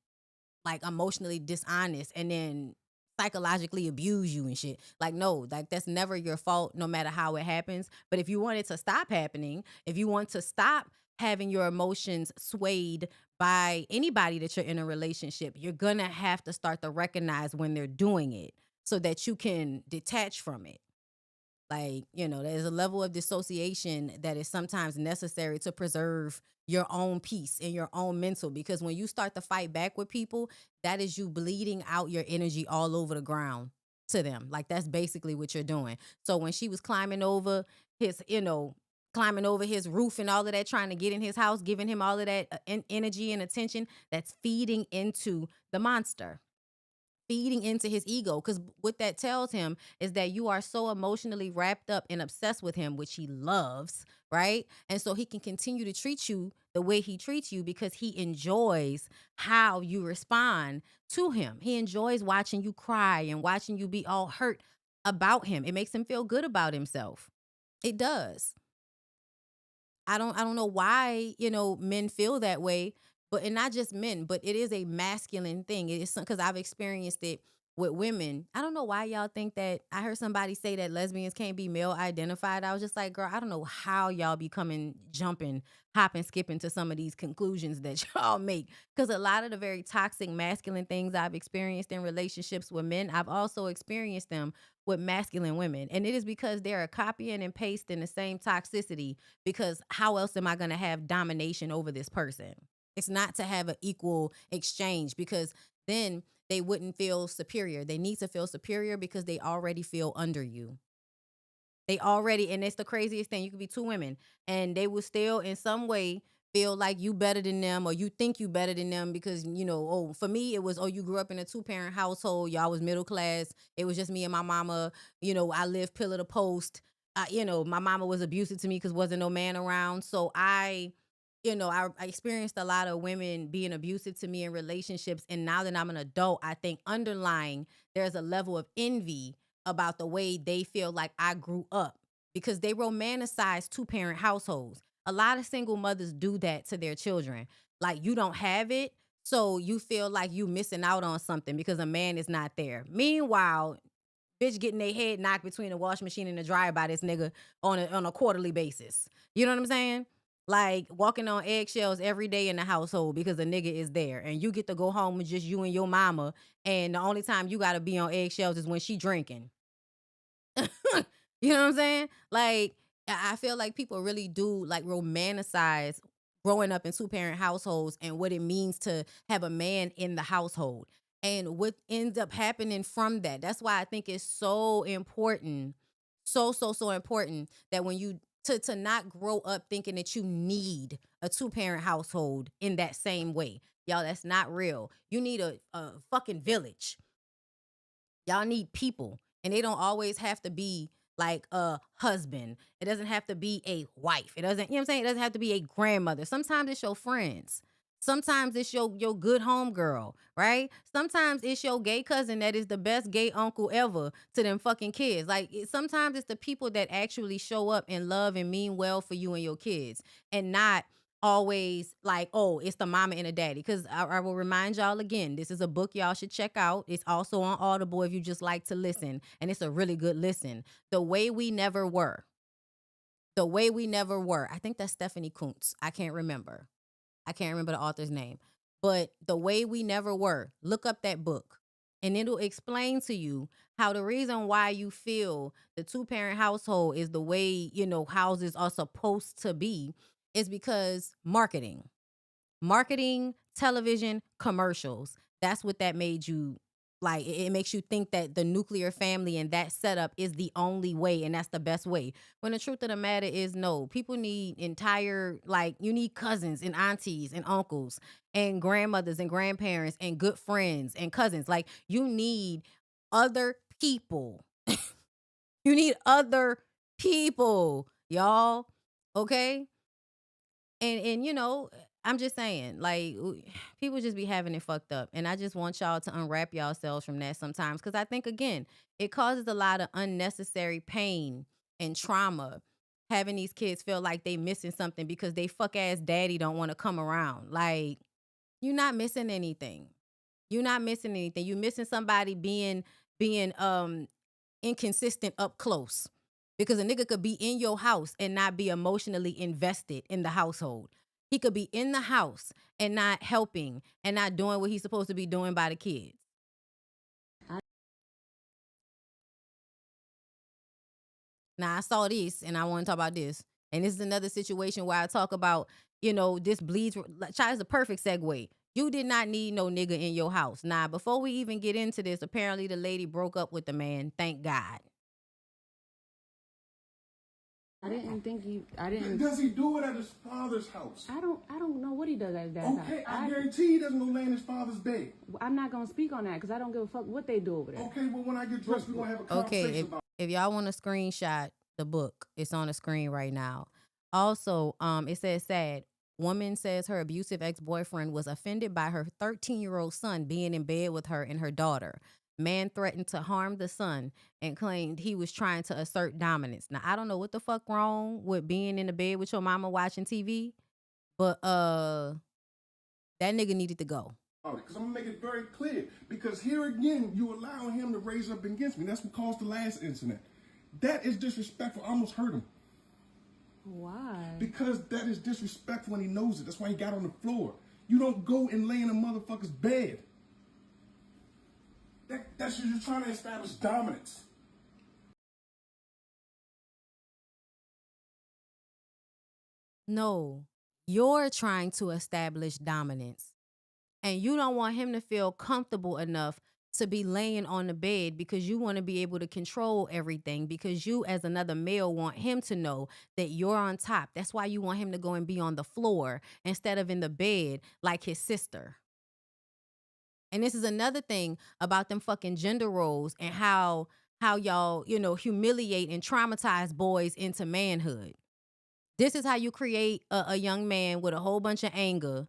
like emotionally dishonest and then psychologically abuse you and shit. Like, no, like that's never your fault, no matter how it happens. But if you want it to stop happening, if you want to stop having your emotions swayed by anybody that you're in a relationship, you're gonna have to start to recognize when they're doing it so that you can detach from it. Like, there's a level of dissociation that is sometimes necessary to preserve your own peace and your own mental, because when you start to fight back with people, that is you bleeding out your energy all over the ground to them. Like, that's basically what you're doing. So when she was climbing over his roof and all of that, trying to get in his house, giving him all of that energy and attention, that's feeding into the monster. Feeding into his ego, because what that tells him is that you are so emotionally wrapped up and obsessed with him, which he loves, right? And so he can continue to treat you the way he treats you because he enjoys how you respond to him. He enjoys watching you cry and watching you be all hurt about him. It makes him feel good about himself. It does. I don't know why, men feel that way. And not just men, but it is a masculine thing. It is because I've experienced it with women. I don't know why y'all think that. I heard somebody say that lesbians can't be male identified. I was just like, girl, I don't know how y'all be jumping, hopping, skipping to some of these conclusions that y'all make. Because a lot of the very toxic masculine things I've experienced in relationships with men, I've also experienced them with masculine women. And it is because they're copying and pasting the same toxicity, because how else am I going to have domination over this person? It's not to have an equal exchange, because then they wouldn't feel superior. They need to feel superior because they already feel under you. And it's the craziest thing. You could be two women and they will still in some way feel like you better than them, or you think you better than them because, for me, it was, you grew up in a 2-parent household. Y'all was middle class. It was just me and my mama. I lived pillar to post. My mama was abusive to me because wasn't no man around. So I experienced a lot of women being abusive to me in relationships. And now that I'm an adult, I think underlying there's a level of envy about the way they feel like I grew up, because they romanticize 2-parent households. A lot of single mothers do that to their children. Like, you don't have it, so you feel like you missing out on something because a man is not there. Meanwhile, bitch getting their head knocked between the washing machine and the dryer by this nigga on a quarterly basis. You know what I'm saying? Like, walking on eggshells every day in the household because a nigga is there, and you get to go home with just you and your mama, and the only time you got to be on eggshells is when she drinking. You know what I'm saying? Like, I feel like people really do like romanticize growing up in 2-parent households and what it means to have a man in the household and what ends up happening from that. That's why I think it's so important, so important that when you to not grow up thinking that you need a 2-parent household in that same way. Y'all, that's not real. You need a fucking village. Y'all need people. And they don't always have to be like a husband. It doesn't have to be a wife. It doesn't, you know what I'm saying? It doesn't have to be a grandmother. Sometimes it's your friends. Sometimes it's your good homegirl, right? Sometimes it's your gay cousin that is the best gay uncle ever to them fucking kids. Like, sometimes it's the people that actually show up and love and mean well for you and your kids, and not always like, oh, it's the mama and the daddy. Because I will remind y'all again, this is a book y'all should check out. It's also on Audible if you just like to listen, and it's a really good listen. The Way We Never Were. The Way We Never Were. I think that's Stephanie Kuntz. I can't remember the author's name. But The Way We Never Were. Look up that book. And it'll explain to you how the reason why you feel the 2-parent household is the way, you know, houses are supposed to be is because marketing, television, commercials. That's what that made you like. It makes you think that the nuclear family and that setup is the only way and that's the best way. When the truth of the matter is, no, people need entire, like, you need cousins and aunties and uncles and grandmothers and grandparents and good friends and cousins. Like, you need other people. You need other people, y'all. Okay? And you know, I'm just saying, like, people just be having it fucked up. And I just want y'all to unwrap yourselves from that sometimes. Because I think, again, it causes a lot of unnecessary pain and trauma having these kids feel like they missing something because they fuck-ass daddy don't want to come around. Like, you're not missing anything. You're not missing anything. You're missing somebody being inconsistent up close. Because a nigga could be in your house and not be emotionally invested in the household. He could be in the house and not helping and not doing what he's supposed to be doing by the kids. Now, I saw this and I want to talk about this. And this is another situation where I talk about, you know, this bleeds. Child is a perfect segue. You did not need no nigga in your house. Now, before we even get into this, apparently the lady broke up with the man. Thank God. I didn't think I didn't. Does he do it at his father's house? I don't know what he does at that house. Okay, I guarantee he doesn't go lay in his father's bed. I'm not gonna speak on that because I don't give a fuck what they do over there. Okay, well, when I get dressed, we're gonna have a conversation about it. If y'all want to screenshot the book, it's on the screen right now. Also, it says sad. Woman says her abusive ex-boyfriend was offended by her 13-year-old son being in bed with her and her daughter. Man threatened to harm the son and claimed he was trying to assert dominance. Now, I don't know what the fuck wrong with being in the bed with your mama watching TV, but that nigga needed to go. Because I'm going to make it very clear. Because here again, you allow him to raise up against me. That's what caused the last incident. That is disrespectful. I almost hurt him. Why? Because that is disrespectful and he knows it. That's why he got on the floor. You don't go and lay in a motherfucker's bed. That's you're trying to establish dominance. No, you're trying to establish dominance. And you don't want him to feel comfortable enough to be laying on the bed because you want to be able to control everything because you as another male want him to know that you're on top. That's why you want him to go and be on the floor instead of in the bed like his sister. And this is another thing about them fucking gender roles and how y'all, you know, humiliate and traumatize boys into manhood. This is how you create a young man with a whole bunch of anger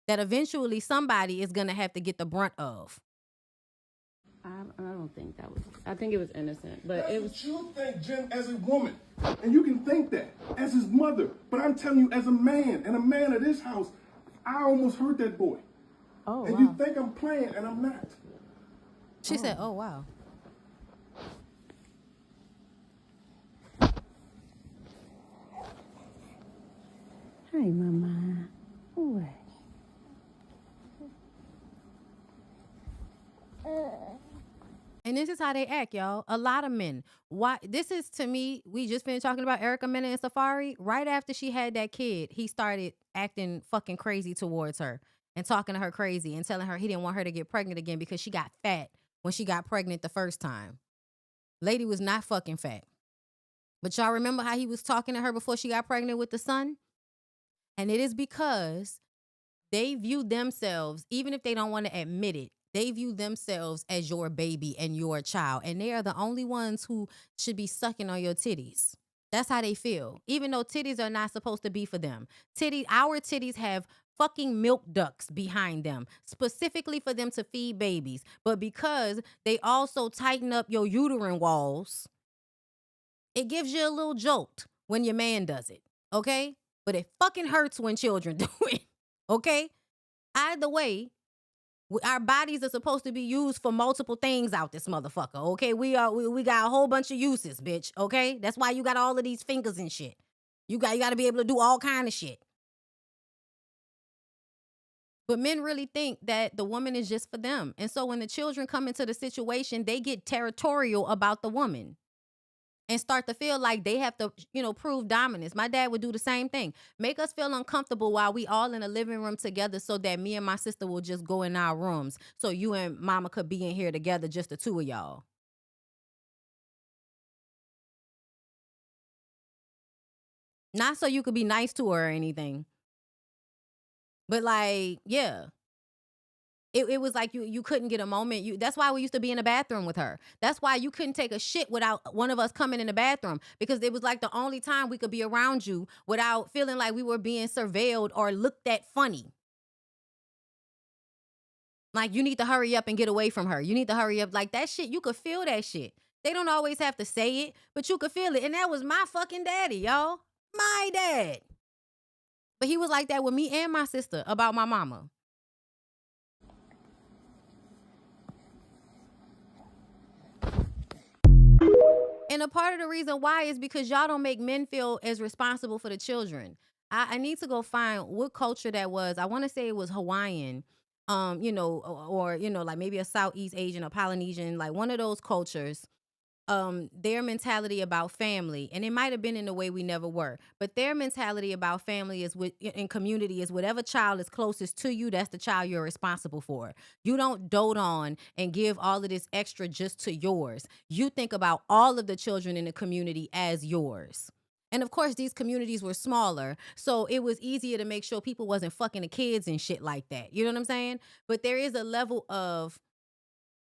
that eventually somebody is going to have to get the brunt of. I don't think that was. I think it was innocent, but That's it was. What you think, Jen, as a woman, and you can think that as his mother. But I'm telling you, as a man and a man of this house, I almost hurt that boy. Oh, and wow. you think I'm playing, and I'm not. She said, "Oh wow." Hi, Mama. What? And this is how they act, y'all. A lot of men. Why? This is, to me, we just finished talking about Erica Mena and Safari. Right after she had that kid, he started acting fucking crazy towards her and talking to her crazy and telling her he didn't want her to get pregnant again because she got fat when she got pregnant the first time. Lady was not fucking fat. But y'all remember how he was talking to her before she got pregnant with the son? And it is because they view themselves, even if they don't want to admit it, they view themselves as your baby and your child. And they are the only ones who should be sucking on your titties. That's how they feel. Even though titties are not supposed to be for them. Our titties have fucking milk ducts behind them, specifically for them to feed babies. But because they also tighten up your uterine walls, it gives you a little jolt when your man does it, okay? But it fucking hurts when children do it, okay? Either way, our bodies are supposed to be used for multiple things out this motherfucker, okay? We got a whole bunch of uses, bitch, okay? That's why you got all of these fingers and shit. You got to be able to do all kind of shit. But men really think that the woman is just for them. And so when the children come into the situation, they get territorial about the woman and start to feel like they have to, prove dominance. My dad would do the same thing. Make us feel uncomfortable while we all in a living room together so that me and my sister will just go in our rooms so you and mama could be in here together, just the two of y'all. Not so you could be nice to her or anything. But like, yeah. It was like you couldn't get a moment. That's why we used to be in the bathroom with her. That's why you couldn't take a shit without one of us coming in the bathroom, because it was like the only time we could be around you without feeling like we were being surveilled or looked at funny. Like, you need to hurry up and get away from her. You need to hurry up. Like, that shit, you could feel that shit. They don't always have to say it, but you could feel it. And that was my fucking daddy, y'all. My dad. But he was like that with me and my sister about my mama. And a part of the reason why is because y'all don't make men feel as responsible for the children. I need to go find what culture that was. I want to say it was Hawaiian, or like maybe a Southeast Asian or Polynesian, like one of those cultures. Their mentality about family, and it might have been in the way we never were, but their mentality about family is in community is whatever child is closest to you, that's the child you're responsible for. You don't dote on and give all of this extra just to yours. You think about all of the children in the community as yours. And of course, these communities were smaller, so it was easier to make sure people wasn't fucking the kids and shit like that. You know what I'm saying? But there is a level of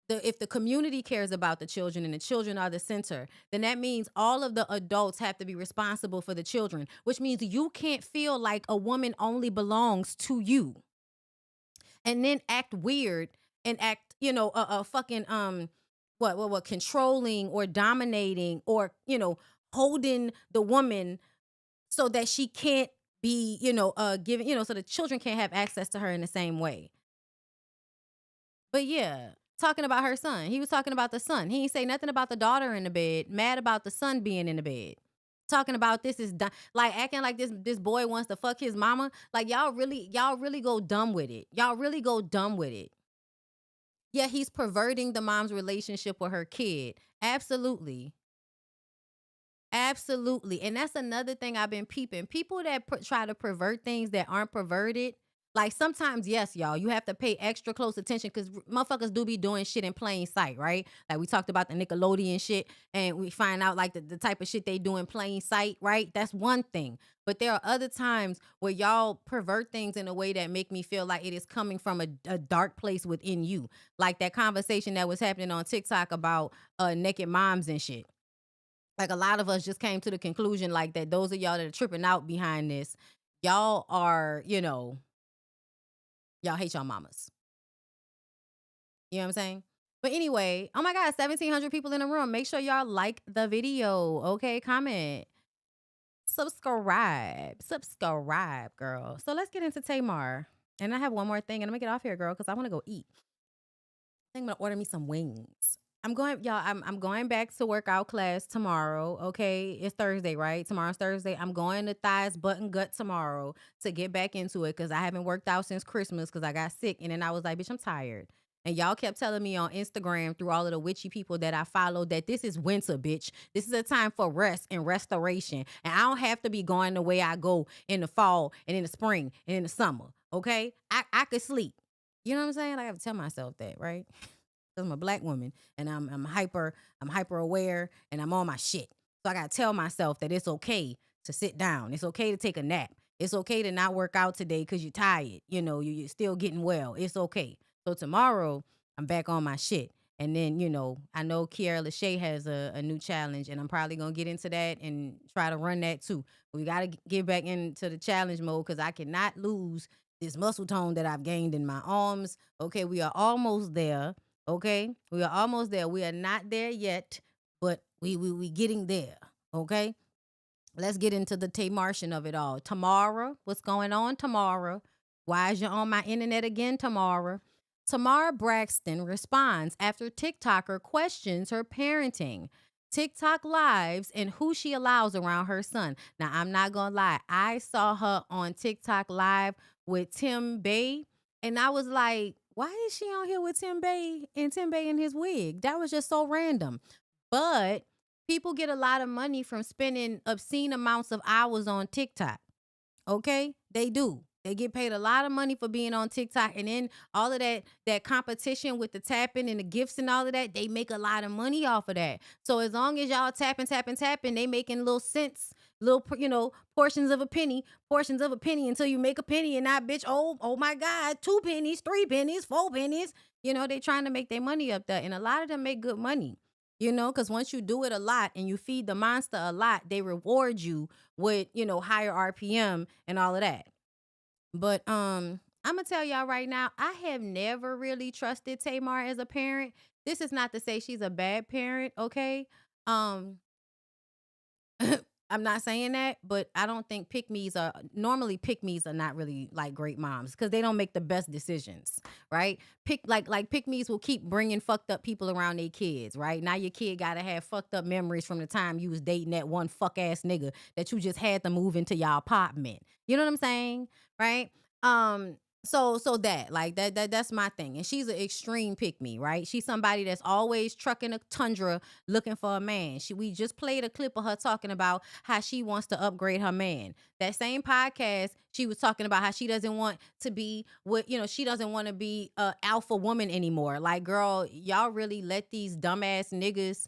if the community cares about the children and the children are the center, then that means all of the adults have to be responsible for the children, which means you can't feel like a woman only belongs to you and then act weird and act, fucking, controlling or dominating or, holding the woman so that she can't be, given, so the children can't have access to her in the same way. But yeah. Talking about her son. He was talking about the son. He ain't say nothing about the daughter in the bed. Mad about the son being in the bed. Talking about this is like acting like this boy wants to fuck his mama. Like y'all really go dumb with it. Y'all really go dumb with it. Yeah, he's perverting the mom's relationship with her kid. Absolutely. Absolutely. And that's another thing I've been peeping. People that try to pervert things that aren't perverted. Like sometimes, yes, y'all, you have to pay extra close attention because motherfuckers do be doing shit in plain sight, right? Like we talked about the Nickelodeon shit and we find out like the type of shit they do in plain sight, right? That's one thing. But there are other times where y'all pervert things in a way that make me feel like it is coming from a dark place within you. Like that conversation that was happening on TikTok about naked moms and shit. Like a lot of us just came to the conclusion like that those of y'all that are tripping out behind this, y'all are, y'all hate y'all mamas. You know what I'm saying? But anyway, oh my God, 1,700 people in the room. Make sure y'all like the video, okay? Comment. Subscribe, girl. So let's get into Tamar. And I have one more thing, and I'm gonna get off here, girl, because I want to go eat. I think I'm gonna order me some wings. I'm going back to workout class tomorrow. Okay, it's Thursday, right? Tomorrow's Thursday. I'm going to thighs, butt, and gut tomorrow to get back into it because I haven't worked out since Christmas because I got sick, and then I was like, bitch, I'm tired. And y'all kept telling me on Instagram through all of the witchy people that I follow that this is winter, bitch. This is a time for rest and restoration, and I don't have to be going the way I go in the fall and in the spring and in the summer. Okay, I could sleep. You know what I'm saying? Like, I have to tell myself that, right? I'm a black woman and I'm hyper aware and I'm on my shit. So I gotta tell myself that it's okay to sit down. It's okay to take a nap. It's okay to not work out today because you're tired. You're still getting well. It's okay. So tomorrow I'm back on my shit. And then, I know LASHAE has a new challenge and I'm probably gonna get into that and try to run that too. We gotta get back into the challenge mode because I cannot lose this muscle tone that I've gained in my arms. Okay, we are almost there. Okay, we are almost there. We are not there yet, but we getting there. Okay, let's get into the Martian of it all. Tamara, what's going on, Tamara? Why is you on my internet again, Tamara? Tamara Braxton responds after TikToker questions her parenting, TikTok lives, and who she allows around her son. Now, I'm not going to lie. I saw her on TikTok live with Tim Bay, and I was like, why is she on here with Tim Bay in his wig? That was just so random. But people get a lot of money from spending obscene amounts of hours on TikTok. Okay? They do. They get paid a lot of money for being on TikTok, and then all of that competition with the tapping and the gifts and all of that, they make a lot of money off of that. So as long as y'all tapping, they making little cents, little, portions of a penny until you make a penny, and now, bitch, oh my God, 2 pennies, 3 pennies, 4 pennies. They trying to make their money up there, and a lot of them make good money. Because once you do it a lot and you feed the monster a lot, they reward you with, higher RPM and all of that. But I'm gonna tell y'all right now, I have never really trusted Tamar as a parent. This is not to say she's a bad parent, okay? I'm not saying that, but I don't think pick-me's are not really like great moms because they don't make the best decisions, right? Pick-me's will keep bringing fucked up people around their kids, right? Now your kid gotta have fucked up memories from the time you was dating that one fuck ass nigga that you just had to move into y'all apartment. You know what I'm saying, right? So that's my thing. And she's an extreme pick-me, right? She's somebody that's always trucking a Tundra looking for a man. We just played a clip of her talking about how she wants to upgrade her man. That same podcast, she was talking about how she doesn't want to be she doesn't want to be a alpha woman anymore. Like, girl, y'all really let these dumbass niggas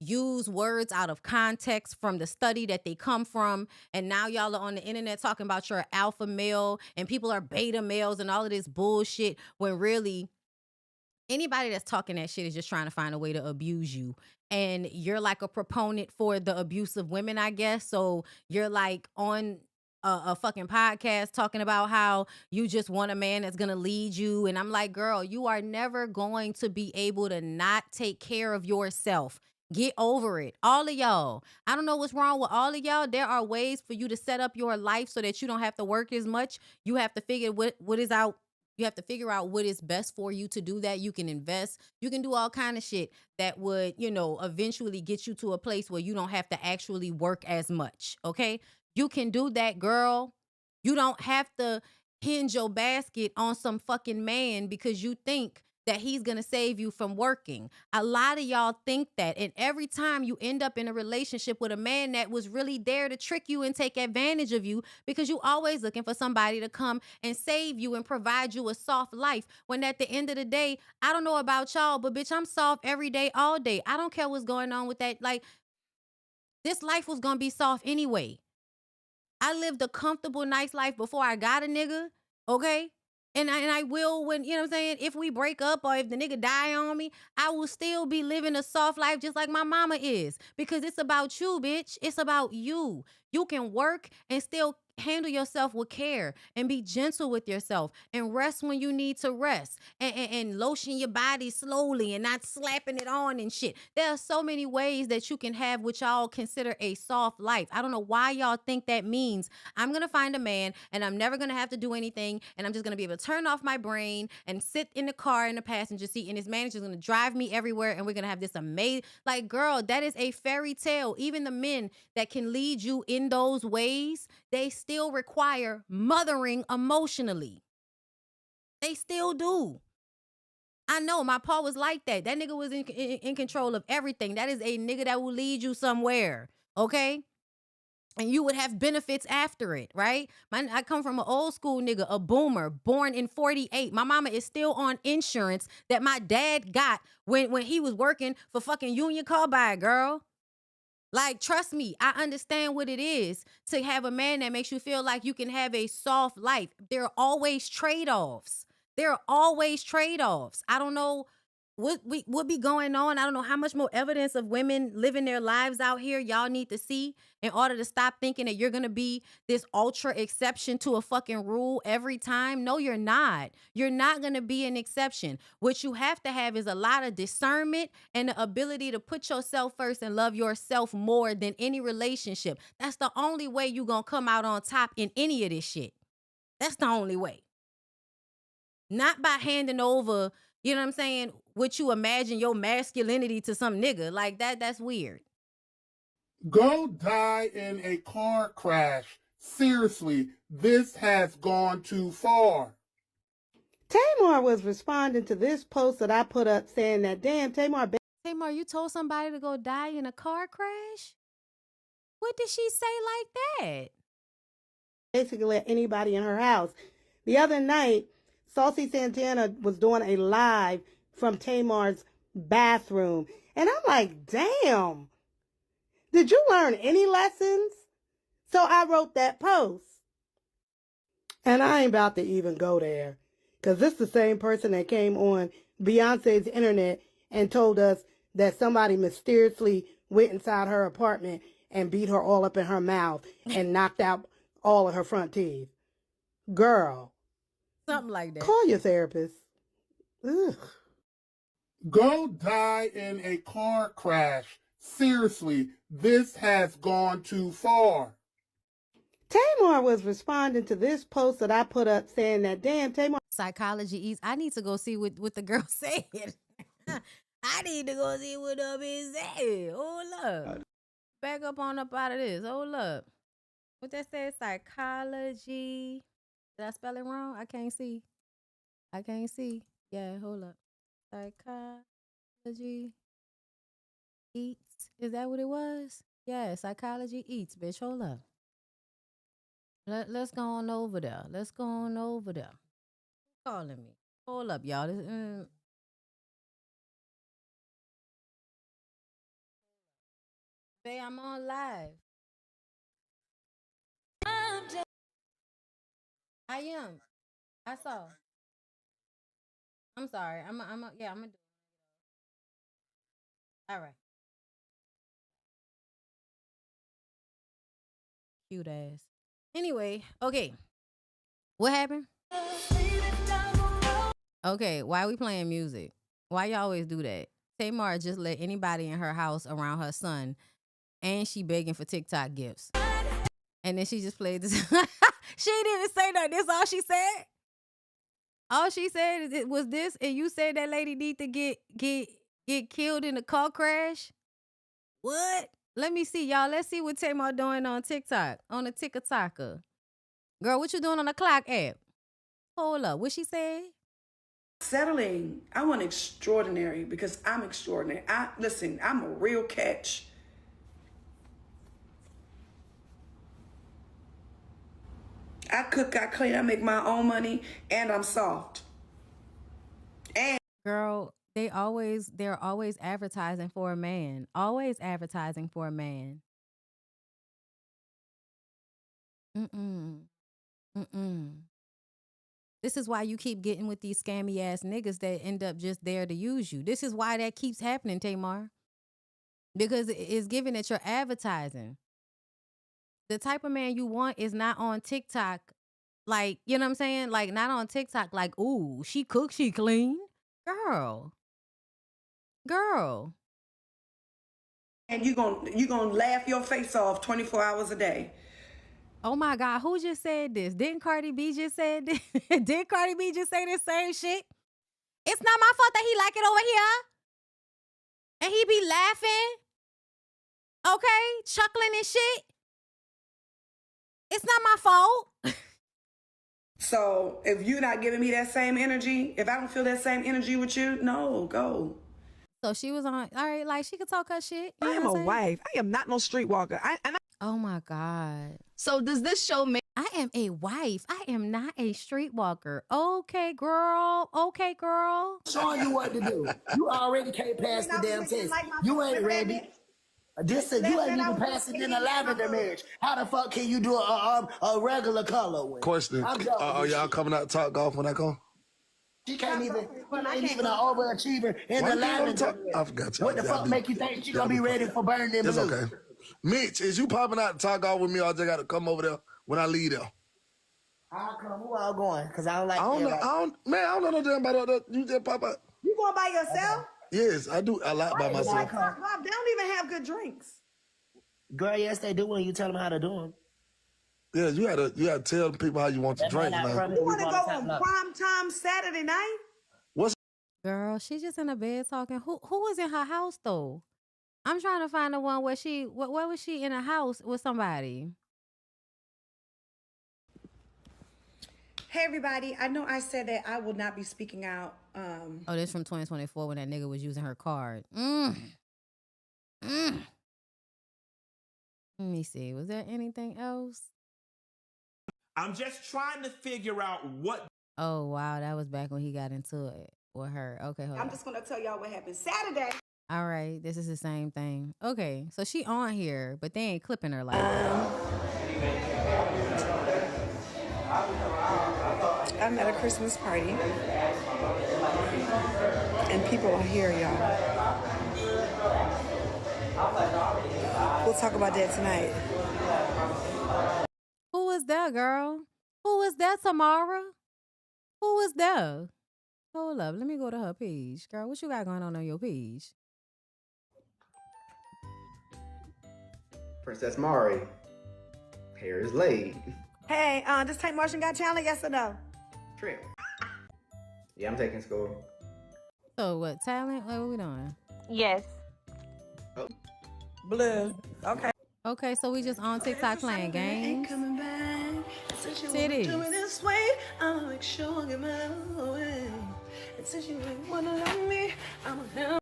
use words out of context from the study that they come from, and now y'all are on the internet talking about you're an alpha male and people are beta males and all of this bullshit, when really anybody that's talking that shit is just trying to find a way to abuse you. And you're like a proponent for the abuse of women, I guess. So you're like on a fucking podcast talking about how you just want a man that's gonna lead you. And I'm like, girl, you are never going to be able to not take care of yourself. Get over it. All of y'all. I don't know what's wrong with all of y'all. There are ways for you to set up your life so that you don't have to work as much. You have to figure what is out. You have to figure out what is best for you to do that. You can invest. You can do all kind of shit that would, eventually get you to a place where you don't have to actually work as much. Okay? You can do that, girl. You don't have to hinge your basket on some fucking man because you think that he's going to save you from working. A lot of y'all think that. And every time you end up in a relationship with a man that was really there to trick you and take advantage of you, because you always looking for somebody to come and save you and provide you a soft life. When at the end of the day, I don't know about y'all, but bitch, I'm soft every day, all day. I don't care what's going on with that. Like, this life was going to be soft anyway. I lived a comfortable, nice life before I got a nigga, okay? And I will when, you know what I'm saying, if we break up or if the nigga die on me, I will still be living a soft life just like my mama is. Because it's about you, bitch. It's about you. You can work and still handle yourself with care and be gentle with yourself and rest when you need to rest and lotion your body slowly and not slapping it on and shit. There are so many ways that you can have what y'all consider a soft life. I don't know why y'all think that means I'm going to find a man and I'm never going to have to do anything and I'm just going to be able to turn off my brain and sit in the car in the passenger seat and this man is just going to drive me everywhere and we're going to have this amazing, like, girl, that is a fairy tale. Even the men that can lead you in those ways, they still require mothering emotionally. They still do. I know my pa was like that. That nigga was in control of everything. That is a nigga that will lead you somewhere, okay? And you would have benefits after it, right? I come from an old school nigga, a boomer, born in 48. My mama is still on insurance that my dad got when he was working for fucking Union Carbide, girl. Like, trust me, I understand what it is to have a man that makes you feel like you can have a soft life. There are always trade-offs. I don't know what be going on? I don't know how much more evidence of women living their lives out here y'all need to see in order to stop thinking that you're gonna be this ultra exception to a fucking rule every time. No, you're not. You're not gonna be an exception. What you have to have is a lot of discernment and the ability to put yourself first and love yourself more than any relationship. That's the only way you're gonna come out on top in any of this shit. That's the only way. Not by handing over, you know what I'm saying, what you imagine your masculinity to some nigga. Like that's weird. Go die in a car crash. Seriously, this has gone too far. Tamar was responding to this post that I put up saying that, damn, Tamar, you told somebody to go die in a car crash? What did she say like that? basically let anybody in her house. The other night, Saucy Santana was doing a live from Tamar's bathroom. And I'm like, damn, did you learn any lessons? So I wrote that post. And I ain't about to even go there. Because this is the same person that came on Beyonce's internet and told us that somebody mysteriously went inside her apartment and beat her all up in her mouth and knocked out all of her front teeth. Girl. Something like that. Call your therapist. Ugh. Go die in a car crash. Seriously, this has gone too far. Tamar was responding to this post that I put up saying that, damn, Tamar. Psychology eats. I need to go see what the girl said. I need to go see what up is said. Hold up. Back up on up out of this. Hold up. What that said? Psychology. Did I spell it wrong? I can't see. Yeah, hold up. Psychology eats. Is that what it was? Yeah, psychology eats, bitch. Hold up. Let's go on over there. Calling me. Hold up, y'all. Hey, I'm on live. I am. I saw. I'm sorry. I'm gonna do it. All right. Cute ass. Anyway, okay. What happened? Okay, why are we playing music? Why you always do that? Tamar just let anybody in her house around her son, and she begging for TikTok gifts. And then she just played this. She didn't even say nothing. That's all she said. All she said was this, and you said that lady need to get killed in a car crash? What? Let me see, y'all. Let's see what Tamar doing on TikTok, on the TikToker. Girl, what you doing on the CLIQUE app? Hold up. What she said? Settling. I want extraordinary because I'm extraordinary. Listen, I'm a real catch. I cook, I clean, I make my own money, and I'm soft. And girl, they're always advertising for a man. Always advertising for a man. This is why you keep getting with these scammy ass niggas that end up just there to use you. This is why that keeps happening, Tamar. Because it's given that you're advertising. The type of man you want is not on TikTok. Like, you know what I'm saying? Like, not on TikTok. Like, ooh, she cooks, she clean. Girl. and you're gonna laugh your face off 24 hours a day. Oh my God, who just said this? Didn't Cardi B just say this? Did Cardi B just say the same shit? It's not my fault that he like it over here. And he be laughing. Okay? Chuckling and shit. It's not my fault. So if you're not giving me that same energy, if I don't feel that same energy with you, no, go. So she was on, all right, like she could talk her shit. I am a wife. I am not no streetwalker. Oh my God. So does this show make... I am a wife. I am not a streetwalker. Okay, girl. Okay, girl. Showing you what to do. You already can't pass the damn test. You ain't ready. This is, you ain't even passing in a lavender marriage. How the fuck can you do a regular color one? Question. Are y'all coming out to talk golf when I come? She ain't even an overachiever in the lavender. I forgot y'all. What the fuck make you think she gonna be ready for Burn Them It's Blue? okay. Mitch, is you popping out to talk off with me, or I just got to come over there when I leave there? I'll come. Who all going? Cause I don't like I don't know no damn about that. You just pop out. You going by yourself? Yes, I do a lot by myself. Bob, they don't even have good drinks. Girl, yes, they do when you tell them how to do them. Yeah, you gotta tell people how you want to drink. You want to go on prime time Saturday night? Girl, she's just in the bed talking. Who was in her house though? I'm trying to find the one where where was she in a house with somebody? Hey everybody, I know I said that I will not be speaking out. Oh, this from 2024 when that nigga was using her card. Let me see. Was there anything else? I'm just trying to figure out what. Oh wow, that was back when he got into it with her. Okay, hold on. I'm just gonna tell y'all what happened Saturday. All right, this is the same thing. Okay, so she on here, but they ain't clipping her like I'm at a Christmas party, and people are here, y'all. We'll talk about that tonight. Who was that, girl? Who was that, Tamara? Who was that? Hold up, let me go to her page. Girl, what you got going on your page? Princess Mari. Hair is laid. Hey, does Tank Martian got talent? Yes or no? True. Yeah, I'm taking school. So what, talent? What we doing? Yes. Oh. Blue. Okay. Okay, so we just on TikTok playing games. Titties. This way, I'll make sure I get my way. And since you ain't wanna love me, I'm gonna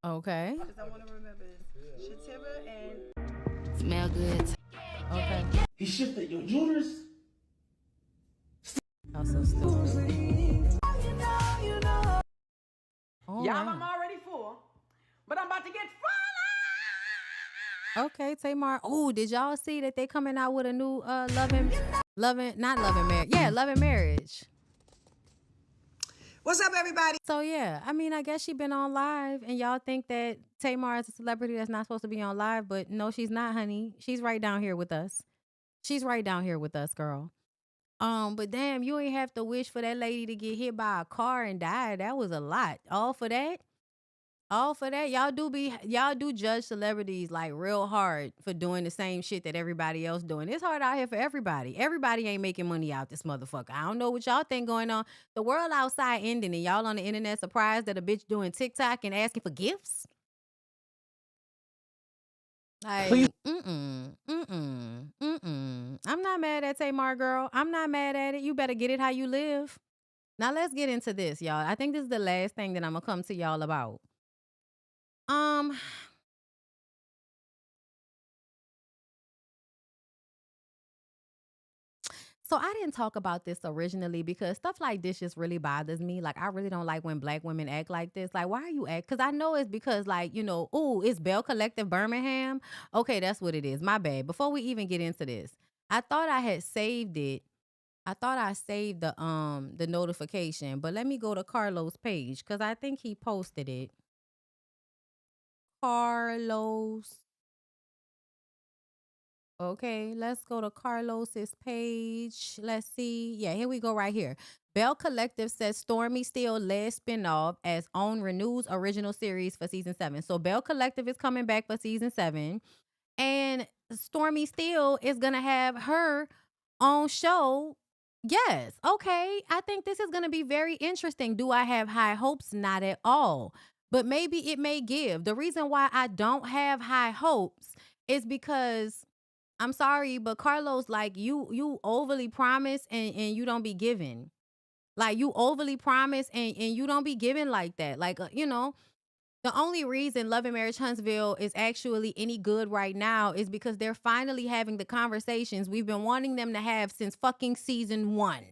Okay. I want to remember Shatira and Smell good. Okay. He shifted your uterus. Oh, so stupid. Oh, y'all, wow. I'm already full, but I'm about to get full. Okay, Tamar. Oh, did y'all see that they coming out with a new Love and Marriage? What's up, everybody? So yeah, I mean, I guess she been on live, and y'all think that Tamar is a celebrity that's not supposed to be on live, but no, she's not, honey. She's right down here with us. She's right down here with us, girl. But damn, you ain't have to wish for that lady to get hit by a car and die. That was a lot. All for that. Y'all do judge celebrities like real hard for doing the same shit that everybody else doing. It's hard out here for everybody. Everybody ain't making money out this motherfucker. I don't know what y'all think going on. The world outside ending and y'all on the internet surprised that a bitch doing TikTok and asking for gifts. Like, I'm not mad at Tamar, girl. I'm not mad at it. You better get it how you live. Now let's get into this, y'all. I think this is the last thing that I'm gonna come to y'all about. So I didn't talk about this originally because stuff like this just really bothers me. Like, I really don't like when black women act like this. Like, why are you act? Because I know it's because, like, you know, ooh, it's Bell Collective Birmingham. Okay, that's what it is. My bad. Before we even get into this, I thought I had saved it. I thought I saved the notification, but let me go to Carlos' page because I think he posted it. Carlos. Okay, let's go to Carlos's page. Let's see. Yeah, here we go right here. Bell Collective says Stormy Steele led spinoff as OWN renews original series for season 7. So Bell Collective is coming back for season 7. And Stormy Steele is going to have her own show. Yes. Okay. I think this is going to be very interesting. Do I have high hopes? Not at all. But maybe it may give. The reason why I don't have high hopes is because I'm sorry, but Carlos, like you overly promise and you don't be giving. Like you overly promise and you don't be giving like that. Like, you know, the only reason Love and Marriage Huntsville is actually any good right now is because they're finally having the conversations we've been wanting them to have since fucking season 1.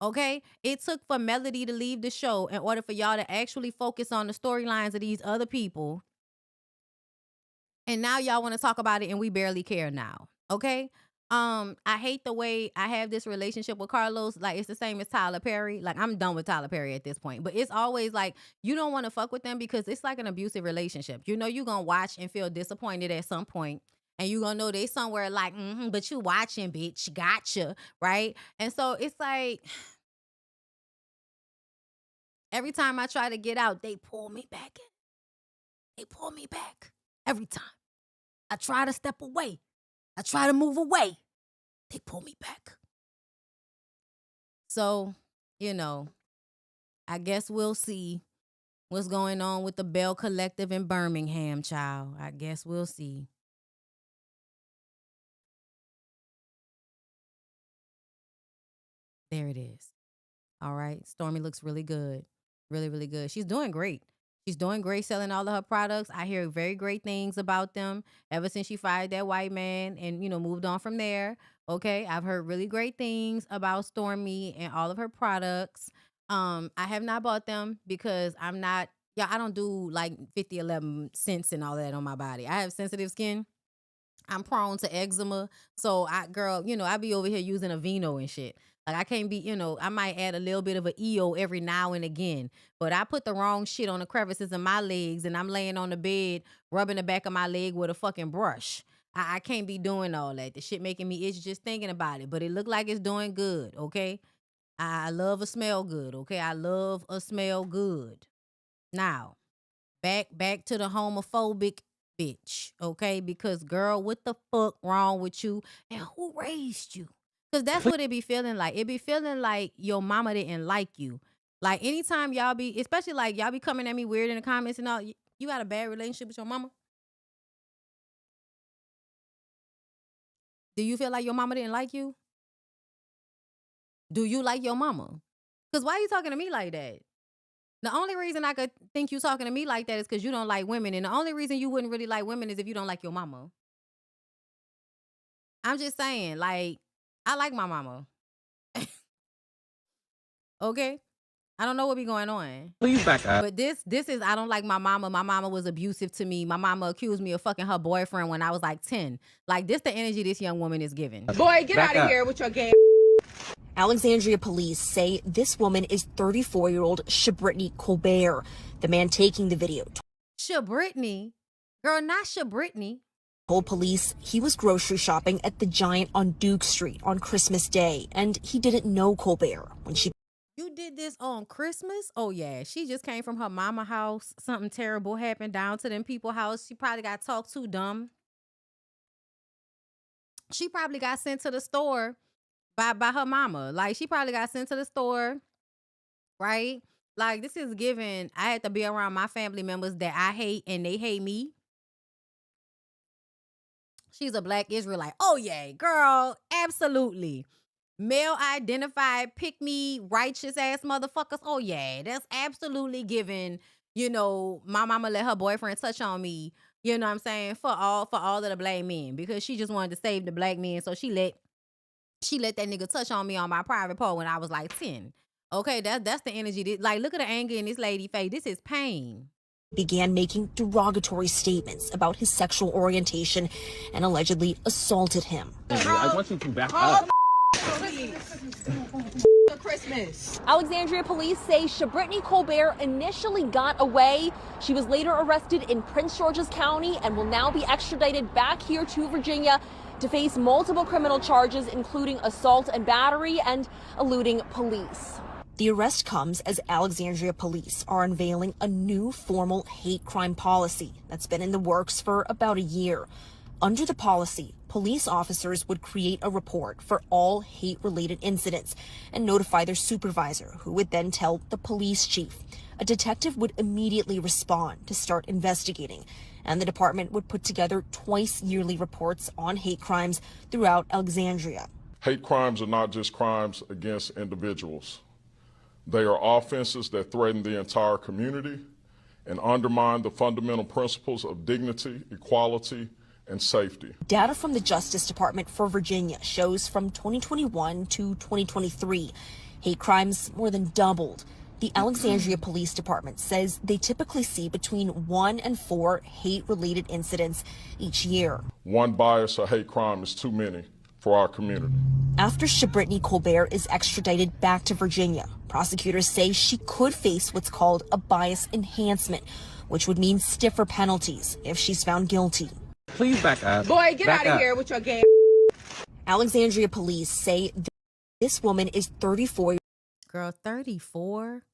Okay? It took for Melody to leave the show in order for y'all to actually focus on the storylines of these other people. And now y'all want to talk about it and we barely care now. Okay? I hate the way I have this relationship with Carlos. Like, it's the same as Tyler Perry. Like, I'm done with Tyler Perry at this point. But it's always like, you don't want to fuck with them because it's like an abusive relationship. You know, you're going to watch and feel disappointed at some point. And you're going to know they somewhere like, but you watching, bitch. Gotcha. Right? And so it's like, every time I try to get out, they pull me back in. They pull me back. Every time. I try to step away. I try to move away. They pull me back. So, you know, I guess we'll see what's going on with the Bell Collective in Birmingham, child. I guess we'll see. There it is. All right. Stormy looks really good. Really, really good. She's doing great. She's doing great selling all of her products. I hear very great things about them ever since she fired that white man and, you know, moved on from there. Okay. I've heard really great things about Stormy and all of her products. I have not bought them because I don't do like 50-11 cents and all that on my body. I have sensitive skin. I'm prone to eczema. So I be over here using Aveeno and shit. Like, I can't be, I might add a little bit of an EO every now and again. But I put the wrong shit on the crevices of my legs and I'm laying on the bed rubbing the back of my leg with a fucking brush. I can't be doing all that. The shit making me itch just thinking about it. But it look like it's doing good, okay? I love a smell good, okay? I love a smell good. Now, back to the homophobic bitch, okay? Because, girl, what the fuck wrong with you? And who raised you? Because that's what it be feeling like. It be feeling like your mama didn't like you. Like, anytime y'all be, especially like y'all be coming at me weird in the comments and all, you got a bad relationship with your mama? Do you feel like your mama didn't like you? Do you like your mama? Because why are you talking to me like that? The only reason I could think you talking to me like that is because you don't like women. And the only reason you wouldn't really like women is if you don't like your mama. I'm just saying, like, I like my mama. Okay? I don't know what be going on. Please back up. But this is, I don't like my mama. My mama was abusive to me. My mama accused me of fucking her boyfriend when I was like 10. Like, this the energy this young woman is giving. Boy, get out of here with your game. Alexandria police say this woman is 34-year-old Shabrittany Colbert, the man taking the video. Shabrittany? Girl, not Shabrittany. Told police he was grocery shopping at the Giant on Duke Street on Christmas Day, and he didn't know Colbert when she... You did this on Christmas? Oh, yeah. She just came from her mama house. Something terrible happened down to them people's house. She probably got talked too dumb. She probably got sent to the store by her mama. Like, she probably got sent to the store, right? Like, this is given, I had to be around my family members that I hate and they hate me. She's a black Israelite. Oh, yeah, girl, absolutely. Male identified, pick me, righteous ass motherfuckers. Oh, yeah, that's absolutely given, my mama let her boyfriend touch on me, you know what I'm saying, for all of the black men, because she just wanted to save the black men. So she let that nigga touch on me on my private part when I was like 10. Okay, that's the energy. Like, look at the anger in this lady's face. This is pain. Began making derogatory statements about his sexual orientation and allegedly assaulted him. I want you to back up. Christmas. Alexandria police say Shabrittany Colbert initially got away. She was later arrested in Prince George's County and will now be extradited back here to Virginia to face multiple criminal charges, including assault and battery and eluding police. The arrest comes as Alexandria police are unveiling a new formal hate crime policy that's been in the works for about a year. Under the policy, police officers would create a report for all hate-related incidents and notify their supervisor, who would then tell the police chief. A detective would immediately respond to start investigating, and the department would put together twice-yearly reports on hate crimes throughout Alexandria. Hate crimes are not just crimes against individuals. They are offenses that threaten the entire community and undermine the fundamental principles of dignity, equality, and safety. Data from the Justice Department for Virginia shows from 2021 to 2023, hate crimes more than doubled. The Alexandria Police Department says they typically see between 1 and 4 hate-related incidents each year. One bias or hate crime is too many for our community. After Shabrittany Colbert is extradited back to Virginia, prosecutors say she could face what's called a bias enhancement, which would mean stiffer penalties if she's found guilty. Please back up. Boy, get Back out of up. here with your game. Alexandria police say this woman is 34. Girl, 34?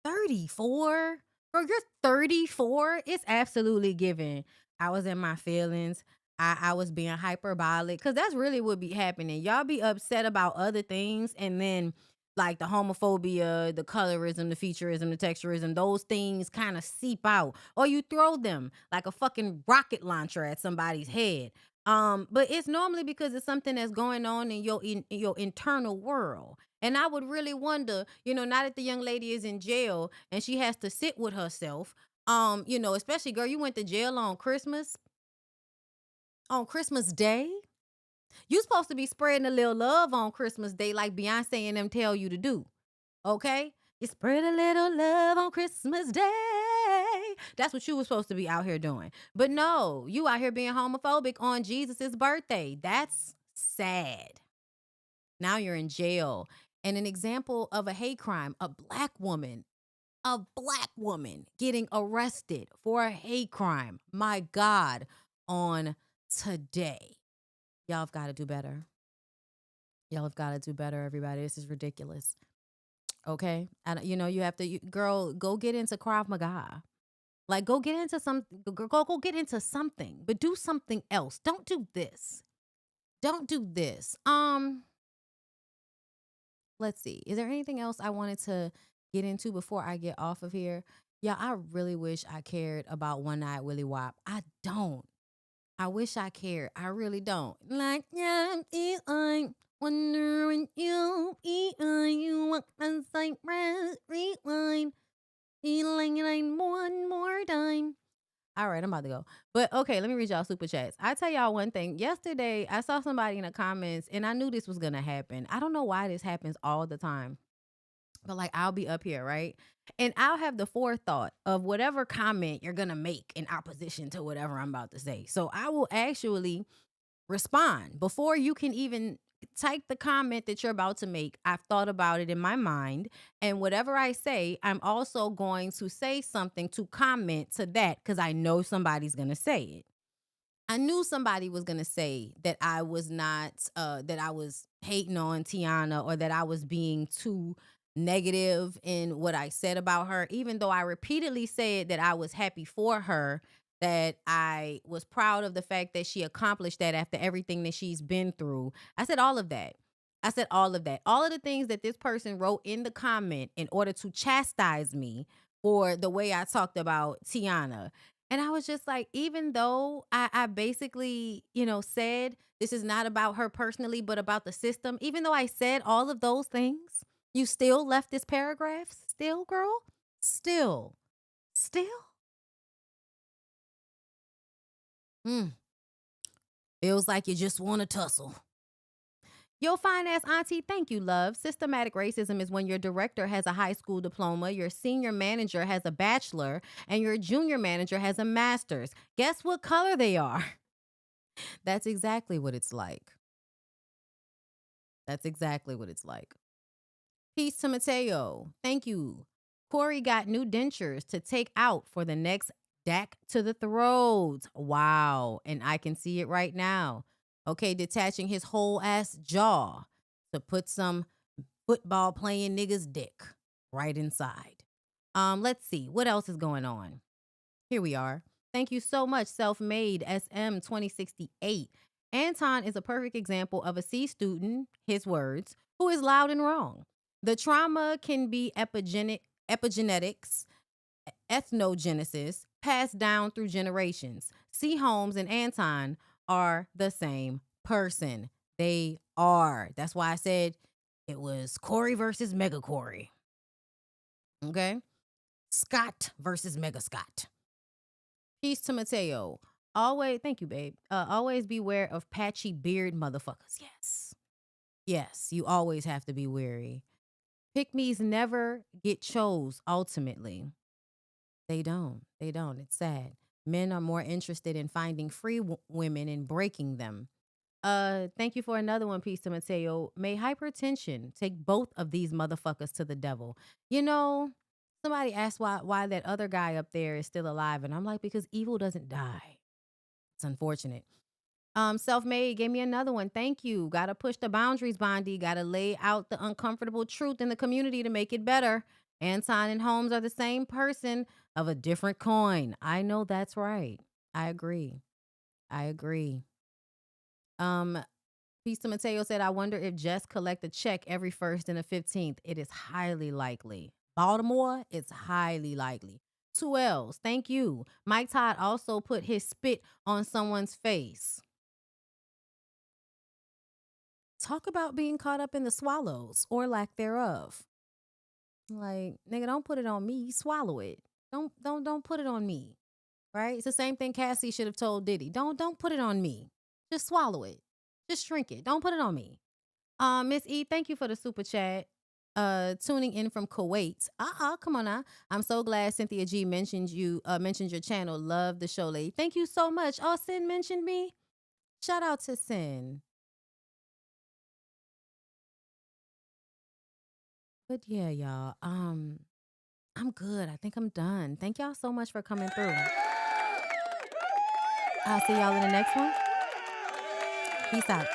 34? Girl, you're 34? It's absolutely given. I was in my feelings. I was being hyperbolic because that's really what be happening. Y'all be upset about other things, and then like the homophobia, the colorism, the featureism, the texturism, those things kind of seep out, or you throw them like a fucking rocket launcher at somebody's head. But it's normally because it's something that's going on in your internal world. And I would really wonder, now that the young lady is in jail and she has to sit with herself, especially, girl, you went to jail on Christmas Day. You supposed to be spreading a little love on Christmas Day like Beyonce and them tell you to do. Okay? You spread a little love on Christmas Day. That's what you were supposed to be out here doing. But no, you out here being homophobic on Jesus' birthday. That's sad. Now you're in jail. And an example of a hate crime, a black woman getting arrested for a hate crime. My God, on today. Y'all have got to do better. Y'all have got to do better, everybody. This is ridiculous. Okay? And you have to, girl, go get into Krav Maga. Like, go get into go get into something, but do something else. Don't do this. Don't do this. Let's see. Is there anything else I wanted to get into before I get off of here? Yeah, I really wish I cared about One-Eyed Willy Wop. I don't. I wish I cared. I really don't. Like, yeah, I'm wondering you walk inside rewind. Feeling one more time. All right, I'm about to go. But okay, let me read y'all super chats. I tell y'all one thing. Yesterday, I saw somebody in the comments, and I knew this was going to happen. I don't know why this happens all the time. But like, I'll be up here, right? And I'll have the forethought of whatever comment you're going to make in opposition to whatever I'm about to say. So I will actually respond before you can even type the comment that you're about to make. I've thought about it in my mind, and whatever I say, I'm also going to say something to comment to that because I know somebody's going to say it. I knew somebody was going to say that I was not, that I was hating on Tiana, or that I was being too negative in what I said about her, even though I repeatedly said that I was happy for her, that I was proud of the fact that she accomplished that after everything that she's been through. I said all of that. All of the things that this person wrote in the comment in order to chastise me for the way I talked about Tiana. And I was just like, even though I basically, said this is not about her personally, but about the system, even though I said all of those things, you still left this paragraph? Still, girl? Still? Feels like you just want to tussle. Yo, fine ass auntie, thank you, love. Systematic racism is when your director has a high school diploma, your senior manager has a bachelor, and your junior manager has a master's. Guess what color they are? That's exactly what it's like. Peace to Mateo. Thank you. Corey got new dentures to take out for the next DAC to the throat. Wow. And I can see it right now. Okay, detaching his whole ass jaw to put some football playing nigga's dick right inside. Let's see. What else is going on? Here we are. Thank you so much, Self-Made SM 2068. Anton is a perfect example of a C student, his words, who is loud and wrong. The trauma can be epigenetics, ethnogenesis, passed down through generations. C. Holmes and Anton are the same person. They are. That's why I said it was Corey versus Mega Corey. Okay? Scott versus Mega Scott. Peace to Mateo. Thank you, babe. Always beware of patchy beard motherfuckers. Yes, you always have to be wary. Pick-me's never get chose, ultimately. They don't. It's sad. Men are more interested in finding free women and breaking them. Thank you for another one, piece to Mateo. May hypertension take both of these motherfuckers to the devil. You know, somebody asked why that other guy up there is still alive, and I'm like, because evil doesn't die. It's unfortunate. Self-made gave me another one. Thank you. Gotta push the boundaries, Bondi. Gotta lay out the uncomfortable truth in the community to make it better. Anton and Holmes are the same person of a different coin. I know that's right. I agree. Piece to Mateo said, I wonder if Jess collect a check every 1st and the 15th. It is highly likely. Baltimore, it's highly likely. 2 L's. Thank you. Mike Todd also put his spit on someone's face. Talk about being caught up in the swallows or lack thereof. Like, nigga, don't put it on me. Swallow it. Don't put it on me. Right? It's the same thing Cassie should have told Diddy. Don't put it on me. Just swallow it. Just shrink it. Don't put it on me. Miss E, thank you for the super chat. Tuning in from Kuwait. Come on now. I'm so glad Cynthia G mentioned your channel. Love the show, lady. Thank you so much. Oh, Sin mentioned me. Shout out to Sin. But yeah, y'all. I'm good. I think I'm done. Thank y'all so much for coming through. I'll see y'all in the next one. Peace out.